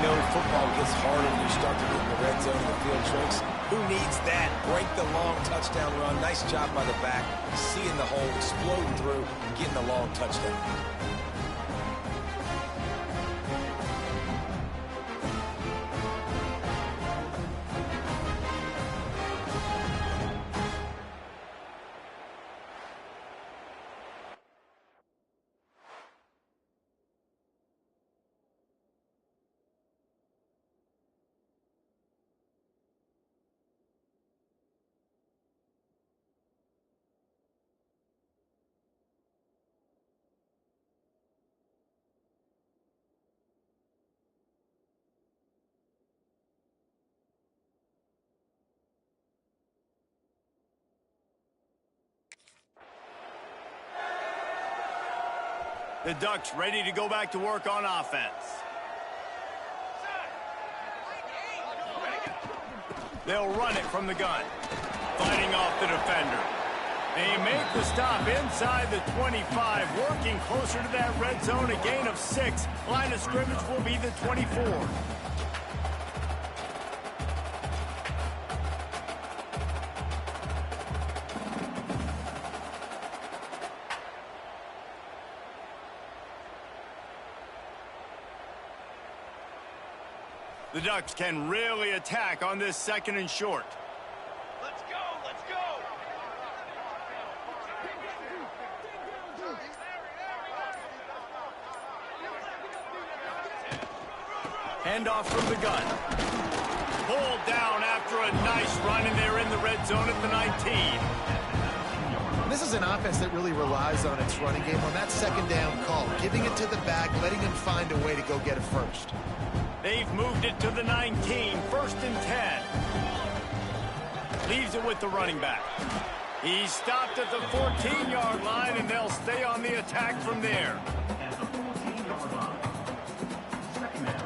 Speaker 2: know football gets harder when you start to get in the red zone and the field shrinks. Who needs that? Break the long touchdown run. Nice job by the back. Seeing the hole, exploding through, getting the long touchdown.
Speaker 1: The Ducks ready to go back to work on offense. They'll run it from the gun. Fighting off the defender. They make the stop inside the 25, working closer to that red zone, a gain of 6. Line of scrimmage will be the 24. The Ducks can really attack on this 2nd and short.
Speaker 5: Let's go, let's go.
Speaker 1: Handoff from the gun. Pulled down after a nice run, and they're in the red zone at the 19.
Speaker 3: This is an offense that really relies on its running game on that 2nd down call, giving it to the back, letting him find a way to go get it first.
Speaker 1: They've moved it to the 19, 1st and 10. Leaves it with the running back. He's stopped at the 14-yard line, and they'll stay on the attack from there.
Speaker 11: At the 14-yard line. 2nd down.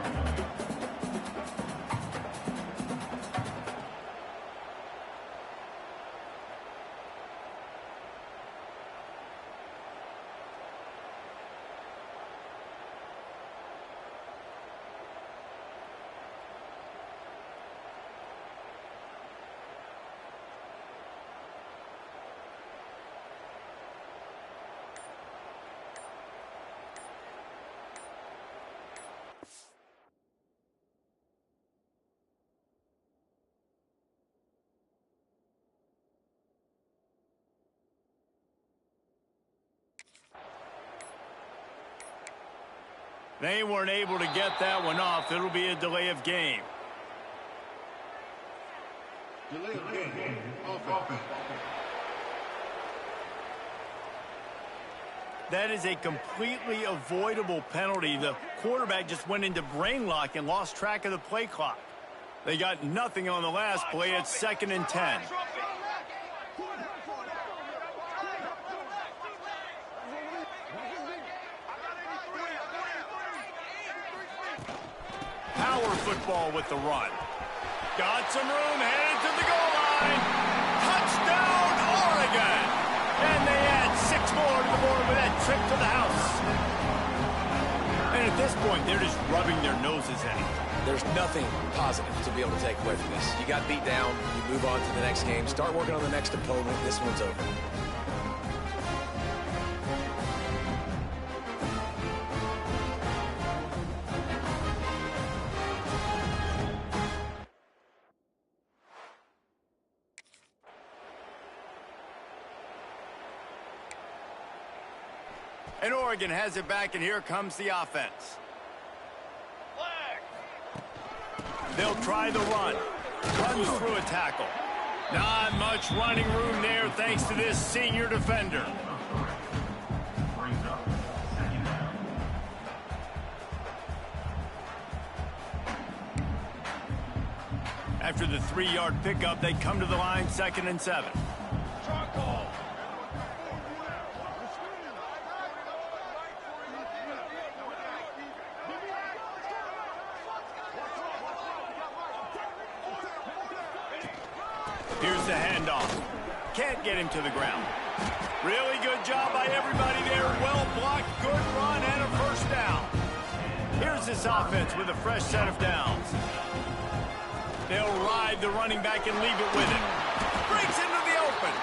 Speaker 1: They weren't able to get that one off. It'll be a delay of game.
Speaker 7: Delay of game. Offense.
Speaker 1: That is a completely avoidable penalty. The quarterback just went into brain lock and lost track of the play clock. They got nothing on the last play. It's 2nd and 10. Power football with the run. Got some room, headed to the goal line. Touchdown, Oregon! And they add 6 more to the board with that trip to the house. And at this point, they're just rubbing their noses in it.
Speaker 2: There's nothing positive to be able to take away from this. You got beat down, you move on to the next game, start working on the next opponent. This one's over.
Speaker 1: And Oregon has it back, and here comes the offense. They'll try the run. Runs through a tackle. Not much running room there thanks to this senior defender.
Speaker 11: Brings up 2nd down.
Speaker 1: After the 3-yard pickup, they come to the line, 2nd and 7. Here's the handoff. Can't get him to the ground. Really good job by everybody there. Well blocked, good run, and a 1st down. Here's here's this offense with a fresh set of downs. They'll ride the running back and leave it with him. Breaks into the open.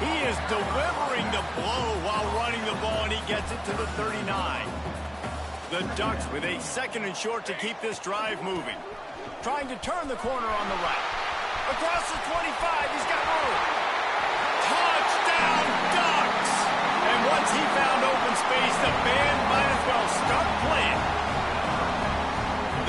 Speaker 1: He is delivering the blow while running the ball, and he gets it to the 39. The Ducks with a 2nd and short to keep this drive moving. Trying to turn the corner on the right. Across the 25, he's got room. Touchdown, Ducks! And once he found open space, the band might as well start playing.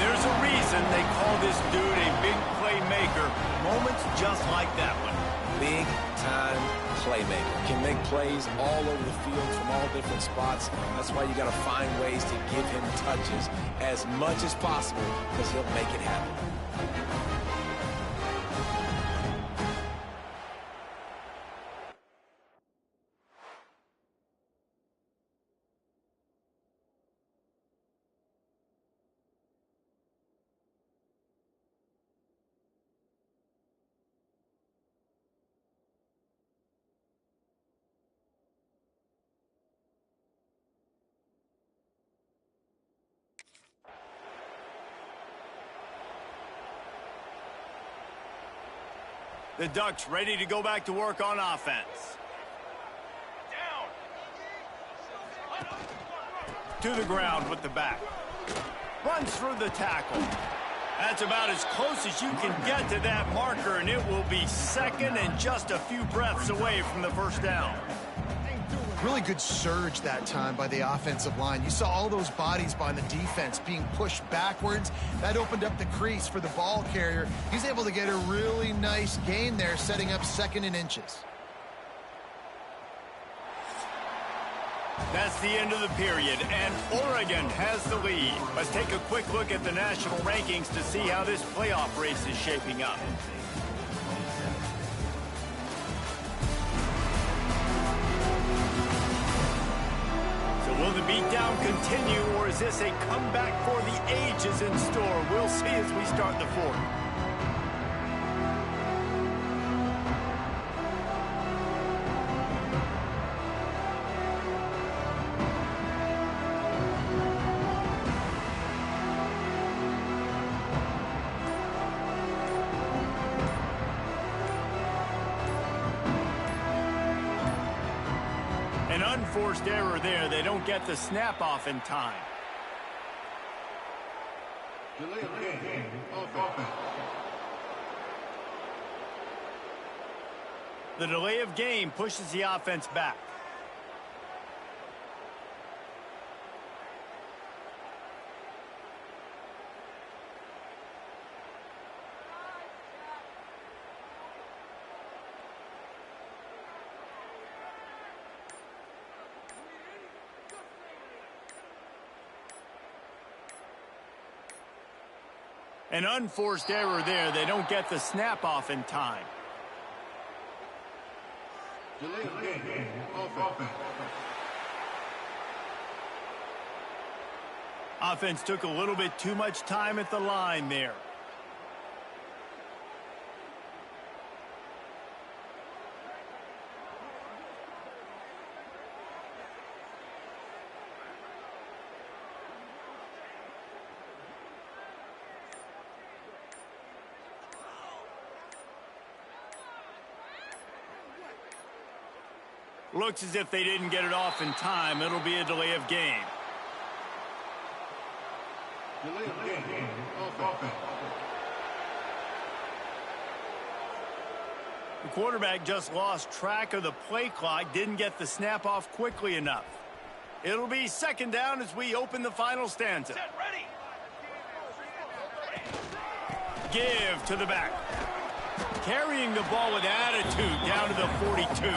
Speaker 1: There's a reason they call this dude a big playmaker. Moments just like that one.
Speaker 2: Big-time playmaker. Can make plays all over the field from all different spots. That's why you got to find ways to give him touches as much as possible, because he'll make it happen.
Speaker 1: The Ducks ready to go back to work on offense. To the ground with the back. Runs through the tackle. That's about as close as you can get to that marker, and it will be 2nd and just a few breaths away from the first down.
Speaker 3: Really good surge that time by the offensive line. You saw all those bodies by the defense being pushed backwards. That opened up the crease for the ball carrier. He's able to get a really nice gain there, setting up 2nd and inches.
Speaker 1: That's the end of the period, and Oregon has the lead. Let's take a quick look at the national rankings to see how this playoff race is shaping up. Will the beatdown continue, or is this a comeback for the ages in store? We'll see as we start the 4th. An unforced error there. They don't get the snap off in time.
Speaker 7: Delay of game. Offense.
Speaker 1: The delay of game pushes the offense back. An unforced error there. They don't get the snap off in time.
Speaker 7: Delay of game. Offense.
Speaker 1: Offense took a little bit too much time at the line there. Looks as if they didn't get it off in time. It'll be a delay of game.
Speaker 7: Delay of game. Offense.
Speaker 1: The quarterback just lost track of the play clock, didn't get the snap off quickly enough. It'll be 2nd down as we open the final stanza.
Speaker 5: Set, ready.
Speaker 1: Give to the back. Carrying the ball with attitude down to the 42.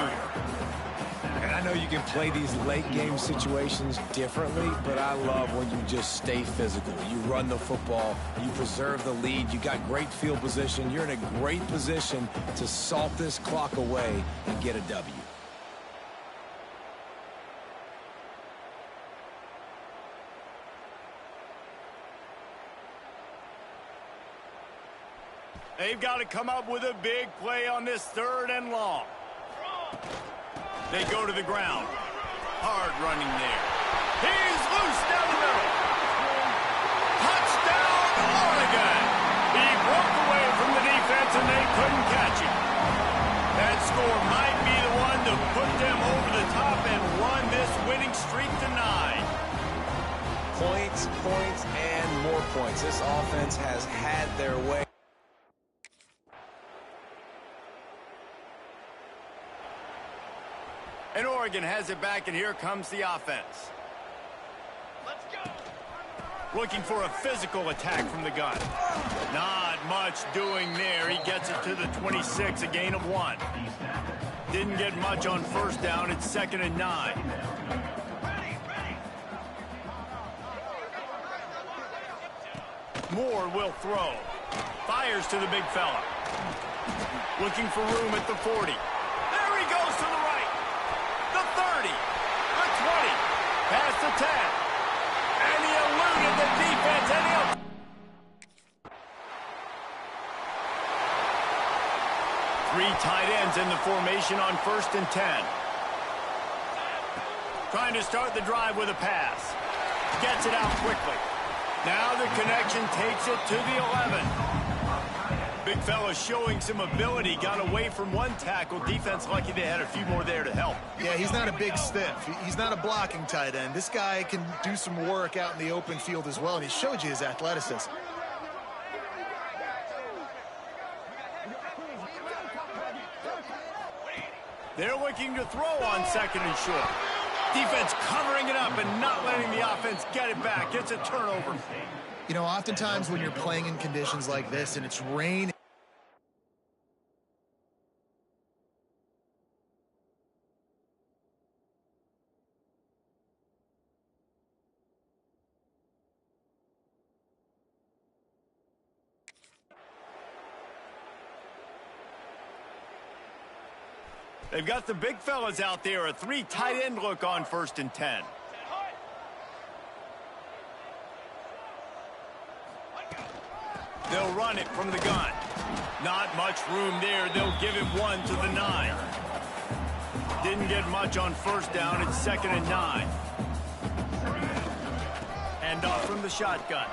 Speaker 4: And I know you can play these late game situations differently, but I love when you just stay physical. You run the football, you preserve the lead, you got great field position, you're in a great position to salt this clock away and get a W.
Speaker 1: They've got to come up with a big play on this 3rd and long. They go to the ground. Hard running there. He's loose down the middle.
Speaker 2: Points, points, and more points. This offense has had their way.
Speaker 1: And Oregon has it back, and here comes the offense.
Speaker 5: Let's go.
Speaker 1: Looking for a physical attack from the gun. Not much doing there. He gets it to the 26, a gain of 1. Didn't get much on first down. It's 2nd and 9. Moore will throw. Fires to the big fella. Looking for room at the 40. There he goes to the right. The 30. The 20. Past the 10. And he eluded the defense. And he'll... Three tight ends in the formation on 1st and 10. Trying to start the drive with a pass. Gets it out quickly. Now the connection takes it to the 11. Big fella showing some ability. Got away from one tackle. Defense lucky they had a few more there to help.
Speaker 3: Yeah, he's not a big stiff. He's not a blocking tight end. This guy can do some work out in the open field as well, and he showed you his athleticism.
Speaker 1: They're looking to throw on 2nd and short. Defense covering it up and not letting the offense get it back. It's a turnover.
Speaker 3: You know, oftentimes when you're playing in conditions like this and it's rain,
Speaker 1: they've got the big fellas out there. A 3 tight end look on 1st and 10. They'll run it from the gun. Not much room there. They'll give him 1 to the 9. Didn't get much on first down. It's 2nd and 9. And off from the shotgun.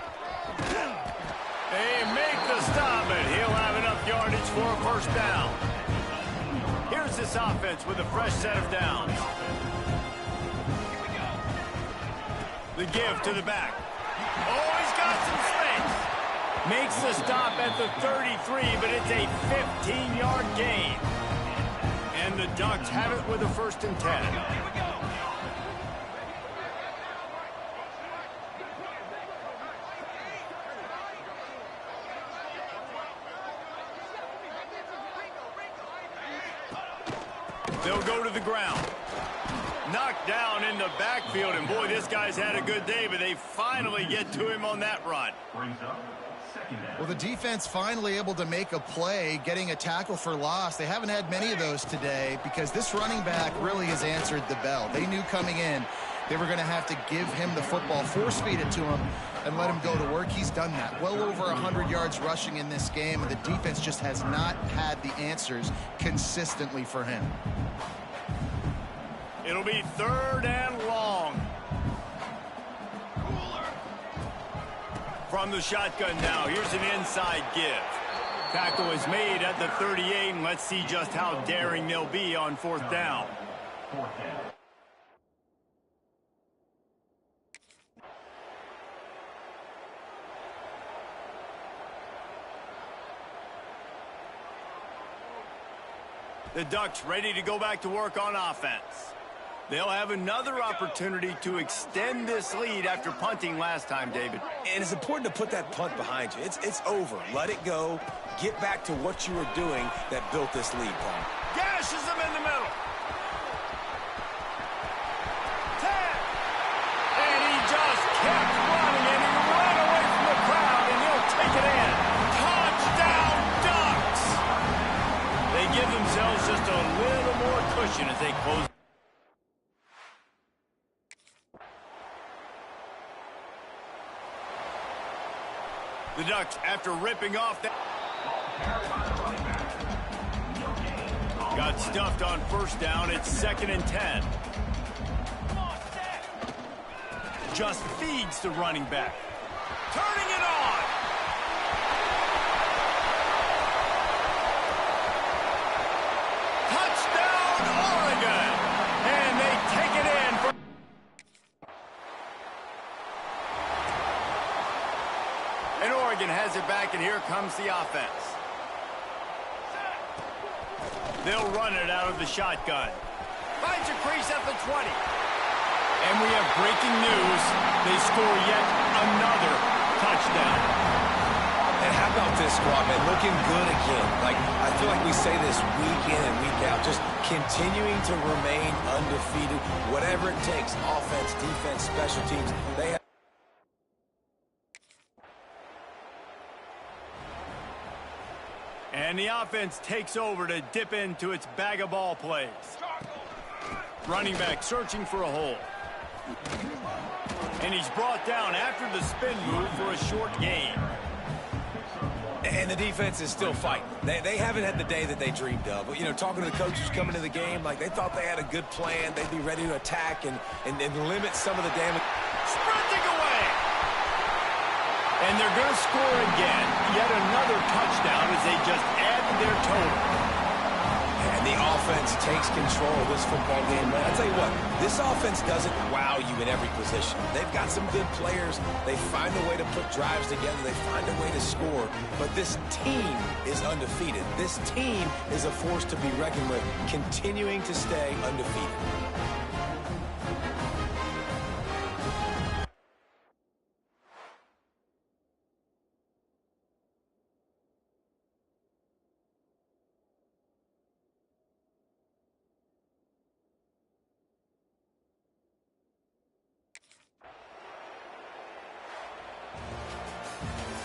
Speaker 1: They make the stop, and he'll have enough yardage for a first down. Here's this offense with a fresh set of downs. The give to the back. Oh, he's got some space. Makes the stop at the 33, but it's a 15-yard gain. And the Ducks have it with a 1st and 10. They'll go to the ground. Knocked down in the backfield, and boy, this guy's had a good day, but they finally get to him on that run.
Speaker 3: well, the defense finally able to make a play, getting a tackle for loss. They haven't had many of those today because this running back really has answered the bell. They knew coming in they were going to have to give him the football, force-feed it to him, and let him go to work. He's done that. Well over 100 yards rushing in this game, and the defense just has not had the answers consistently for him.
Speaker 1: It'll be 3rd and long. From the shotgun now, here's an inside give. Tackle is made at the 38, and let's see just how daring they'll be on 4th down. The Ducks ready to go back to work on offense. They'll have another opportunity to extend this lead after punting last time, David.
Speaker 2: And it's important to put that punt behind you. It's over. Let it go. Get back to what you were doing that built this lead, Paul.
Speaker 1: Gashes him in the middle. 10. And he just kept running, and he ran away from the crowd, and he'll take it in. Touchdown, Ducks! They give themselves just a little more cushion as they close. The Ducks, after ripping off that, got stuffed on first down. It's 2nd and 10. Just feeds the running back. Turning it on. Touchdown, Oregon. And they take it in. has it back, and here comes the offense. They'll run it out of the shotgun. Finds a crease at the 20. And we have breaking news. They score yet another touchdown.
Speaker 2: And how about this squad, man? Looking good again. Like, I feel like we say this week in and week out, just continuing to remain undefeated. Whatever it takes, offense, defense, special teams, they have.
Speaker 1: And the offense takes over to dip into its bag of ball plays. Running back searching for a hole. And he's brought down after the spin move for a short gain.
Speaker 2: And the defense is still fighting. They haven't had the day that they dreamed of. But, you know, talking to the coaches coming to the game, like they thought they had a good plan. They'd be ready to attack and limit some of the damage.
Speaker 1: Sprinting away. And they're going to score again. Yet another touchdown as they just add to their total.
Speaker 2: And the offense takes control of this football game, man. I'll tell you what, this offense doesn't wow you in every position. They've got some good players. They find a way to put drives together. They find a way to score. But this team is undefeated. This team is a force to be reckoned with, continuing to stay undefeated.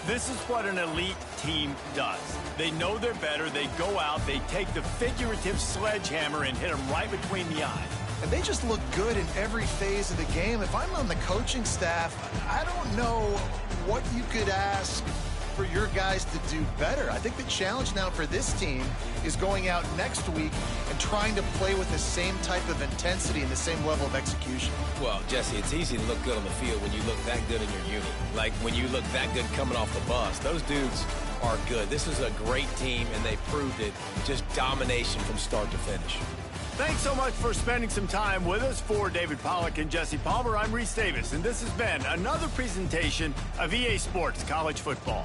Speaker 1: This is what an elite team does. They know they're better. They go out. They take the figurative sledgehammer and hit them right between the eyes.
Speaker 3: And they just look good in every phase of the game. If I'm on the coaching staff, I don't know what you could ask for your guys to do better. I think the challenge now for this team is going out next week and trying to play with the same type of intensity and the same level of execution.
Speaker 2: Well, Jesse, it's easy to look good on the field when you look that good in your unit. Like when you look that good coming off the bus. Those dudes are good. This is a great team, and they proved it. Just domination from start to finish.
Speaker 1: Thanks so much for spending some time with us. For David Pollack and Jesse Palmer, I'm Reese Davis, and this has been another presentation of EA Sports College Football.